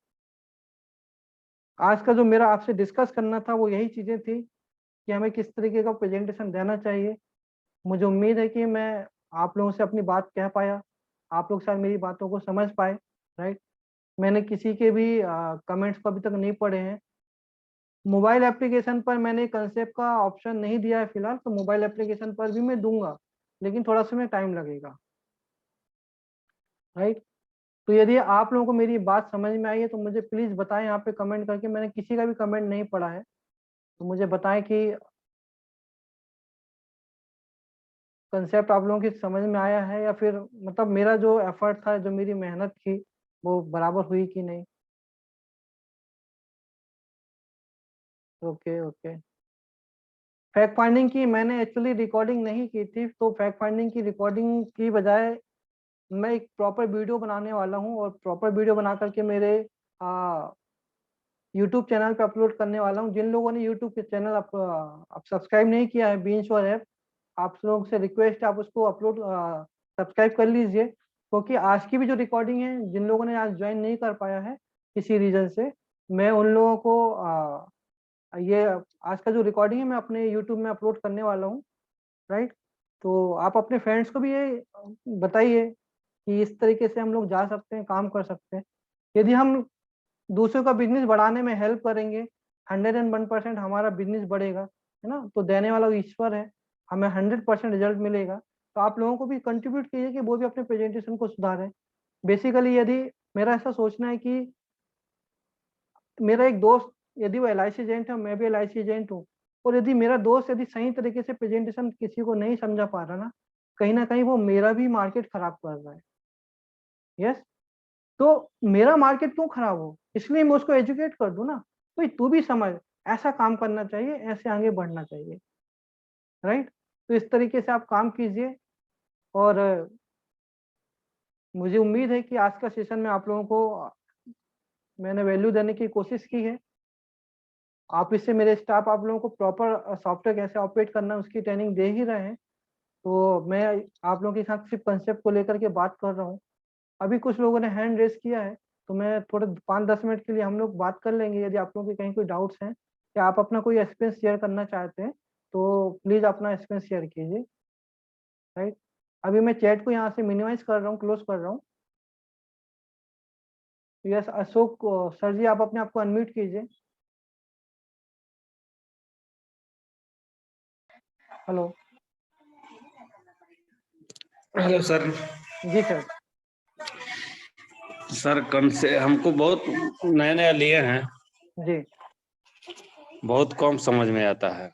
आज का जो मेरा आपसे डिस्कस करना था वो यही चीजें थी कि हमें किस तरीके का प्रेजेंटेशन देना चाहिए। मुझे उम्मीद है कि मैं आप लोगों से अपनी बात कह पाया, आप लोग शायद मेरी बातों को समझ पाए। राइट। मैंने किसी के भी कमेंट्स को अभी तक नहीं पढ़े हैं। मोबाइल एप्लीकेशन पर मैंने कंसेप्ट का ऑप्शन नहीं दिया है फिलहाल, तो मोबाइल एप्लीकेशन पर भी मैं दूंगा, लेकिन थोड़ा सा में टाइम लगेगा। राइट। तो यदि आप लोगों को मेरी बात समझ में आई है तो मुझे प्लीज बताएं यहाँ पे कमेंट करके। मैंने किसी का भी कमेंट नहीं पढ़ा है, तो मुझे बताएं कि कंसेप्ट आप लोगों की समझ में आया है, या फिर मतलब मेरा जो एफर्ट था, जो मेरी मेहनत थी, वो बराबर हुई कि नहीं। Okay okay. फैक्ट फाइंडिंग की मैंने एक्चुअली रिकॉर्डिंग नहीं की थी, तो फैक्ट फाइंडिंग की रिकॉर्डिंग की बजाय मैं एक प्रॉपर वीडियो बनाने वाला हूँ, और प्रॉपर वीडियो बना करके मेरे यूट्यूब चैनल पे अपलोड करने वाला हूँ। जिन लोगों ने यूट्यूब के चैनल आप सब्सक्राइब नहीं किया है, बीइंग श्योर ऐप, आप लोगों से रिक्वेस्ट है आप उसको अपलोड सब्सक्राइब कर लीजिए, क्योंकि आज की भी जो रिकॉर्डिंग है, जिन लोगों ने आज ज्वाइन नहीं कर पाया है किसी रीजन से, मैं उन लोगों को ये आज का जो रिकॉर्डिंग है मैं अपने यूट्यूब में अपलोड करने वाला हूँ। राइट। तो आप अपने फ्रेंड्स को भी ये बताइए कि इस तरीके से हम लोग जा सकते हैं, काम कर सकते हैं। यदि हम दूसरों का बिजनेस बढ़ाने में हेल्प करेंगे, 101% हमारा बिजनेस बढ़ेगा, है ना। तो देने वाला वो ईश्वर है, हमें 100% रिजल्ट मिलेगा। तो आप लोगों को भी कंट्रीब्यूट कीजिए कि वो भी अपने प्रेजेंटेशन को सुधारें। बेसिकली यदि मेरा ऐसा सोचना है कि मेरा एक दोस्त, यदि वो LIC एजेंट है, मैं भी LIC एजेंट हूँ, और यदि मेरा दोस्त यदि सही तरीके से प्रेजेंटेशन किसी को नहीं समझा पा रहा ना कहीं वो मेरा भी मार्केट खराब कर रहा है। यस। तो मेरा मार्केट क्यों खराब हो, इसलिए मैं उसको एजुकेट कर दूं ना, भाई तू भी समझ, ऐसा काम करना चाहिए, ऐसे आगे बढ़ना चाहिए। राइट। तो इस तरीके से आप काम कीजिए, और मुझे उम्मीद है कि आज का सेशन में आप लोगों को मैंने वैल्यू देने की कोशिश की है। आप इससे मेरे स्टाफ आप लोगों को प्रॉपर सॉफ्टवेयर कैसे ऑपरेट करना है उसकी ट्रेनिंग दे ही रहे हैं। तो मैं आप लोगों के साथ सिर्फ कंसेप्ट को लेकर के बात कर रहा हूँ। अभी कुछ लोगों ने हैंड रेस किया है, तो मैं थोड़े 5-10 मिनट के लिए हम लोग बात कर लेंगे। यदि आप लोगों के कहीं कोई डाउट्स हैं या आप अपना कोई एक्सपीरियंस शेयर करना चाहते हैं, तो प्लीज अपना एक्सपीरियंस शेयर कीजिए। राइट। अभी मैं चैट को यहाँ से मिनिमाइज कर रहा हूँ, क्लोज कर रहा हूँ। यस अशोक सर जी, आप अपने आप को अनम्यूट कीजिए। हेलो। Hello sir. जी सर। सर कम से हमको बहुत नया नया लिए हैं, जी। बहुत कम समझ में आता है।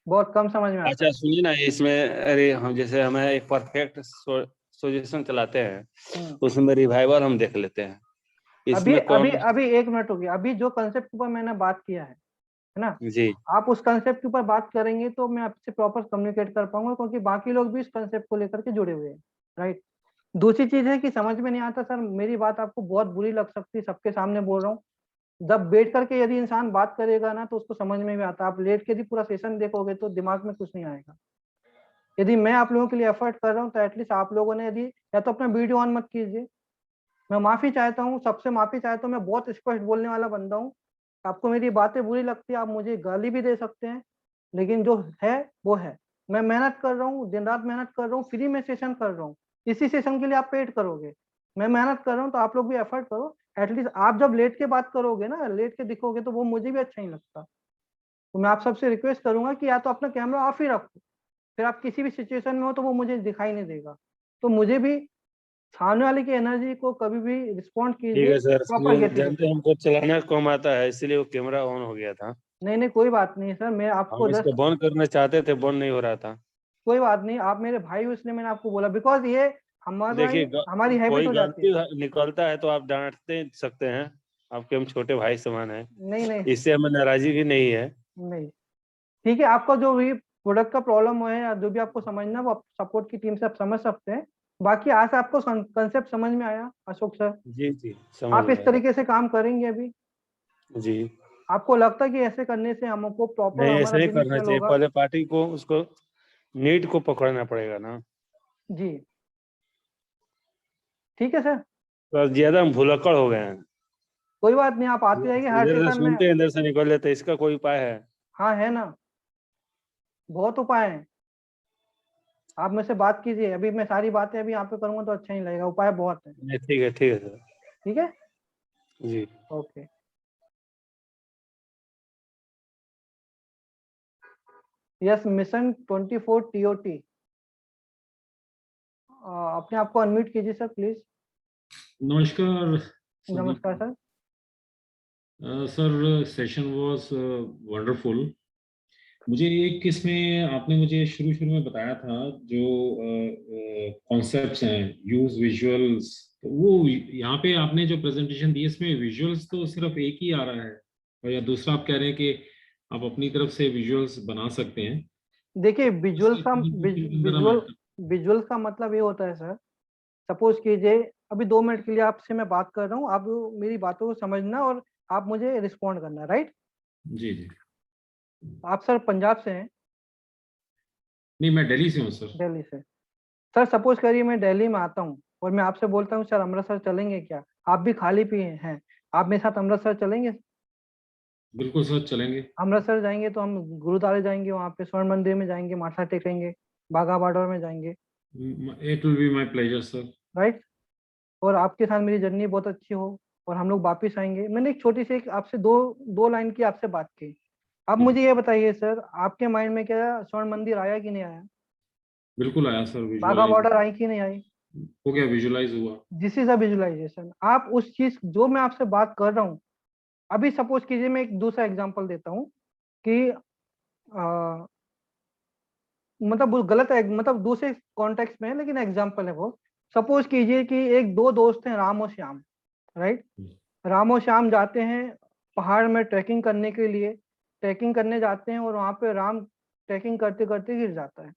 बहुत कम समझ में आता अच्छा है। सुनिए ना, इसमें अरे हम जैसे हमें एक परफेक्ट सॉल्यूशन चलाते हैं, हम्म। उसमें रिवाइवल हम देख लेते हैं। अभी इसमें अभी कौन? अभी 1 मिनट हो गया। अभी जो कंसेप्ट के ऊपर मैंने बात किया है ना, जी आप उस कंसेप्ट के ऊपर बात करेंगे तो मैं आपसे प्रॉपर कम्युनिकेट कर पाऊंगा, क्योंकि बाकी लोग भी इस कंसेप्ट को लेकर के जुड़े हुए हैं। राइट। दूसरी चीज है कि समझ में नहीं आता सर, मेरी बात आपको बहुत बुरी लग सकती है, सबके सामने बोल रहा हूँ। जब बैठ करके यदि इंसान बात करेगा ना तो उसको समझ में भी आता। आप लेट के यदि पूरा सेशन देखोगे तो दिमाग में कुछ नहीं आएगा। यदि मैं आप लोगों के लिए एफर्ट कर रहा हूँ तो एटलीस्ट आप लोगों ने यदि, या तो अपना वीडियो ऑन मत कीजिए। मैं माफी चाहता हूँ, सबसे माफी चाहता हूँ, मैं बहुत स्पष्ट बोलने वाला बंदा हूँ। आपको मेरी बातें बुरी लगती है, आप मुझे गाली भी दे सकते हैं, लेकिन जो है वो है। मैं मेहनत कर रहा हूँ, दिन रात मेहनत कर रहा हूँ, फ्री में सेशन कर रहा हूँ। इसी सेशन के लिए आप पेड करोगे। मैं मेहनत कर रहा हूँ तो आप लोग भी एफर्ट करो। एटलीस्ट आप जब लेट के बात करोगे ना, लेट के दिखोगे, तो वो मुझे भी अच्छा नहीं लगता। तो मैं आप सबसे रिक्वेस्ट करूंगा कि या तो अपना कैमरा ऑफ ही रखो, फिर आप किसी भी सिचुएशन में हो तो वो मुझे दिखाई नहीं देगा, तो मुझे भी सामने वाले की एनर्जी को कभी भी रिस्पॉन्ड ठीक कीजिए है सर, प्रॉपर वो गति जानते से। हैं हमको चलाना कम आता है, इसलिए वो कैमरा ऑन हो गया था। नहीं नहीं कोई बात नहीं सर, मैं आपको हम इसको जस्ट, बंद करना चाहते थे, बंद नहीं हो रहा था। कोई बात नहीं, आप मेरे भाई हो इसलिए मैंने आपको बोला, बिकॉज ये हमारा देखिए हमारी हैबिट कोई हो जाती है। गलती निकलता है तो आप डांटते सकते हैं, आपके हम छोटे भाई समान हैं, नहीं नहीं इससे हमें नाराजगी भी नहीं है। नहीं, ठीक है, आपका जो भी प्रोडक्ट का प्रॉब्लम है या जो भी आपको समझना है वो आप सपोर्ट की टीम से आप समझ सकते हैं। बाकी आज आपको कंसेप्ट समझ में आया अशोक सर? जी जी, समझ आप में इस आया। तरीके से काम करेंगे अभी? जी, आपको लगता है कि ऐसे करने से हमको प्रॉपर नहीं हमारा ऐसे ही बिजनेस करना सेल चाहिए, होगा? पहले पार्टी को उसको नीट को पकड़ना पड़ेगा ना। जी ठीक है सर, तो ज्यादा हम भुलक्कड़ हो गए हैं, कोई बात नहीं, आप आते जाइए हर इधर से सेशन में। सुनते हैं इधर से निकल लेते हैं, इसका कोई उपाय है? हाँ है ना, बहुत उपाय हैं, आप मुझसे बात कीजिए, अभी मैं सारी बातें अभी यहाँ पे करूंगा तो अच्छा नहीं लगेगा, उपाय बहुत है। नहीं ठीक है सर। ठीक है, जी। ओके। यस, मिशन 24 TOT, अपने आप को अनम्यूट कीजिए सर प्लीज। नमस्कार संदीप। नमस्कार sir. Sir session was wonderful. मुझे एक इसमें आपने मुझे शुरू शुरू में बताया था जो कॉन्सेप्ट्स हैं, यूज विजुअल्स, तो वो यहाँ पे आपने जो प्रेजेंटेशन दी इसमें विजुअल्स तो सिर्फ एक ही आ रहा है, और या दूसरा आप कह रहे हैं कि आप अपनी तरफ से विजुअल्स बना सकते हैं। देखिए इसके presentation के अंदर विजुअल हमें विजुअल का मतलब ये होता है सर, सपोज कीजिए अभी 2 मिनट के लिए आपसे मैं बात कर रहा हूँ, आप मेरी बातों को समझना और आप मुझे रिस्पॉन्ड करना, राइट? जी जी। आप सर पंजाब से हैं? नहीं, मैं दिल्ली से हूँ सर। दिल्ली से। सर सपोज करिए मैं दिल्ली में आता हूँ और मैं आपसे बोलता हूँ सर अमृतसर चलेंगे क्या? आप भी खाली पिए हैं, आप मेरे साथ अमृतसर चलेंगे? बिल्कुल सर, चलेंगे। अमृतसर जाएंगे तो हम गुरुद्वारे जाएंगे, वहाँ पे स्वर्ण मंदिर में जाएंगे, माथा टेकेंगे, बाघा बॉर्डर में जाएंगे, it will be my pleasure sir. Right? और आपके साथ मेरी जर्नी बहुत अच्छी हो और हम लोग वापिस आएंगे। मैंने एक छोटी सी एक आपसे दो दो लाइन की आपसे बात की। अब ठीक है, मुझे ये बताइए सर, आपके माइंड में क्या स्वर्ण मंदिर आया कि नहीं आया? बिल्कुल आया सर, बाघा विजुअलाइज बॉर्डर आई कि नहीं आई? हो गया, विजुअलाइज हुआ। This is a visualisation. आप उस चीज जो मैं आपसे बात कर रहा हूँ, अभी सपोज कीजिए मैं एक दूसरा एग्जांपल देता हूँ कि मतलब वो गलत है, मतलब दूसरे कॉन्टेक्स्ट में है लेकिन एग्जांपल है वो। सपोज कीजिए कि एक दो दोस्त हैं, राम और श्याम, राइट? राम और श्याम जाते हैं पहाड़ में ट्रैकिंग करने के लिए, ट्रैकिंग करने जाते हैं और वहां पे राम ट्रैकिंग करते करते गिर जाता है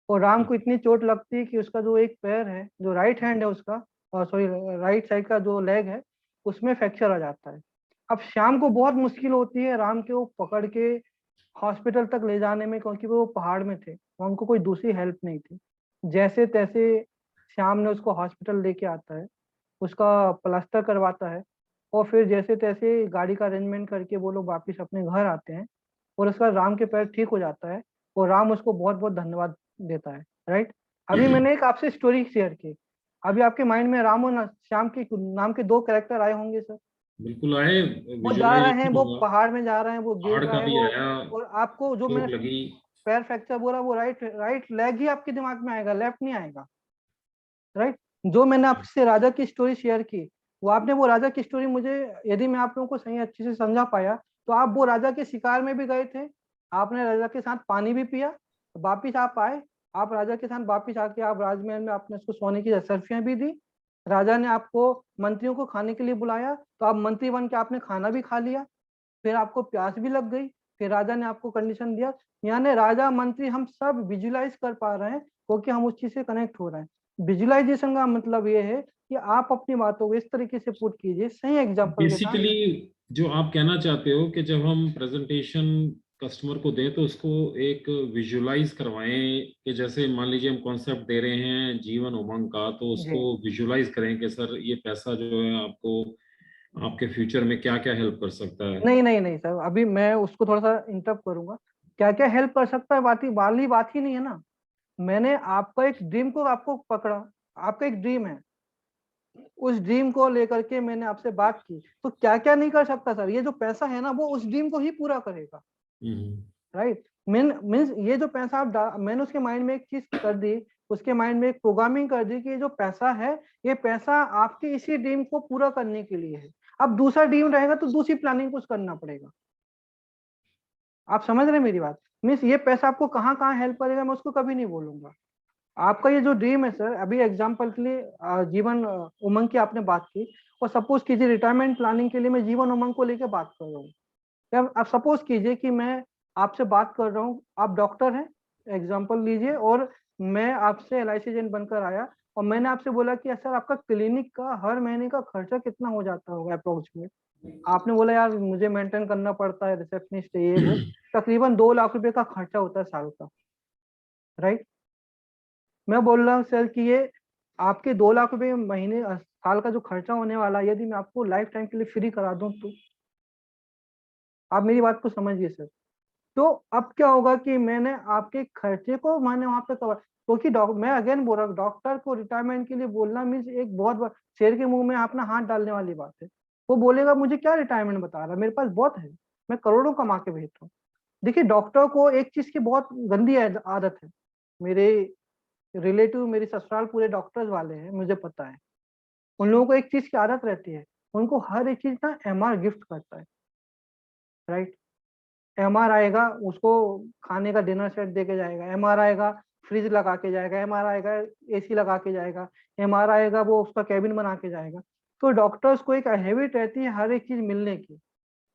और राम को इतनी चोट लगती है कि उसका जो एक पैर है, जो राइट हैंड है उसका, और सॉरी राइट साइड का जो लेग है, उसमें फ्रैक्चर आ जाता है। अब श्याम को बहुत मुश्किल होती है राम के वो पकड़ के हॉस्पिटल तक ले जाने में, क्योंकि वो पहाड़ में थे और उनको कोई दूसरी हेल्प नहीं थी। जैसे तैसे श्याम ने उसको हॉस्पिटल लेके आता है, उसका प्लास्टर करवाता है और फिर जैसे तैसे गाड़ी का अरेंजमेंट करके वो लोग वापिस अपने घर आते हैं और उसका राम के पैर ठीक हो जाता है और राम उसको बहुत बहुत धन्यवाद देता है, राइट? अभी मैंने एक आपसे स्टोरी शेयर की, अभी आपके माइंड में राम और श्याम के नाम के दो कैरेक्टर आए होंगे सर। बिल्कुल आए, वो जा रहे हैं, विजुअलाइजेशन वो हुआ। पहाड़ में जा रहे हैं, वो गिर पहाड़ रहा का है भी वो, आया, और आपको जो मैंने चोट लगी। पैर फ्रैक्चर बोला वो राइट राइट लेग ही आपके दिमाग में आएगा, लेफ्ट नहीं आएगा, राइट? जो मैंने आपसे राजा की स्टोरी शेयर की, वो आपने वो राजा की स्टोरी मुझे, यदि मैं आप लोगों को सही अच्छे से समझा पाया, तो आप वो राजा के शिकार में भी गए थे, आपने राजा के साथ पानी भी पिया, वापिस आप आए, आप राजा के साथ वापिस आके आप राजमहल में आपने उसको सोने की सर्फियां भी दी, राजा ने आपको मंत्रियों को खाने के लिए बुलाया तो आप मंत्री बन के आपने खाना भी खा लिया, फिर आपको प्यास भी लग गई, फिर राजा ने आपको कंडीशन दिया। यानी राजा मंत्री हम सब विजुलाइज कर पा रहे हैं क्योंकि हम उस चीज से कनेक्ट हो रहे हैं। विजुलाइजेशन का मतलब ये है कि आप अपनी बातों को इस तरीके से पुट कीजिए सही एग्जांपल के साथ। बेसिकली जो आप कहना चाहते हो कि जब हम प्रेजेंटेशन कस्टमर को दें तो उसको एक विजुलाइज करवाएं, कि जैसे मान लीजिए हम कॉन्सेप्ट दे रहे हैं जीवन उमंग का, तो जी उसको विजुलाइज करें कि सर ये पैसा जो है आपको आपके फ्यूचर में क्या क्या हेल्प कर सकता है। नहीं नहीं नहीं सर, अभी मैं उसको थोड़ा सा इंटरप्ट करूंगा। क्या क्या हेल्प कर सकता है, बात ही वाली बात ही नहीं है ना। मैंने आपका एक ड्रीम को आपको पकड़ा, आपका एक ड्रीम है, उस ड्रीम को लेकर के मैंने आपसे बात की, तो क्या क्या नहीं कर सकता सर? ये जो पैसा है ना वो उस ड्रीम को ही पूरा करेगा। राइट। मीन्स ये जो पैसा मैंने उसके माइंड में एक चीज कर दी, उसके माइंड में एक प्रोग्रामिंग कर दी कि ये जो पैसा है, ये पैसा आपके इसी ड्रीम को पूरा करने के लिए है। अब दूसरा ड्रीम रहेगा तो दूसरी प्लानिंग कुछ करना पड़ेगा। आप समझ रहे हैं मेरी बात? मीन्स ये पैसा आपको कहाँ कहाँ हेल्प करेगा मैं उसको कभी नहीं बोलूंगा। आपका ये जो ड्रीम है सर, अभी एग्जांपल के लिए जीवन उमंग की आपने बात की, और सपोज कीजिए रिटायरमेंट प्लानिंग के लिए मैं जीवन उमंग को लेकर बात कर रहा हूँ। आप सपोज कीजिए कि मैं आपसे बात कर रहा हूँ, आप डॉक्टर हैं, एग्जांपल लीजिए, और मैं आपसे LIC एजेंट बनकर आया और मैंने आपसे बोला कि सर आपका क्लिनिक का हर महीने का खर्चा कितना हो जाता होगा अप्रोक्सीमेट। आपने बोला यार मुझे मेंटेन करना पड़ता है, रिसेप्शनिस्ट ये वो, तकरीबन 2 लाख रुपए का खर्चा होता है साल का, राइट। मैं बोल रहा हूँ सर कि ये आपके 2 लाख रुपए महीने साल का जो खर्चा होने वाला है, यदि मैं आपको लाइफ टाइम के लिए फ्री करा दूं तो आप मेरी बात को समझिए सर। तो अब क्या होगा कि मैंने आपके खर्चे को मैंने वहां पे कवर, क्योंकि मैं अगेन बोल रहा हूँ डॉक्टर को रिटायरमेंट के लिए बोलना मीन्स एक बहुत शेर के मुंह में अपना हाथ डालने वाली बात है। वो बोलेगा मुझे क्या रिटायरमेंट बता रहा, मेरे पास बहुत है, मैं करोड़ों कमा के भेजता हूँ। देखिए डॉक्टर को एक चीज की बहुत गंदी आदत है, मेरे रिलेटिव मेरे ससुराल पूरे डॉक्टर्स वाले हैं, मुझे पता है। उन लोगों को एक चीज की आदत रहती है, उनको हर एक चीज ना MR गिफ्ट करता है, राइट। MR आएगा उसको खाने का डिनर सेट दे के जाएगा, MR आएगा फ्रिज लगा के जाएगा, MR आएगा AC लगा के जाएगा, MR आएगा वो उसका कैबिन बना के जाएगा। तो डॉक्टर्स को एक हैबिट रहती है हर एक चीज मिलने की।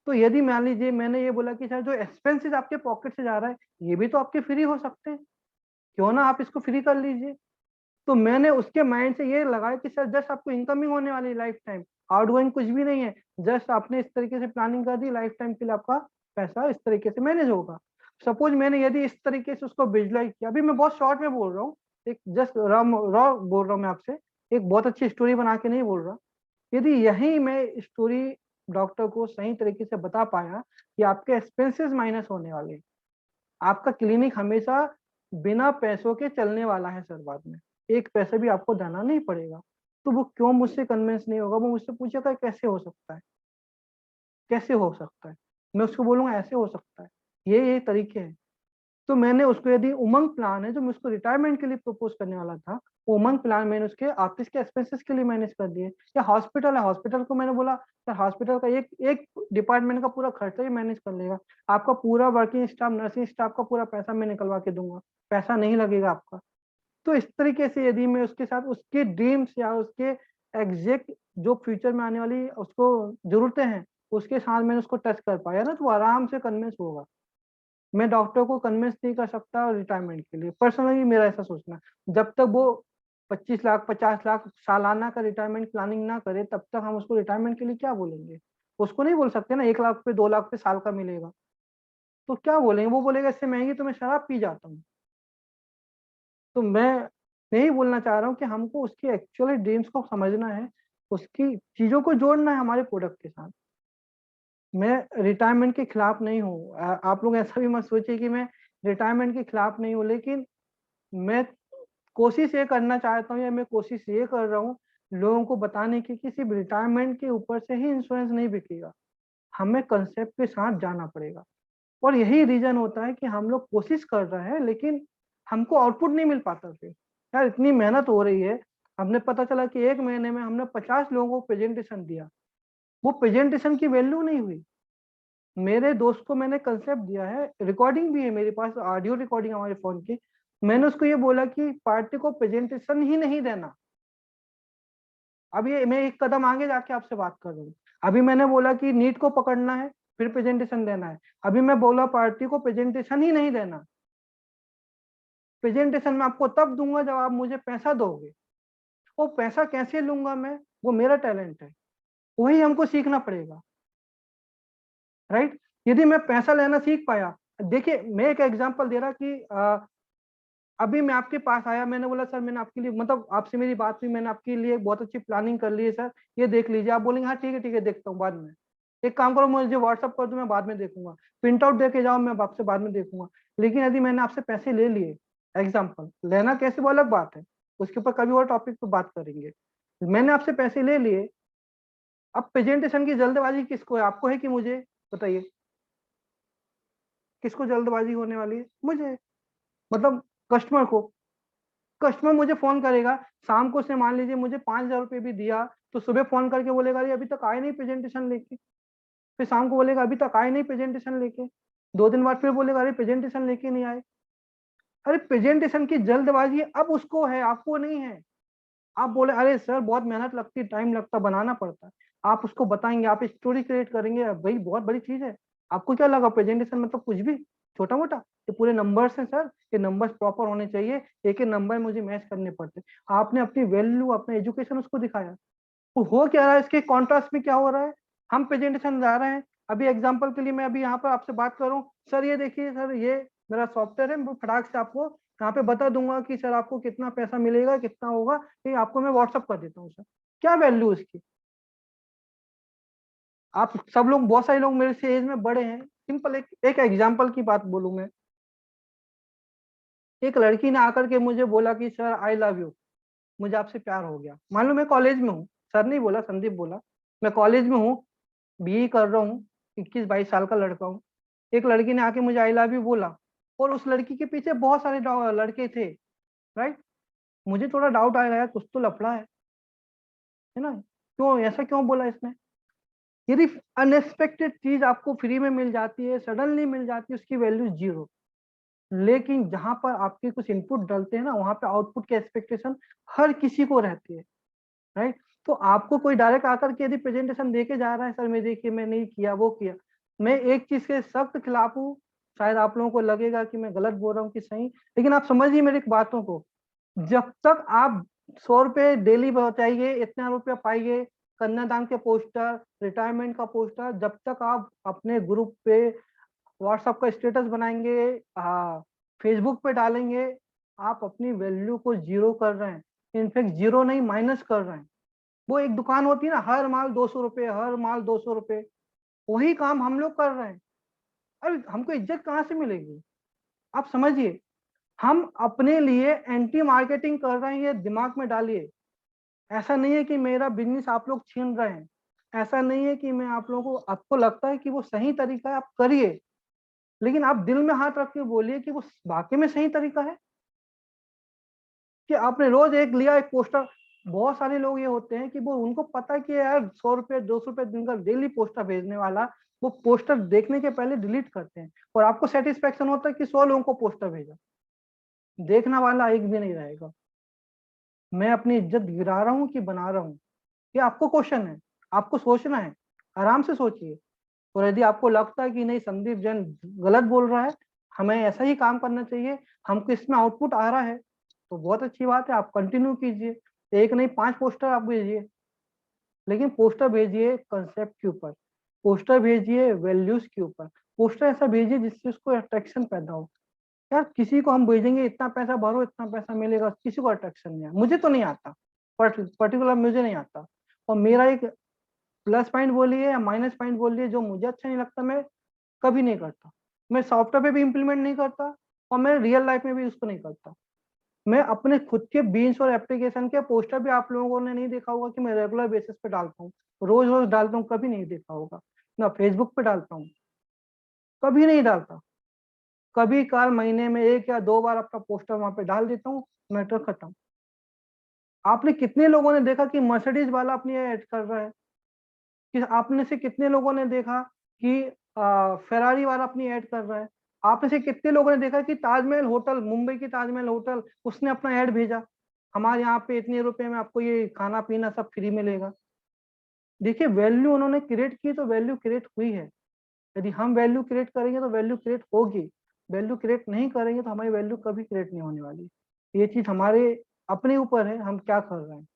तो यदि मान लीजिए मैंने ये बोला कि सर जो एक्सपेंसेस आपके पॉकेट से जा रहा है ये भी तो आपके फ्री हो सकते हैं, क्यों ना आप इसको फ्री कर लीजिए। तो मैंने उसके माइंड से ये लगाया कि सर जस्ट आपको इनकमिंग होने वाली लाइफ टाइम, आउटगोइंग कुछ भी नहीं है, जस्ट आपने इस तरीके से प्लानिंग कर दी, लाइफ टाइम के लिए आपका पैसा इस तरीके से मैनेज होगा। सपोज मैंने यदि इस तरीके से उसको विजुअलाइज किया, अभी मैं बहुत शॉर्ट में बोल रहा हूँ, एक जस्ट रॉ बोल रहा हूँ मैं आपसे, एक बहुत अच्छी स्टोरी बना के नहीं बोल रहा। यदि यही मैं स्टोरी डॉक्टर को सही तरीके से बता पाया कि आपके एक्सपेंसेस माइनस होने वाले, आपका क्लिनिक हमेशा बिना पैसों के चलने वाला है सर, बाद में एक पैसा भी आपको देना नहीं पड़ेगा, तो वो क्यों मुझसे कन्विंस नहीं होगा? वो मुझसे पूछेगा कैसे हो सकता है, कैसे हो सकता है? मैं उसको बोलूंगा ऐसे हो सकता है, ये तरीके हैं। तो मैंने उसको, यदि उमंग प्लान है जो मैं उसको रिटायरमेंट के लिए प्रपोज करने वाला था, वो उमंग प्लान मैंने उसके ऑफिस के एक्सपेंसेस के लिए मैनेज कर दिए। या हॉस्पिटल है, हॉस्पिटल को मैंने बोला सर हॉस्पिटल का एक एक डिपार्टमेंट का पूरा खर्चा ही मैनेज कर लेगा, आपका पूरा वर्किंग स्टाफ नर्सिंग स्टाफ का पूरा पैसा मैं निकलवा के दूंगा, पैसा नहीं लगेगा आपका। तो इस तरीके से यदि मैं उसके साथ उसके ड्रीम्स या उसके एग्जैक्ट जो फ्यूचर में आने वाली उसको जरूरतें हैं उसके साथ मैंने उसको टच कर पाया ना, तो वो आराम से कन्विंस होगा। मैं डॉक्टर को कन्विंस नहीं कर सकता रिटायरमेंट के लिए, पर्सनली मेरा ऐसा सोचना है। जब तक वो 25 लाख 50 लाख सालाना का रिटायरमेंट प्लानिंग ना करे तब तक हम उसको रिटायरमेंट के लिए क्या बोलेंगे? उसको नहीं बोल सकते ना 1 लाख पे 2 लाख पे साल का मिलेगा, तो क्या बोलेंगे? वो बोलेगा इससे महंगी तो मैं शराब पी जाता हूँ। तो मैं यही बोलना चाह रहा हूँ कि हमको उसकी एक्चुअली ड्रीम्स को समझना है, उसकी चीजों को जोड़ना है हमारे प्रोडक्ट के साथ। मैं रिटायरमेंट के खिलाफ नहीं हूँ, आप लोग ऐसा भी मत सोचिए कि मैं रिटायरमेंट के खिलाफ नहीं हूँ, लेकिन मैं कोशिश ये करना चाहता हूँ या मैं कोशिश ये कर रहा हूँ लोगों को बताने की कि सिर्फ रिटायरमेंट के ऊपर से ही इंश्योरेंस नहीं बिकेगा, हमें कंसेप्ट के साथ जाना पड़ेगा। और यही रीजन होता है कि हम लोग कोशिश कर रहे हैं लेकिन हमको आउटपुट नहीं मिल पाता। फिर यार इतनी मेहनत हो रही है, हमने पता चला कि 1 महीने में हमने 50 लोगों को प्रेजेंटेशन दिया, वो प्रेजेंटेशन की वैल्यू नहीं हुई। मेरे दोस्त को मैंने कंसेप्ट दिया है, रिकॉर्डिंग भी है मेरे पास, ऑडियो रिकॉर्डिंग हमारे फोन की। मैंने उसको ये बोला कि पार्टी को प्रेजेंटेशन ही नहीं देना। अब ये मैं एक कदम आगे जाके आपसे बात कर रहा हूँ। अभी मैंने बोला कि नीट को पकड़ना है फिर प्रेजेंटेशन देना है, अभी मैं बोला पार्टी को प्रेजेंटेशन ही नहीं देना। प्रेजेंटेशन मैं आपको तब दूंगा जब आप मुझे पैसा दोगे। वो पैसा कैसे लूंगा मैं, वो मेरा टैलेंट है, वही हमको सीखना पड़ेगा, राइट। यदि मैं पैसा लेना सीख पाया, देखिए मैं एक एग्जांपल दे रहा कि अभी मैं आपके पास आया, मैंने बोला सर मैंने आपके लिए मतलब आपसे मेरी बात हुई, मैंने आपके लिए बहुत अच्छी प्लानिंग कर ली है सर, ये देख लीजिए। आप बोलेंगे हाँ ठीक है देखता हूँ बाद में। एक काम करो मुझे व्हाट्सअप कर दो, मैं बाद में देखूंगा। प्रिंट आउट दे के जाओ, मैं आपसे बाद में देखूंगा। लेकिन यदि मैंने आपसे पैसे ले लिए, एग्जाम्पल लेना कैसे वो अलग बात है, उसके ऊपर कभी और टॉपिक पे बात करेंगे। मैंने आपसे पैसे ले लिए, अब प्रेजेंटेशन की जल्दबाजी किसको है, आपको है कि मुझे? बताइए। किसको जल्दबाजी होने वाली है? मुझे, मतलब कस्टमर को। कस्टमर मुझे फोन करेगा शाम को, से मान लीजिए मुझे 5,000 रुपये भी दिया, तो सुबह फोन करके बोलेगा अरे अभी तक आए नहीं प्रेजेंटेशन लेके, फिर शाम को बोलेगा अभी तक आए नहीं प्रेजेंटेशन लेके, 2 दिन बाद फिर बोलेगा अरे प्रेजेंटेशन लेके नहीं आए। अरे प्रेजेंटेशन की जल्दबाजी अब उसको है, आपको नहीं है। आप बोले अरे सर बहुत मेहनत लगती है, टाइम लगता, बनाना पड़ता है, आप उसको बताएंगे, आप स्टोरी क्रिएट करेंगे, भाई बहुत बड़ी चीज है। आपको क्या लगा प्रेजेंटेशन मतलब कुछ भी छोटा मोटा? ये पूरे नंबर्स हैं सर, ये नंबर्स प्रॉपर होने चाहिए, एक एक नंबर मुझे मैच करने पड़ते। आपने अपनी वैल्यू, अपने एजुकेशन उसको दिखाया। तो हो क्या रहा है, इसके कॉन्ट्रास्ट में क्या हो रहा है, हम प्रेजेंटेशन जा रहे हैं। अभी एग्जांपल के लिए मैं अभी यहाँ पर आपसे बात करूं, सर ये देखिए सर, ये मेरा सॉफ्टवेयर है, मैं फटाक से आपको यहाँ पे बता दूंगा कि सर आपको कितना पैसा मिलेगा, कितना होगा, ये आपको मैं व्हाट्सअप कर देता हूँ सर। क्या वैल्यू उसकी? आप सब लोग, बहुत सारे लोग मेरे से एज में बड़े हैं। सिंपल एक एग्जाम्पल की बात बोलूं मैं, एक लड़की ने आकर के मुझे बोला कि सर आई लव यू, मुझे आपसे प्यार हो गया। मान लो मैं कॉलेज में हूँ, सर नहीं बोला, संदीप बोला, मैं कॉलेज में हूँ, बीई कर रहा हूँ, 21-22 साल का लड़का हूँ। एक लड़की ने आके मुझे आई लव यू बोला, और उस लड़की के पीछे बहुत सारे लड़के थे, राइट। मुझे थोड़ा डाउट आ रहा है, कुछ तो लफड़ा है ना, क्यों ऐसा क्यों बोला इसने? यदि अनएक्सपेक्टेड चीज आपको फ्री में मिल जाती है, सडनली मिल जाती है, उसकी वैल्यू जीरो। लेकिन जहां पर आपके कुछ इनपुट डलते हैं ना, वहां पे आउटपुट की एक्सपेक्टेशन हर किसी को रहती है, राइट। तो आपको कोई डायरेक्ट आकर के यदि प्रेजेंटेशन देके जा रहा है, सर मैं देखिए मैं नहीं किया, वो किया, मैं एक चीज के सख्त खिलाफ हूँ। शायद आप लोगों को लगेगा कि मैं गलत बोल रहा हूँ कि सही, लेकिन आप समझिए मेरी बातों को। जब तक आप 100 रुपए डेली बचाइए, इतना रुपया पाइए, कन्यादान के पोस्टर, रिटायरमेंट का पोस्टर, जब तक आप अपने ग्रुप पे व्हाट्सएप का स्टेटस बनाएंगे, फेसबुक पे डालेंगे, आप अपनी वैल्यू को जीरो कर रहे हैं। इनफैक्ट जीरो नहीं, माइनस कर रहे हैं। वो एक दुकान होती है ना, हर माल 200 रुपए, हर माल 200 रुपए, वही काम हम लोग कर रहे हैं। अरे हमको इज्जत कहाँ से मिलेगी? आप समझिए, हम अपने लिए एंटी मार्केटिंग कर रहे हैं, ये दिमाग में डालिए। ऐसा नहीं है कि मेरा बिजनेस आप लोग छीन रहे हैं, ऐसा नहीं है कि मैं आप लोगों को, आपको लगता है कि वो सही तरीका है, आप करिए, लेकिन आप दिल में हाथ रख के बोलिए कि वो वाकई में सही तरीका है। कि आपने रोज एक लिया एक पोस्टर, बहुत सारे लोग ये होते हैं कि वो, उनको पता है कि यार 100 रुपए 200 रुपए दिन का डेली पोस्टर भेजने वाला, वो पोस्टर देखने के पहले डिलीट करते हैं, और आपको सेटिस्फेक्शन होता है कि 100 लोगों को पोस्टर भेजा, देखने वाला एक भी नहीं रहेगा। मैं अपनी इज्जत गिरा रहा हूँ कि बना रहा हूँ, ये आपको क्वेश्चन है, आपको सोचना है, आराम से सोचिए। और यदि आपको लगता है कि नहीं संदीप जैन गलत बोल रहा है, हमें ऐसा ही काम करना चाहिए, हमको इसमें आउटपुट आ रहा है, तो बहुत अच्छी बात है, आप कंटिन्यू कीजिए। एक नहीं 5 पोस्टर आप भेजिए, लेकिन पोस्टर भेजिए कंसेप्ट के ऊपर, पोस्टर भेजिए वैल्यूज के ऊपर, पोस्टर ऐसा भेजिए जिससे उसको अट्रैक्शन पैदा हो। यार किसी को हम भेजेंगे इतना पैसा भरो इतना पैसा मिलेगा, किसी को अट्रैक्शन नहीं है, मुझे तो नहीं आता, पर्टिकुलर मुझे नहीं आता। और मेरा एक प्लस पॉइंट बोलिए या माइनस पॉइंट बोलिए, जो मुझे अच्छा नहीं लगता मैं कभी नहीं करता। मैं सॉफ्टवेयर पे भी इम्प्लीमेंट नहीं करता, और मैं रियल लाइफ में भी उसको नहीं करता। मैं अपने खुद के बीन्स और एप्लीकेशन के पोस्टर भी आप लोगों ने नहीं देखा होगा कि मैं रेगुलर बेसिस पे डालता हूँ, रोज रोज डालता हूँ, कभी नहीं देखा होगा। ना फेसबुक पे डालता हूँ, कभी नहीं डालता। कभी काल महीने में 1 या 2 बार अपना पोस्टर वहां पे डाल देता हूँ, मैटर खत्म। आपने कितने लोगों ने देखा कि मर्सिडीज वाला अपनी ऐड कर रहा है? कि आपने से कितने लोगों ने देखा कि फेरारी वाला अपनी ऐड कर रहा है? आपने से कितने लोगों ने देखा कि ताजमहल होटल, मुंबई की ताजमहल होटल, उसने अपना ऐड भेजा, हमारे यहाँ पे इतने रुपए में आपको ये खाना पीना सब फ्री मिलेगा। देखिए वैल्यू उन्होंने क्रिएट की, तो वैल्यू क्रिएट हुई है। यदि हम वैल्यू क्रिएट करेंगे तो वैल्यू क्रिएट होगी, वैल्यू क्रिएट नहीं करेंगे तो हमारी वैल्यू कभी क्रिएट नहीं होने वाली। ये चीज हमारे अपने ऊपर है, हम क्या कर रहे हैं।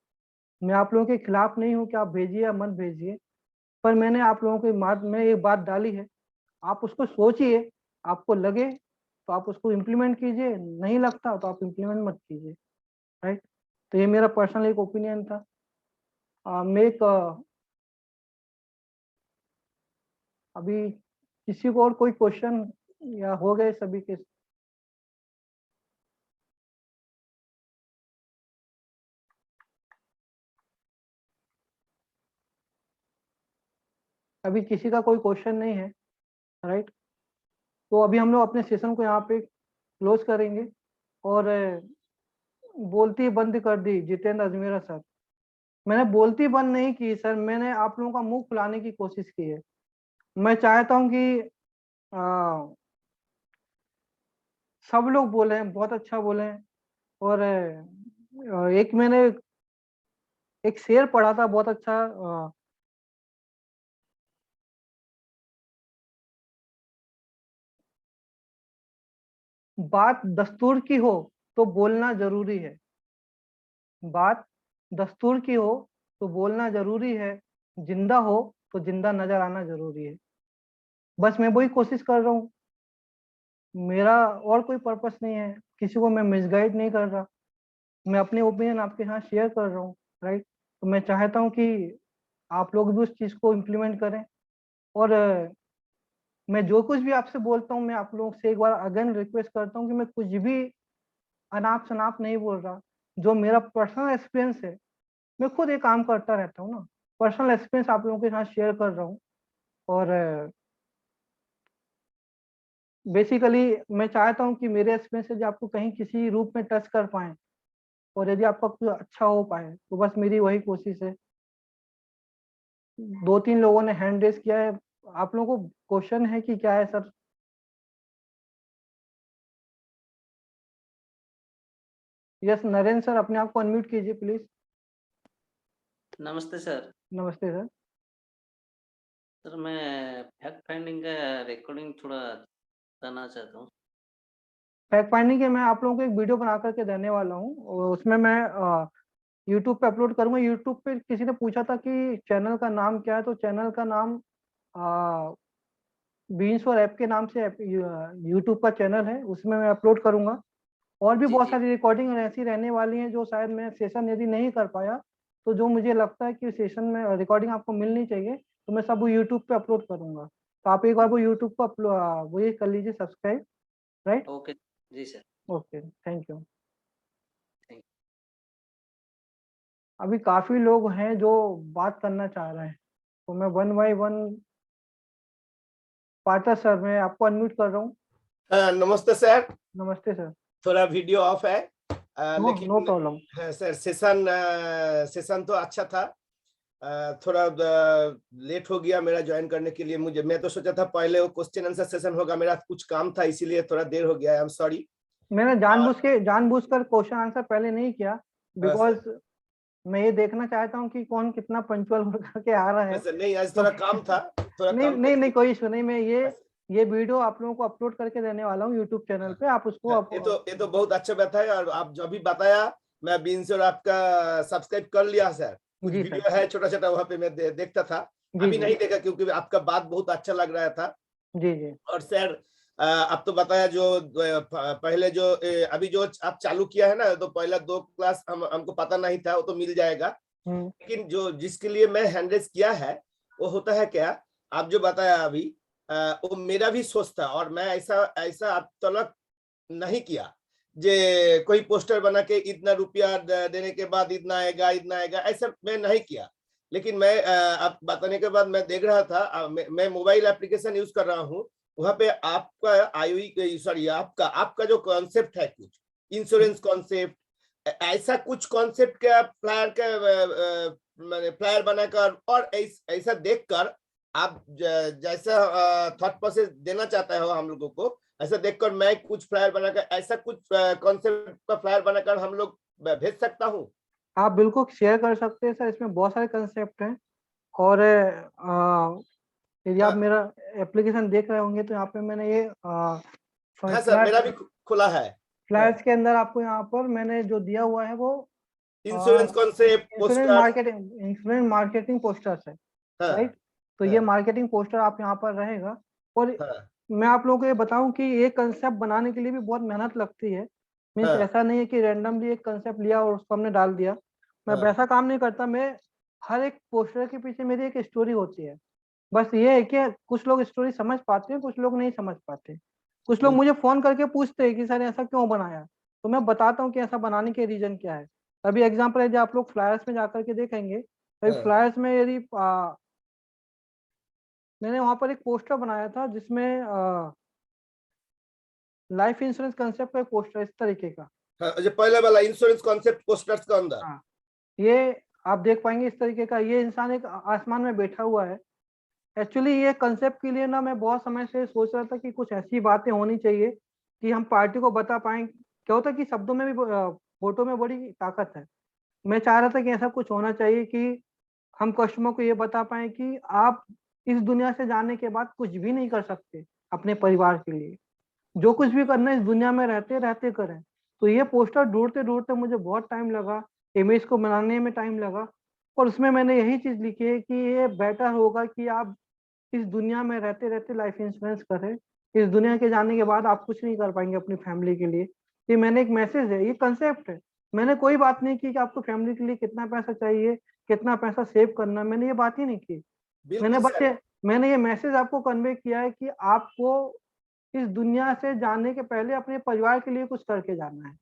मैं आप लोगों के खिलाफ नहीं हूँ कि आप भेजिए या मत भेजिए, पर मैंने आप लोगों के में एक बात डाली है, आप उसको सोचिए, आपको लगे तो आप उसको इम्प्लीमेंट कीजिए, नहीं लगता तो आप इम्प्लीमेंट मत कीजिए, राइट। तो ये मेरा पर्सनल एक ओपिनियन था। मैं एक अभी किसी को और कोई क्वेश्चन, या हो गए सभी के? अभी किसी का कोई क्वेश्चन नहीं है, राइट। तो अभी हम लोग अपने सेशन को यहाँ पे क्लोज करेंगे। और बोलती बंद कर दी जितेंद्र अजमेरा सर। मैंने बोलती बंद नहीं की सर, मैंने आप लोगों का मुंह खुलाने की कोशिश की है। मैं चाहता हूँ कि सब लोग बोले, बहुत अच्छा बोले। और एक मैंने एक शेर पढ़ा था बहुत अच्छा, बात दस्तूर की हो तो बोलना जरूरी है, बात दस्तूर की हो तो बोलना जरूरी है, जिंदा हो तो जिंदा नजर आना जरूरी है। बस मैं वही कोशिश कर रहा हूँ, मेरा और कोई पर्पस नहीं है, किसी को मैं मिसगाइड नहीं कर रहा, मैं अपने ओपिनियन आपके साथ शेयर कर रहा हूँ, राइट। तो मैं चाहता हूँ कि आप लोग भी उस चीज को इम्प्लीमेंट करें। और मैं जो कुछ भी आपसे बोलता हूँ, मैं आप लोगों से एक बार अगेन रिक्वेस्ट करता हूँ कि मैं कुछ भी अनाप शनाप नहीं बोल रहा। जो मेरा पर्सनल एक्सपीरियंस है, मैं खुद ये काम करता रहता हूँ ना, पर्सनल एक्सपीरियंस आप लोगों के साथ शेयर कर रहा हूँ। और बेसिकली मैं चाहता हूँ कि मेरे एक्सपीरियंस से जो आपको कहीं किसी रूप में टच कर पाए, और यदि आपका कुछ अच्छा हो पाए, तो बस मेरी वही कोशिश है। 2-3 लोगों ने हैंड रेस किया है, आप लोगों को क्वेश्चन है कि क्या है सर? यस नरेंद्र सर, अपने आप को अनम्यूट कीजिए प्लीज। नमस्ते सर। नमस्ते सर। सर मैं फैक्ट फाइंडिंग का रिकॉर्डिंग थोड़ा जानना चाहता हूँ। फैक्ट फाइंडिंग के मैं आप लोगों को एक वीडियो बना करके देने वाला हूँ, और उसमें मैं यूट्यूब पे अपलोड करूंगा। यूट्यूब पे किसी ने पूछा था कि चैनल का नाम क्या है, तो चैनल का नाम बीन्स और ऐप के नाम से यूट्यूब का चैनल है, उसमें मैं अपलोड करूंगा। और भी जी बहुत जी सारी रिकॉर्डिंग ऐसी रहने वाली हैं जो शायद मैं सेशन यदि नहीं कर पाया, तो जो मुझे लगता है कि सेशन में रिकॉर्डिंग आपको मिलनी चाहिए, तो मैं सब वो यूट्यूब पे अपलोड करूंगा। तो आप एक बार वो यूट्यूब को अपलोड वो ये कर लीजिए सब्सक्राइब, राइट। ओके जी sir. Okay, thank you. Thank अभी काफी लोग हैं जो बात करना चाह रहे हैं, तो मैं one by one. Pathak sir, मैं आपको अनम्यूट कर रहा हूँ। नमस्ते सर। नमस्ते सर। थोड़ा वीडियो ऑफ है, नो नो लेकिन प्रॉब्लम। हाँ सर, सेशन तो अच्छा था। थोड़ा लेट हो गया मेरा ज्वाइन करने के लिए। मैं तो सोचा था पहले वो क्वेश्चन आंसर सेशन होगा, मेरा कुछ काम था इसीलिए थोड़ा देर हो गया। I am sorry. मैंने जानबूझकर क्वेश्चन आंसर पहले नहीं किया, बिकॉज मैं ये देखना चाहता हूँ कि कौन कितना पंचुअल होकर के आ रहा है। नहीं, आज तो थोड़ा काम था, थोड़ा नहीं काम नहीं नहीं, था। कोई इशू नहीं। मैं ये वीडियो आप लोगों को अपलोड करके देने वाला हूँ यूट्यूब चैनल पे, आप उसको ये तो बहुत अच्छा बात है। और आप जो भी बताया, मैं बीन्स और आपका सब्सक्राइब कर लिया सर। कुछ जी सर। वीडियो है छोटा छोटा, वहां पे मैं देखता था। जी अभी जी नहीं देखा क्योंकि आपका बात बहुत अच्छा लग रहा था। जी जी। और सर अब तो बताया जो पहले जो अभी जो आप चालू किया है ना, तो पहला 2 क्लास हमको पता नहीं था, वो तो मिल जाएगा। लेकिन जो जिसके लिए मैं हैंडरेस किया है, वो होता है क्या, आप जो बताया अभी, वो मेरा भी सोच था। और मैं ऐसा ऐसा अब तक नहीं किया जे कोई पोस्टर बना के इतना रुपया देने के बाद इतना आएगा, ऐसा मैं नहीं किया। लेकिन मैं अब बताने के बाद मैं देख रहा था, मैं मोबाइल एप्लीकेशन यूज कर रहा हूँ। वहां पे आपका आपका आपका जो कॉन्सेप्ट है, कुछ इंश्योरेंस कॉन्सेप्ट, ऐसा कुछ कॉन्सेप्ट का फ्लायर मैंने फ्लायर बनाकर और ऐसा देखकर आप जैसा थॉट प्रोसेस देना चाहता है हम लोगों को, ऐसा देखकर मैं कुछ फ्लायर बनाकर, ऐसा कुछ कॉन्सेप्ट का फ्लायर बनाकर हम लोग भेज सकता हूँ। आप बिल्कुल शेयर कर सकते हैं सर, इसमें बहुत सारे कंसेप्ट हैं। और यदि आप मेरा एप्लीकेशन देख रहे होंगे, तो यहाँ पे मैंने ये हाँ सर, मेरा भी खुला है। फ्लैट्स के अंदर आपको यहाँ पर मैंने जो दिया हुआ है वो insurance concept poster. Insurance marketing posters है, हाँ राइट। तो ये हाँ मार्केटिंग पोस्टर आप यहाँ पर रहेगा। और हाँ मैं आप लोगों को ये बताऊं कि ये कंसेप्ट बनाने के लिए भी बहुत मेहनत लगती है। मीन्स हाँ ऐसा नहीं है कि रैंडमली एक कंसेप्ट लिया और उसको हमने डाल दिया। मैं हाँ वैसा काम नहीं करता। मैं हर एक पोस्टर के पीछे मेरी एक स्टोरी होती है। बस ये है कि कुछ लोग स्टोरी समझ पाते हैं, कुछ लोग नहीं समझ पाते। कुछ लोग मुझे फोन करके पूछते हैं कि सर ऐसा क्यों बनाया, तो मैं बताता हूँ कि ऐसा बनाने के रीजन क्या है। अभी एग्जांपल है, जो आप लोग फ्लायर्स में जाकर के देखेंगे, अभी हाँ फ्लायर्स में यदि मैंने वहां पर एक पोस्टर बनाया था जिसमें लाइफ इंश्योरेंस कंसेप्ट का पोस्टर इस तरीके का। हाँ, जो पहले वाला इंश्योरेंस कॉन्सेप्ट पोस्टर्स के अंदर। हाँ, ये आप देख पाएंगे इस तरीके का। ये इंसान एक आसमान में बैठा हुआ है। एक्चुअली ये कंसेप्ट के लिए ना मैं बहुत समय से सोच रहा था कि कुछ ऐसी बातें होनी चाहिए कि हम पार्टी को बता पाए। क्या होता है कि शब्दों में भी फोटो में बड़ी ताकत है। मैं चाह रहा था कि ऐसा कुछ होना चाहिए कि हम कस्टमर को ये बता पाए कि आप इस दुनिया से जाने के बाद कुछ भी नहीं कर सकते अपने परिवार के लिए। जो कुछ भी करना है इस दुनिया में रहते रहते करें। तो ये पोस्टर ढूंढते ढूंढते मुझे बहुत टाइम लगा, इमेज को बनाने में टाइम लगा, और उसमें मैंने यही चीज लिखी है कि ये बेटर होगा कि आप इस दुनिया में रहते रहते लाइफ इंश्योरेंस करें। इस दुनिया के जाने के बाद आप कुछ नहीं कर पाएंगे अपनी फैमिली के लिए। ये मैंने एक मैसेज है, ये कंसेप्ट है। मैंने कोई बात नहीं की कि आपको फैमिली के लिए कितना पैसा चाहिए, कितना पैसा सेव करना, मैंने ये बात ही नहीं की। मैंने बिल्कुल बस सर। मैंने ये मैसेज आपको कन्वे किया है कि आपको इस दुनिया से जाने के पहले अपने परिवार के लिए कुछ करके जाना है।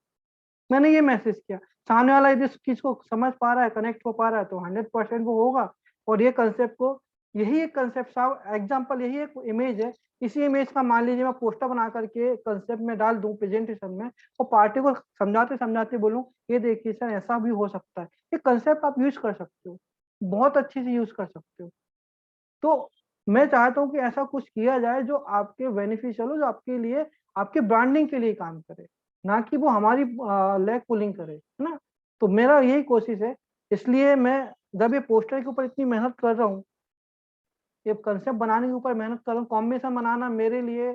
मैंने ये मैसेज किया। सामने वाला यदि इस चीज को समझ पा रहा है, कनेक्ट हो पा रहा है, तो 100% वो होगा। और ये कंसेप्ट को, यही एक कंसेप्ट साहब, एग्जांपल यही एक इमेज है। इसी इमेज का मान लीजिए मैं पोस्टर बना करके कंसेप्ट में डाल दूं प्रेजेंटेशन में, और पार्टी को समझाते समझाते बोलूं ये देखिए सर ऐसा भी हो सकता है। ये कंसेप्ट आप यूज कर सकते हो, बहुत अच्छे से यूज कर सकते हो। तो मैं चाहता हूँ कि ऐसा कुछ किया जाए जो आपके बेनिफिशियल हो, जो आपके लिए, आपके ब्रांडिंग के लिए काम करे, ना कि वो हमारी लेग पुलिंग करे, है ना। तो मेरा यही कोशिश है। इसलिए मैं जब ये पोस्टर के ऊपर इतनी मेहनत कर रहा हूँ, ये कंसेप्ट बनाने के ऊपर मेहनत कर रहा हूँ, कॉम्बिनेशन बनाना मेरे लिए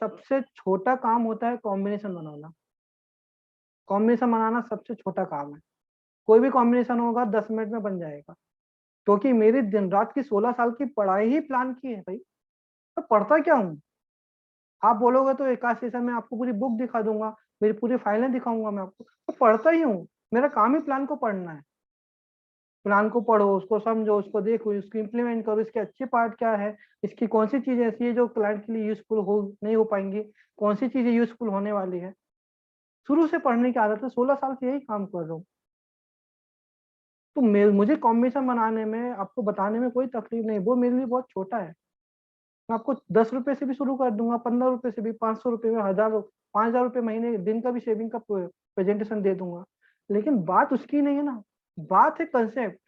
सबसे छोटा काम होता है। कॉम्बिनेशन बनाना, कॉम्बिनेशन बनाना सबसे छोटा काम है। कोई भी कॉम्बिनेशन होगा 10 मिनट में बन जाएगा, क्योंकि मेरी दिन रात की 16 साल की पढ़ाई ही प्लान की है भाई। तो पढ़ता क्या हूँ, आप बोलोगे तो एक आध सेशन में आपको पूरी बुक दिखा दूंगा, मेरी पूरी फाइलें दिखाऊंगा मैं आपको। तो पढ़ता ही हूँ, मेरा काम ही प्लान को पढ़ना है। प्लान को पढ़ो, उसको समझो, उसको देखो, उसको इम्प्लीमेंट करो, इसके अच्छे पार्ट क्या है, इसकी कौन सी चीजें ऐसी है जो क्लाइंट के लिए यूजफुल हो नहीं हो पाएंगी, कौन सी चीजें यूजफुल होने वाली है। शुरू से पढ़ने की आदत है, 16 साल से यही काम कर रहा हूँ। तो मुझे कॉम्बिनेशन बनाने में, आपको बताने में कोई तकलीफ नहीं, वो मेरे लिए बहुत छोटा है। मैं आपको 10 रुपए से भी शुरू कर दूंगा, 15 रुपए से भी, 500 रुपए में, 5,000 रुपए महीने दिन का भी सेविंग का प्रेजेंटेशन दे दूंगा। लेकिन बात उसकी नहीं है ना, बात है कंसेप्ट,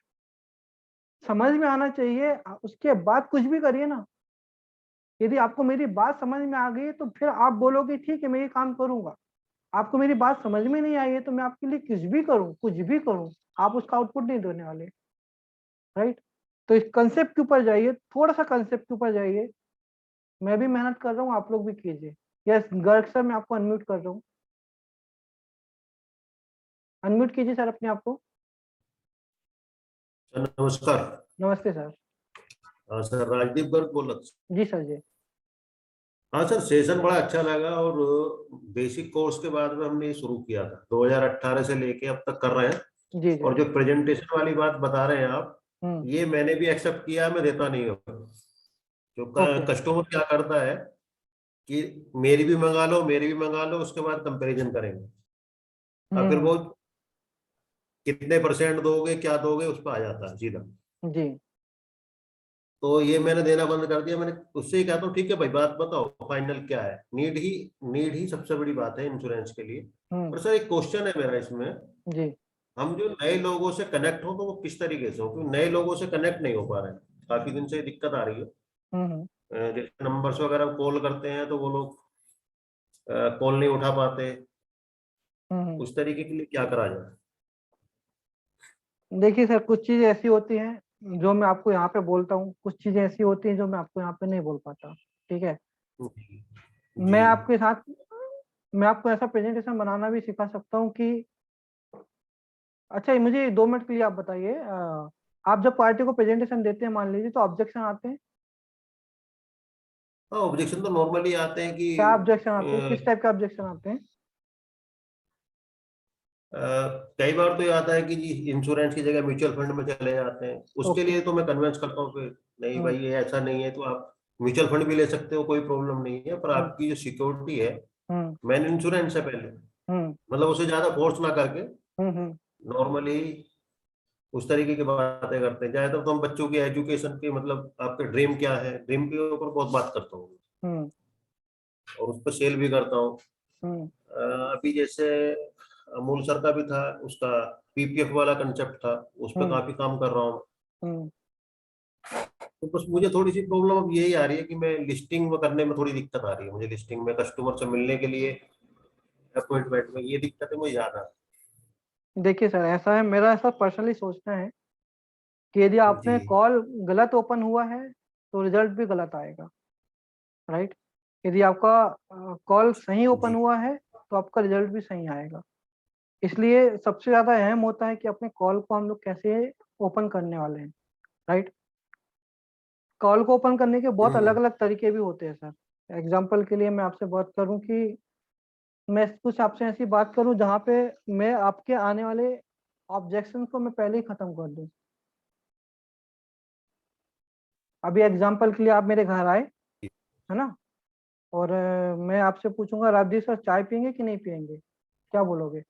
समझ में आना चाहिए। उसके बाद कुछ भी करिए ना। यदि आपको मेरी बात समझ में आ गई तो फिर आप बोलोगे ठीक है मैं ये काम करूंगा। आपको मेरी बात समझ में नहीं आई है तो मैं आपके लिए कुछ भी करूं, आप उसका आउटपुट नहीं देने वाले, राइट। तो इस कंसेप्ट के ऊपर जाइए, थोड़ा सा कंसेप्ट के ऊपर जाइए। मैं भी मेहनत कर रहा हूँ, आप लोग भी कीजिए। यस गर्ग सर, मैं आपको अनम्यूट कर रहा हूँ। अनम्यूट कीजिए सर अपने आप को। सर नमस्कार। नमस्ते सर। सर राजदीप गर्ग बोल रहा। जी सर जी। हाँ सर, सेशन बड़ा अच्छा लगा। और बेसिक कोर्स के बाद में हमने शुरू किया था 2018 से लेके अब तक कर रहे हैं। जी जी। और जो प्रेजेंटेशन वाली बात बता रहे हैं आप, ये मैंने भी एक्सेप्ट किया, मैं देता नहीं हूँ। जो कस्टमर क्या करता है कि मेरी भी मंगा लो, मेरी भी मंगा लो, उसके बाद कंपैरिजन करेंगे। और फिर वो कितने परसेंट दोगे, क्या दोगे, उस पर आ जाता है सीधा। जी। तो ये मैंने देना बंद कर दिया। मैंने उससे ही कहता हूँ ठीक है भाई, बात बताओ फाइनल क्या है। नीड ही सबसे बड़ी बात है इंश्योरेंस के लिए। पर सर एक क्वेश्चन है मेरा इसमें, जी। हम जो नए लोगों से कनेक्ट हो तो वो किस तरीके से हो, क्योंकि नए लोगों से कनेक्ट नहीं हो पा रहे हैं, काफी दिन से दिक्कत आ रही है। जैसे नंबर्स वगैरह कॉल करते हैं तो वो लोग कॉल नहीं उठा पाते। उस तरीके के लिए क्या करा जाए? देखिए सर, कुछ चीजें ऐसी होती हैं जो मैं आपको यहाँ पे बोलता हूँ, कुछ चीजें ऐसी होती हैं जो मैं आपको यहाँ पे नहीं बोल पाता। ठीक है। मैं आपके साथ, मैं आपको ऐसा प्रेजेंटेशन बनाना भी सिखा सकता हूँ कि, अच्छा मुझे 2 मिनट के लिए आप बताइए, आप जब पार्टी को प्रेजेंटेशन देते हैं मान लीजिए, तो ऑब्जेक्शन आते हैं? हाँ, ऑब्जेक्शन तो नॉर्मली आते हैं कि क्या ऑब्जेक्शन आते हैं, किस टाइप के ऑब्जेक्शन आते हैं? कई बार तो ये आता है कि जी इंश्योरेंस की जगह म्यूचुअल फंड में चले जाते हैं। उसके लिए तो मैं कन्विंस करता हूँ कि नहीं भाई ये ऐसा नहीं है, तो आप म्यूचुअल फंड भी ले सकते हो, कोई प्रॉब्लम नहीं है। पर आपकी जो सिक्योरिटी है, मैन इंश्योरेंस है पहले, मतलब उसे ज्यादा फोर्स ना करके नॉर्मली उस तरीके की बातें करते हैं। ज्यादातर तो हम बच्चों की एजुकेशन की, मतलब आपके ड्रीम क्या है, ड्रीम के ऊपर बहुत बात करता हूँ और उस पर सेल भी करता हूँ। अभी जैसे अमूल सर का भी था, उसका पीपीएफ वाला कंसेप्ट था, उस पर काफी काम कर रहा हूँ। तो बस मुझे थोड़ी सी प्रॉब्लम अब यही आ रही है कि मैं लिस्टिंग में करने में थोड़ी दिक्कत आ रही है, मुझे लिस्टिंग में कस्टमर से मिलने के लिए अपॉइंटमेंट में ये दिक्कत है मुझे ज्यादा। देखिए सर, ऐसा है, मेरा ऐसा पर्सनली सोचना है कि यदि आपने जी कॉल गलत ओपन हुआ है तो रिजल्ट भी गलत आएगा, राइट। यदि आपका कॉल सही ओपन जी हुआ है तो आपका रिजल्ट भी सही आएगा। इसलिए सबसे ज्यादा अहम होता है कि अपने कॉल को हम लोग कैसे ओपन करने वाले हैं, राइट। कॉल को ओपन करने के बहुत अलग अलग तरीके भी होते हैं सर। एग्जाम्पल के लिए मैं आपसे बात करूं कि मैं कुछ आपसे ऐसी बात करूं जहां पे मैं आपके आने वाले ऑब्जेक्शन को मैं पहले ही खत्म कर दूं। अभी एग्जाम्पल के लिए आप मेरे घर आए, है ना, और मैं आपसे पूछूंगा राजदीप सर चाय पियेंगे कि नहीं पियेंगे, क्या बोलोगे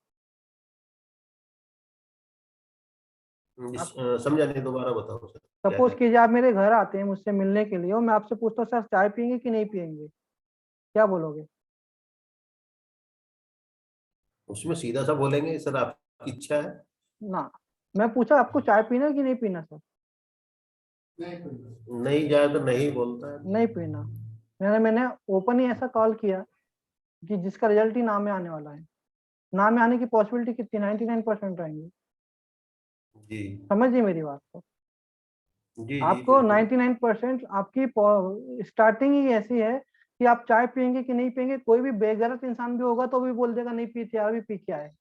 आप? समझा नहीं, दोबारा बताओ सर क्या सपोज है। कीजिए आप मेरे घर आते हैं मुझसे मिलने के लिए और मैं आपसे पूछता हूँ सर चाय पियेंगे कि नहीं पियेंगे, क्या बोलोगे? उसमें सीधा सा बोलेंगे सर आपकी इच्छा है। ना, मैं पूछा आपको चाय पीना है कि नहीं पीना सर? नहीं जाए तो नहीं बोलता है। नहीं पीना। मैंने ओपन ही ऐसा कॉल किया कि जिसका रिजल्ट ही नाम में आने वाला है। नाम में आने की पॉसिबिलिटी कितनी, 99% रहेंगी। जी समझिए मेरी बात को। जी जी आपको बिल्कुल। 99% आपकी स्टार्टिंग ही ऐसी है कि आप चाय पियेंगे कि नहीं पियेंगे। कोई भी बेगैरत इंसान भी होगा तो भी बोल देगा नहीं पीते यार, भी पी के आए।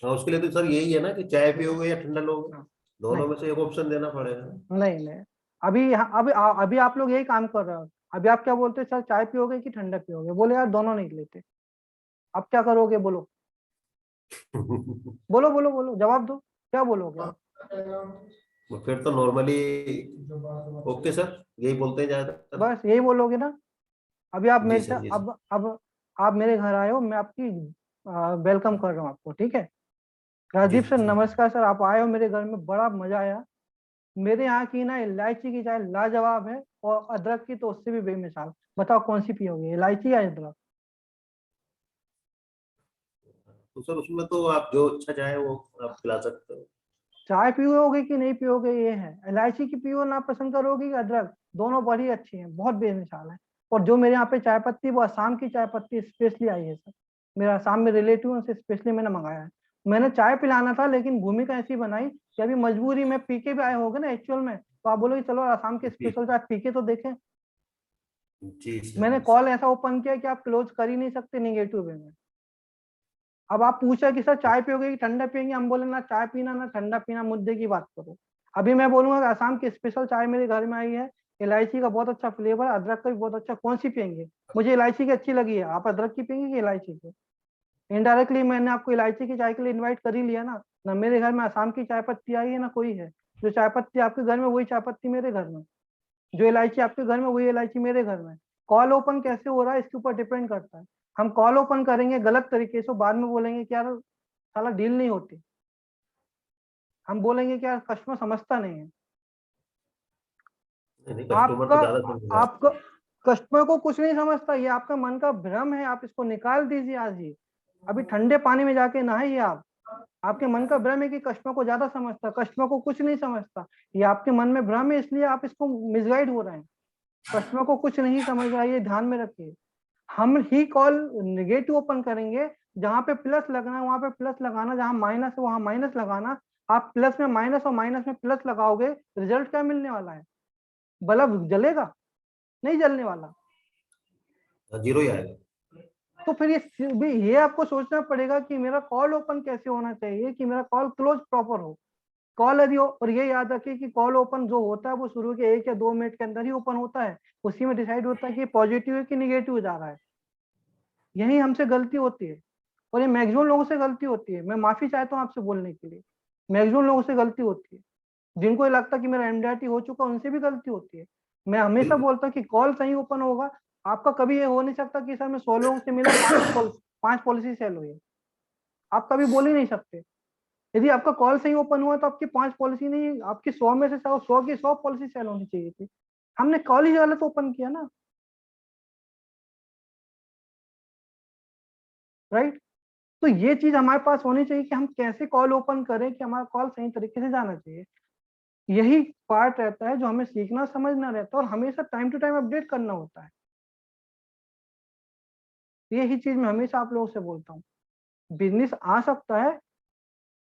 हाँ, उसके लिए तो सर यही है ना कि चाय पियोगे या ठंडा लोगे, हाँ, दोनों नहीं में से एक ऑप्शन देना पड़ेगा। नहीं नहीं, अभी आप लोग यही काम कर रहे हो। अभी आप क्या बोलते हो, सर चाय पियोगे कि ठंडा पियोगे? बोले यार दोनों नहीं लेते। आप क्या करोगे, बोलो बोलो बोलो बोलो, जवाब दो, क्या बोलोगे आप? तो फिर तो नॉर्मली ओके सर यही बोलते हैं ज्यादातर। बस यही बोलोगे ना। अभी आप जी मेरे से सर जी सर। अब आप मेरे घर आए हो, मैं आपकी वेलकम कर रहा हूँ आपको, ठीक है। जी राजदीप सर जी नमस्कार सर, आप आए हो मेरे घर में, बड़ा मजा आया। मेरे यहाँ की ना इलायची की चाय लाजवाब है, और अदरक की तो उससे भी बेमिसाल। बताओ कौन सी पियोगे, इलायची या अदरक? तो सर उसमें तो आप जो अच्छा चाहे वो आप खिला सकते हो। चाय पियोगे कि नहीं पियोगे ये है। इलायची की पियो ना पसंद करोगे कि अदरक? दोनों बड़ी अच्छी हैं, बहुत बेमिसाल है। और जो मेरे यहाँ पे चाय पत्ती, वो असम की चाय पत्ती स्पेशली आई है सर। मेरा असम में रिलेटिव, उनसे स्पेशली मैंने मंगाया है। मैंने चाय पिलाना था लेकिन भूमिका ऐसी बनाई कि अभी मजबूरी में पी के भी आए होगे ना एक्चुअल में, तो आप बोलोगे चलो असम की जी स्पेशल चाय पी के तो देखें। जी सर मैंने जी कॉल सर। ऐसा ओपन किया कि आप क्लोज कर ही नहीं सकते निगेटिव वे में। अब आप पूछा कि सर चाय पियोगे कि ठंडा पियेंगे, हम बोले ना चाय पीना ना ठंडा पीना, मुद्दे की बात करो। अभी मैं बोलूंगा कि असम की स्पेशल चाय मेरे घर में आई है, इलायची का बहुत अच्छा फ्लेवर, अदरक का भी बहुत अच्छा, कौन सी पियेंगे? मुझे इलायची की अच्छी लगी है, आप अदरक की पियेंगे कि इलायची की? इनडायरेक्टली मैंने आपको इलायची की चाय के लिए इन्वाइट कर ही लिया ना। ना मेरे घर में असम की चाय पत्ती आई है ना कोई है। जो चाय पत्ती आपके घर में वही चाय पत्ती मेरे घर में, जो इलायची आपके घर में वही इलायची मेरे घर में। कॉल ओपन कैसे हो रहा है इसके ऊपर डिपेंड करता है। हम कॉल ओपन करेंगे गलत तरीके से, बाद में बोलेंगे कि यार साला डील नहीं होती। हम बोलेंगे कि यार कस्टमर समझता नहीं है। नहीं कस्टमर आपका तो ज्यादा समझ आपका कस्टमर को कुछ नहीं समझता, ये आपका मन का भ्रम है, आप इसको निकाल दीजिए आज ही। अभी ठंडे पानी में जाके नहाइए आप। आपके मन का भ्रम है कि कस्टमर को ज्यादा समझता, कस्टमर को कुछ नहीं समझता। ये आपके मन में भ्रम है, इसलिए आप इसको मिसगाइड हो रहे हैं। कस्टमर को कुछ नहीं समझ रहा है, ये ध्यान में रखिए। हम ही कॉल निगेटिव ओपन करेंगे, जहां पे प्लस लगना है वहां पे प्लस लगाना, जहां माइनस है वहां माइनस लगाना। आप प्लस में माइनस और माइनस में प्लस लगाओगे, रिजल्ट क्या मिलने वाला है? बल्ब जलेगा? नहीं जलने वाला। जीरो ही आएगा। तो फिर ये आपको सोचना पड़ेगा कि मेरा कॉल ओपन कैसे होना चाहिए कि मेरा कॉल क्लोज प्रॉपर हो। कॉल यदि और ये याद रखिए कि कॉल ओपन जो होता है वो शुरू के 1 या 2 मिनट के अंदर ही ओपन होता है। उसी में डिसाइड होता है कि पॉजिटिव है कि निगेटिव जा रहा है। यही हमसे गलती होती है, और ये मैक्सिमम लोगों से गलती होती है। मैं माफी चाहता हूँ आपसे बोलने के लिए, मैक्सिमम लोगों से गलती होती है। जिनको ये लगता है कि मेरा एमडीआरटी हो चुका, उनसे भी गलती होती है। मैं हमेशा बोलता हूँ कि कॉल सही ओपन होगा। आपका कभी ये हो नहीं सकता कि सर मैं 100 लोगों से मिला, 5 पॉलिसी सेल हुई है। आप कभी बोल ही नहीं सकते। यदि आपका कॉल सही ओपन हुआ तो आपकी 5 पॉलिसी नहीं, आपकी 100 में से 100 की 100 पॉलिसी सेल होनी चाहिए थी। हमने कॉल ही गलत ओपन किया ना। राइट। तो ये चीज हमारे पास होनी चाहिए कि हम कैसे कॉल ओपन करें कि हमारा कॉल सही तरीके से जाना चाहिए। यही पार्ट रहता है जो हमें सीखना समझना रहता है और हमेशा टाइम टू टाइम अपडेट करना होता है। यही चीज मैं हमेशा आप लोगों से बोलता हूँ। बिजनेस आ सकता है,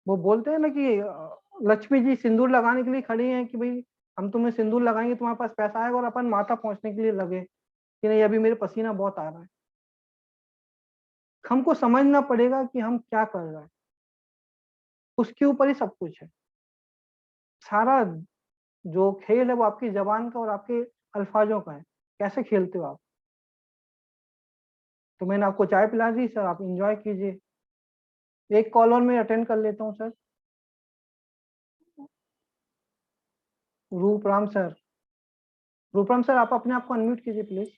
वो बोलते हैं ना कि लक्ष्मी जी सिंदूर लगाने के लिए खड़ी हैं कि भाई हम तुम्हें सिंदूर लगाएंगे, तुम्हारे पास पैसा आएगा, और अपन माता पहुंचने के लिए लगे कि नहीं अभी मेरे पसीना बहुत आ रहा है। हमको समझना पड़ेगा कि हम क्या कर रहे हैं, उसके ऊपर ही सब कुछ है। सारा जो खेल है वो आपकी जबान का और आपके अल्फाजों का है, कैसे खेलते हो आप। तो मैंने आपको चाय पिला दी सर, आप एंजॉय कीजिए। एक कॉल और मैं अटेंड कर लेता हूँ sir. Rupram sir, Rupram sir आप अपने आप को अनम्यूट कीजिए प्लीज।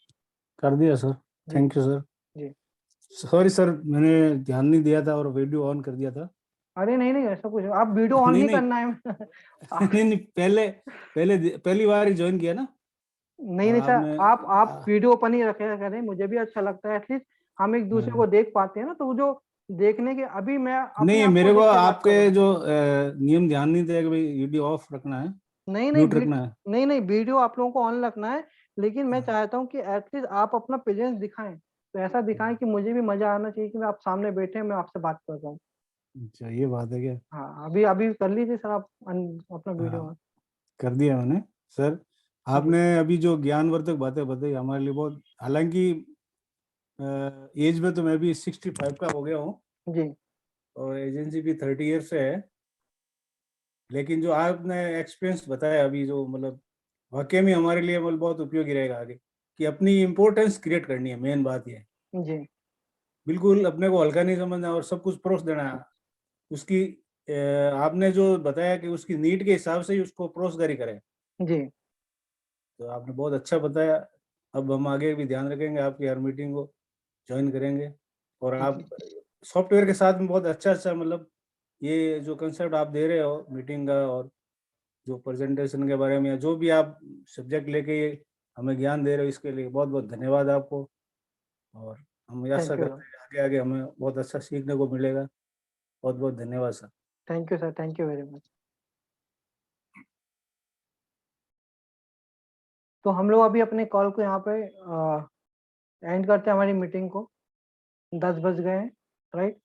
कर दिया सर, थैंक यू सर। जी। सॉरी सर, मैंने ध्यान नहीं दिया था और वीडियो ऑन कर दिया था। अरे नहीं नहीं ऐसा कुछ, आप वीडियो ऑन नहीं करना है। नहीं नहीं, पहली बार ही ज्वाइन किया ना। नहीं नहीं सर, आप वीडियो ओपन ही रखे करें, मुझे भी अच्छा लगता है। एटलीस्ट हम एक दूसरे को देख पाते हैं ना, तो वो जो देखने के अभी मैं अपने नहीं, आप मेरे को देख के बात कर आपके रहा हूँ। जो नियम ध्यान नहीं थे कि भाई वीडियो ऑफ रखना है, नहीं म्यूट रखना है। नहीं नहीं वीडियो आप लोगों को ऑन रखना है, लेकिन मैं चाहता हूँ कि एटलीस्ट आप अपना प्रेजेंस दिखाएं। तो ऐसा दिखाएं कि मुझे भी मजा आना चाहिए कि मैं आप सामने बैठे हैं, मैं आपसे बात कर रहा हूँ। अच्छा, ये बात है क्या? हाँ अभी अभी कर लीजिए सर आप अपना वीडियो हाँ, ऑन। कर दिया मैंने सर। आपने अभी जो ज्ञानवर्धक बातें बताई हमारे लिए बहुत, हालांकि एज में तो मैं भी 65 का हो गया हूँ जी और एजेंसी भी 30 ईयर से है, लेकिन जो आपने एक्सपीरियंस बताया अभी, जो मतलब वाकई में हमारे लिए मतलब बहुत उपयोगी रहेगा आगे, कि अपनी इम्पोर्टेंस क्रिएट करनी है। मेन बात ये है, जी बिल्कुल अपने को हल्का नहीं समझना और सब कुछ परोस देना है उसकी। आपने जो बताया कि उसकी नीड के हिसाब से ही उसको परोसगारी करें, जी तो आपने बहुत अच्छा बताया। अब हम आगे भी ध्यान रखेंगे, आपकी हर मीटिंग को ज्वाइन करेंगे। और आप सॉफ्टवेयर के साथ में बहुत अच्छा अच्छा मतलब ये जो कंसेप्ट आप दे रहे हो मीटिंग का, और जो प्रेजेंटेशन के बारे में, या जो भी आप सब्जेक्ट लेके हमें ज्ञान दे रहे हो, इसके लिए बहुत बहुत धन्यवाद आपको। और हम आशा थैंक यू, करते हैं आगे आगे हमें बहुत अच्छा सीखने को मिलेगा। बहुत बहुत धन्यवाद sir. Thank you sir, thank you very much. तो हम लोग अभी अपने कॉल को यहाँ पे एंड करते हैं, हमारी मीटिंग को। 10 बज गए हैं, राइट।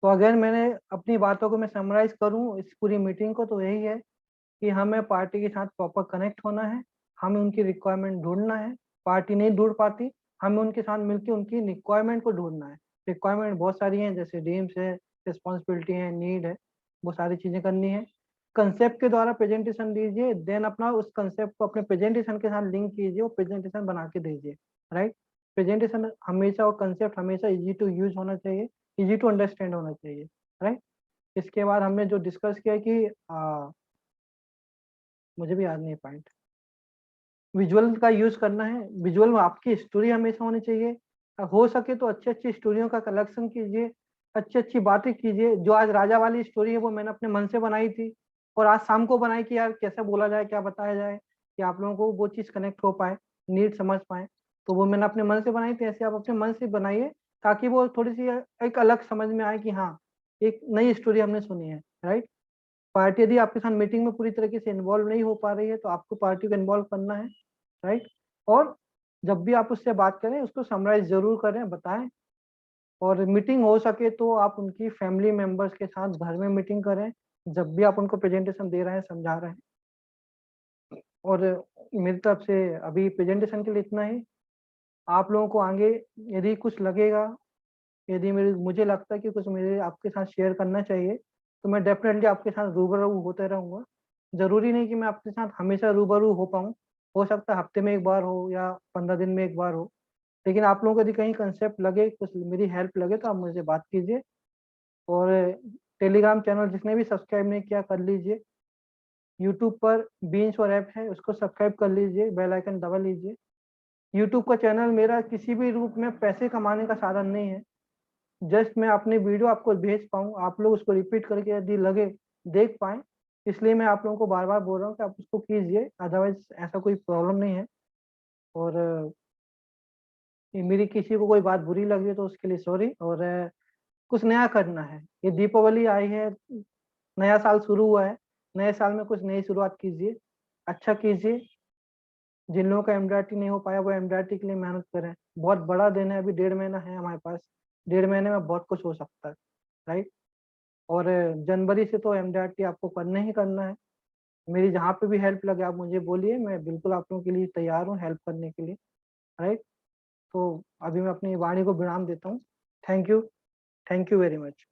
तो अगर मैंने अपनी बातों को मैं समराइज करूँ इस पूरी मीटिंग को, तो यही है कि हमें पार्टी के साथ प्रॉपर कनेक्ट होना है, हमें उनकी रिक्वायरमेंट ढूंढना है। पार्टी नहीं ढूंढ पाती, हमें उनके साथ मिलकर उनकी रिक्वायरमेंट को ढूंढना है। रिक्वायरमेंट बहुत सारी हैं, जैसे ड्रीम्स है, रिस्पॉन्सिबिलिटी है, नीड है, वो सारी चीजें करनी है। कंसेप्ट के द्वारा प्रेजेंटेशन दीजिए, देन अपना उस कंसेप्ट को अपने प्रेजेंटेशन के साथ लिंक कीजिए और प्रेजेंटेशन बना के दीजिए, राइट। प्रेजेंटेशन हमेशा और कंसेप्ट हमेशा इजी टू यूज होना चाहिए, इजी टू अंडरस्टैंड होना चाहिए, राइट। इसके बाद हमने जो डिस्कस किया कि मुझे भी याद नहीं पॉइंट, विजुअल का यूज करना है। विजुअल में आपकी स्टोरी हमेशा होनी चाहिए। हो सके तो अच्छी अच्छी स्टोरियों का कलेक्शन कीजिए, अच्छी अच्छी बातें कीजिए। जो आज राजा वाली स्टोरी है वो मैंने अपने मन से बनाई थी, और आज शाम को बनाई कि यार कैसे बोला जाए, क्या बताया जाए कि आप लोगों को वो चीज कनेक्ट हो पाए, नीड समझ पाए। तो वो मैंने अपने मन से बनाई थी, ऐसे आप अपने मन से बनाइए, ताकि वो थोड़ी सी एक अलग समझ में आए कि हाँ एक नई स्टोरी हमने सुनी है, राइट। पार्टी यदि आपके साथ मीटिंग में पूरी तरीके से इन्वॉल्व नहीं हो पा रही है, तो आपको पार्टी को इन्वॉल्व करना है, राइट। और जब भी आप उससे बात करें उसको समराइज जरूर करें, बताएं। और मीटिंग हो सके तो आप उनकी फैमिली मेंबर्स के साथ घर में मीटिंग करें, जब भी आप उनको प्रेजेंटेशन दे रहे हैं, समझा रहे हैं। और मेरी तरफ से अभी प्रेजेंटेशन के लिए इतना ही। आप लोगों को आगे यदि कुछ लगेगा, यदि मुझे लगता है कि कुछ मेरे आपके साथ शेयर करना चाहिए, तो मैं डेफिनेटली आपके साथ रूबरू होते रहूंगा। जरूरी नहीं कि मैं आपके साथ हमेशा रूबरू हो पाऊँ, हो सकता है हफ्ते में एक बार हो या 15 दिन में एक बार हो। लेकिन आप लोगों को यदि कहीं कंसेप्ट लगे, कुछ मेरी हेल्प लगे, तो आप मुझे बात कीजिए। और टेलीग्राम चैनल जिसने भी सब्सक्राइब नहीं किया कर लीजिए। यूट्यूब पर बीन्स और ऐप है, उसको सब्सक्राइब कर लीजिए, बेल आइकन दबा लीजिए। यूट्यूब का चैनल मेरा किसी भी रूप में पैसे कमाने का साधन नहीं है, जस्ट मैं अपने वीडियो आपको भेज पाऊँ, आप लोग उसको रिपीट करके यदि लगे देख पाए, इसलिए मैं आप लोगों को बार बार बोल रहा हूँ कि आप उसको कीजिए, अदरवाइज ऐसा कोई प्रॉब्लम नहीं है। और मेरी किसी को कोई बात बुरी लगी तो उसके लिए सॉरी। और कुछ नया करना है, ये दीपावली आई है, नया साल शुरू हुआ है, नए साल में कुछ नई शुरुआत कीजिए, अच्छा कीजिए। जिन लोगों का एमडीआरटी नहीं हो पाया वो एमडीआरटी के लिए मेहनत करें। बहुत बड़ा दिन है, अभी 1.5 महीना है हमारे पास, 1.5 महीने में बहुत कुछ हो सकता है, राइट। और जनवरी से तो एमडीआरटी आपको करना ही करना है। मेरी जहाँ पे भी हेल्प लगे आप मुझे बोलिए, मैं बिल्कुल आप लोगों के लिए तैयार हूँ हेल्प करने के लिए, राइट। तो अभी मैं अपनी वाणी को विराम देता हूँ। Thank you very much.